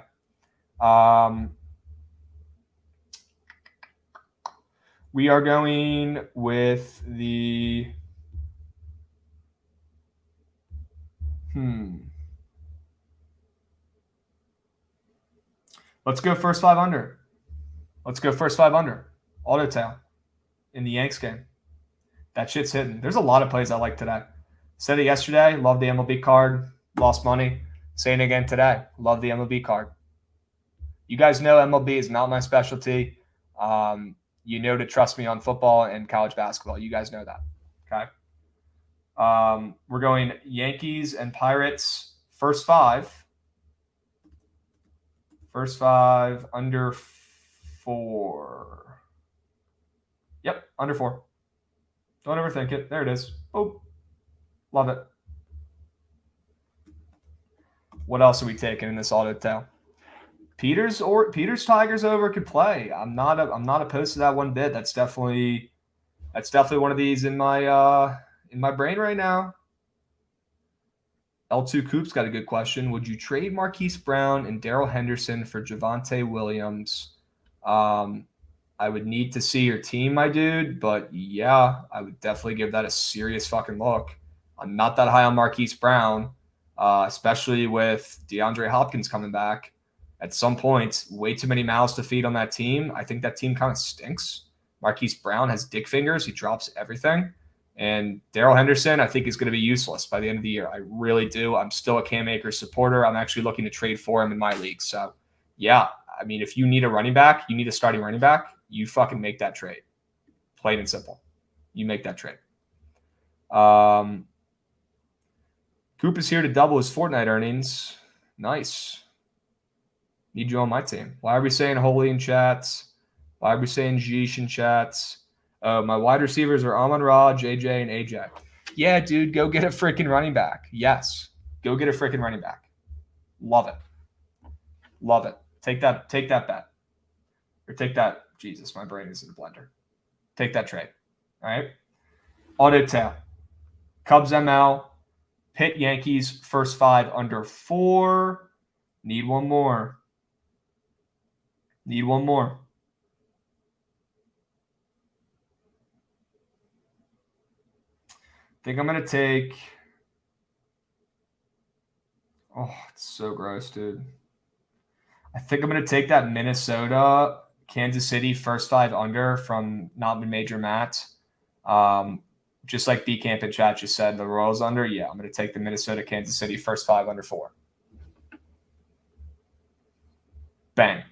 We are going with the Let's go first 5 under. Let's go first 5 under. Auto tail in the Yanks game. That shit's hitting. There's a lot of plays I like today. Said it yesterday. Love the MLB card. Lost money. Saying it again today. Love the MLB card. You guys know MLB is not my specialty. You know to trust me on football and college basketball. You guys know that. Okay. We're going Yankees and Pirates first 5. First 5 under 4. Yep, under 4. Don't overthink it. There it is. Oh, love it. What else are we taking in this auto tail? Peters Tigers over could play. I'm not opposed to that one bit. That's definitely one of these in my brain right now. L2 Coop's got a good question. Would you trade Marquise Brown and Darrell Henderson for Javonte Williams? I would need to see your team, my dude, but yeah, I would definitely give that a serious fucking look. I'm not that high on Marquise Brown, especially with DeAndre Hopkins coming back. At some point, way too many mouths to feed on that team. I think that team kind of stinks. Marquise Brown has dick fingers. He drops everything. And Darrell Henderson, I think, is going to be useless by the end of the year. I really do. I'm still a Cam Akers supporter. I'm actually looking to trade for him in my league. So, yeah, I mean, if you need a running back, you need a starting running back, you fucking make that trade. Plain and simple. You make that trade. Coop is here to double his Fortnite earnings. Nice. Need you on my team. Why are we saying holy in chats? Why are we saying Jeesh in chats? My wide receivers are Amon-Ra, JJ, and AJ. Yeah, dude, go get a freaking running back. Yes. Go get a freaking running back. Love it. Love it. Take that bet. Or take that. Jesus, my brain is in a blender. Take that trade. All right. Auto tail. Cubs ML. Pitt Yankees first 5 under 4. Need one more. Need one more. I think I'm going to take Oh, it's so gross, dude. I think I'm going to take that Minnesota, Kansas City first 5 under from not major Matt. Just like B Camp in chat just said, the Royals under. Yeah, I'm going to take the Minnesota, Kansas City first 5 under 4. Bang.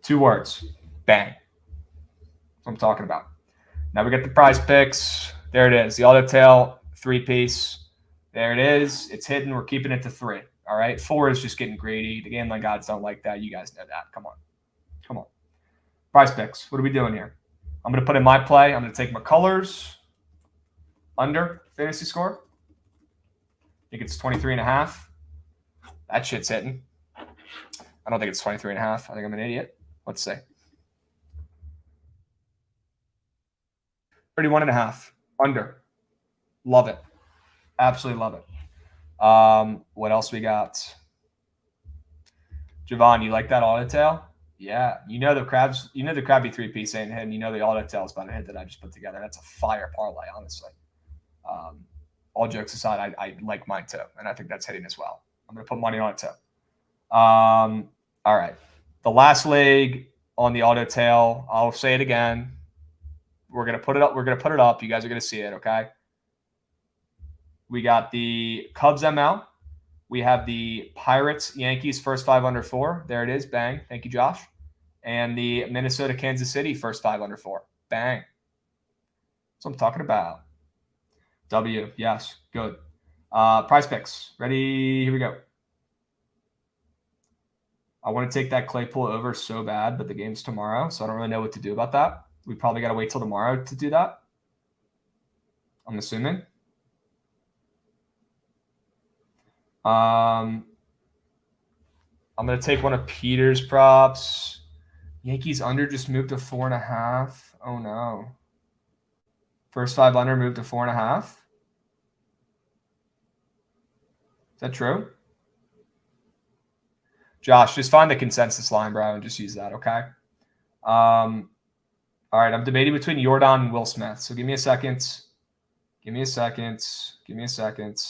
Two words. Bang. That's what I'm talking about. Now we get the prize picks. There it is. The auto tail 3-piece. There it is. It's hidden. We're keeping it to 3. All right. 4 is just getting greedy. The game line gods don't like that. You guys know that. Come on. Come on. Prize picks. What are we doing here? I'm going to put in my play. I'm going to take McCullers under fantasy score. I think it's 23.5. That shit's hitting. I don't think it's 23.5. I think I'm an idiot. Let's see. 31.5. Under. Love it. Absolutely love it. What else we got? Javon, you like that auto tail? Yeah. You know the crabby 3-piece ain't hitting. You know the auto tail is about to hit that I just put together. That's a fire parlay, honestly. All jokes aside, I like mine too, and I think that's hitting as well. I'm going to put money on it too. All right. The last leg on the auto tail, I'll say it again. We're going to put it up. We're going to put it up. You guys are going to see it, okay? We got the Cubs ML. We have the Pirates Yankees first 5 under 4. There it is. Bang. Thank you, Josh. And the Minnesota Kansas City first 5 under 4. Bang. That's what I'm talking about. W. Yes. Good. Prize picks. Ready? Here we go. I want to take that Claypool over so bad, but the game's tomorrow, so I don't really know what to do about that. We probably got to wait till tomorrow to do that. I'm assuming. I'm going to take one of Peter's props. Yankees under just moved to 4.5. Oh, no. First 5 under moved to 4.5. Is that true? Josh, just find the consensus line, bro, and just use that, okay? All right, I'm debating between Jordan and Will Smith. So give me a second. Give me a second. Give me a second.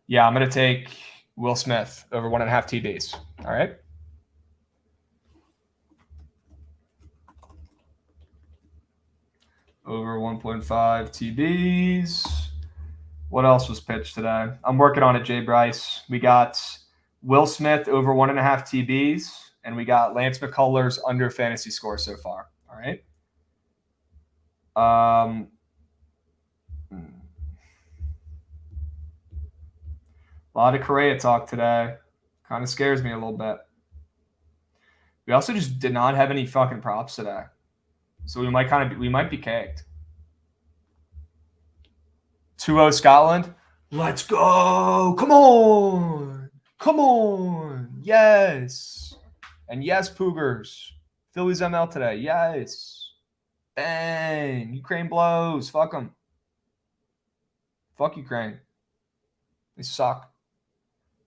Yeah, I'm going to take Will Smith over 1.5 TDs. All right. Over 1.5 TDs. What else was pitched today? I'm working on it, Jay Bryce. We got Will Smith over 1.5 TBs, and we got Lance McCullers under fantasy score so far. All right. A lot of Correa talk today. Kind of scares me a little bit. We also just did not have any fucking props today. So we might be caked. 2-0 Scotland. Let's go. Come on. Come on. Yes. And yes, Poogers. Phillies ML today. Yes. Bang. Ukraine blows. Fuck them. Fuck Ukraine. They suck.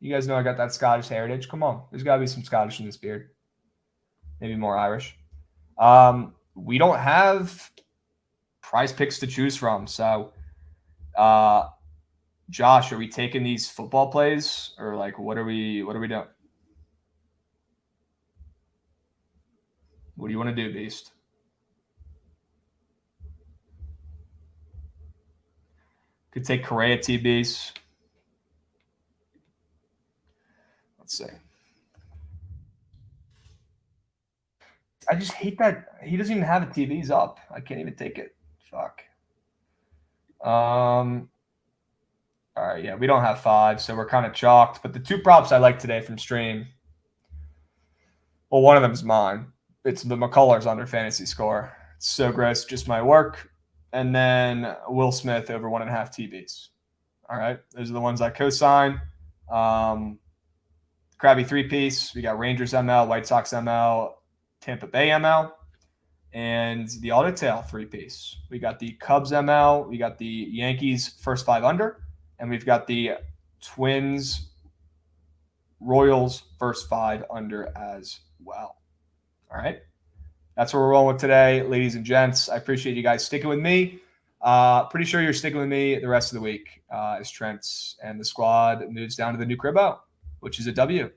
You guys know I got that Scottish heritage. Come on. There's got to be some Scottish in this beard. Maybe more Irish. We don't have prize picks to choose from. So, Josh, are we taking these football plays or like what are we doing? What do you want to do, Beast? Could take Correa TBs. Let's see. I just hate that he doesn't even have the TVs up. I can't even take it. Fuck. All right, yeah, we don't have 5, so we're kind of chalked. But the 2 props I like today from stream, well, one of them is mine. It's the McCullers under fantasy score. It's so gross, just my work. And then Will Smith over 1.5 TBs. All right, those are the ones I co-sign. Krabby 3-piece. We got Rangers ML, White Sox ML, Tampa Bay ML, and the auto tail 3-piece. We got the Cubs ML, we got the Yankees first 5 under, and we've got the Twins Royals first 5 under as well. All right. That's what we're rolling with today, ladies and gents. I appreciate you guys sticking with me. Pretty sure you're sticking with me the rest of the week as Trent's and the squad moves down to the new cribbo, which is a W.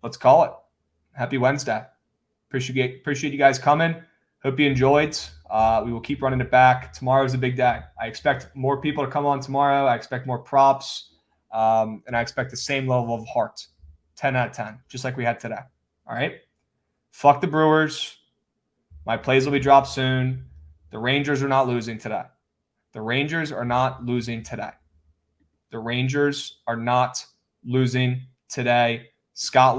Let's call it. Happy Wednesday. Appreciate you guys coming. Hope you enjoyed. We will keep running it back. Tomorrow's a big day. I expect more people to come on tomorrow. I expect more props. And I expect the same level of heart. 10 out of 10, just like we had today. All right? Fuck the Brewers. My plays will be dropped soon. The Rangers are not losing today. The Rangers are not losing today. The Rangers are not losing today. Scott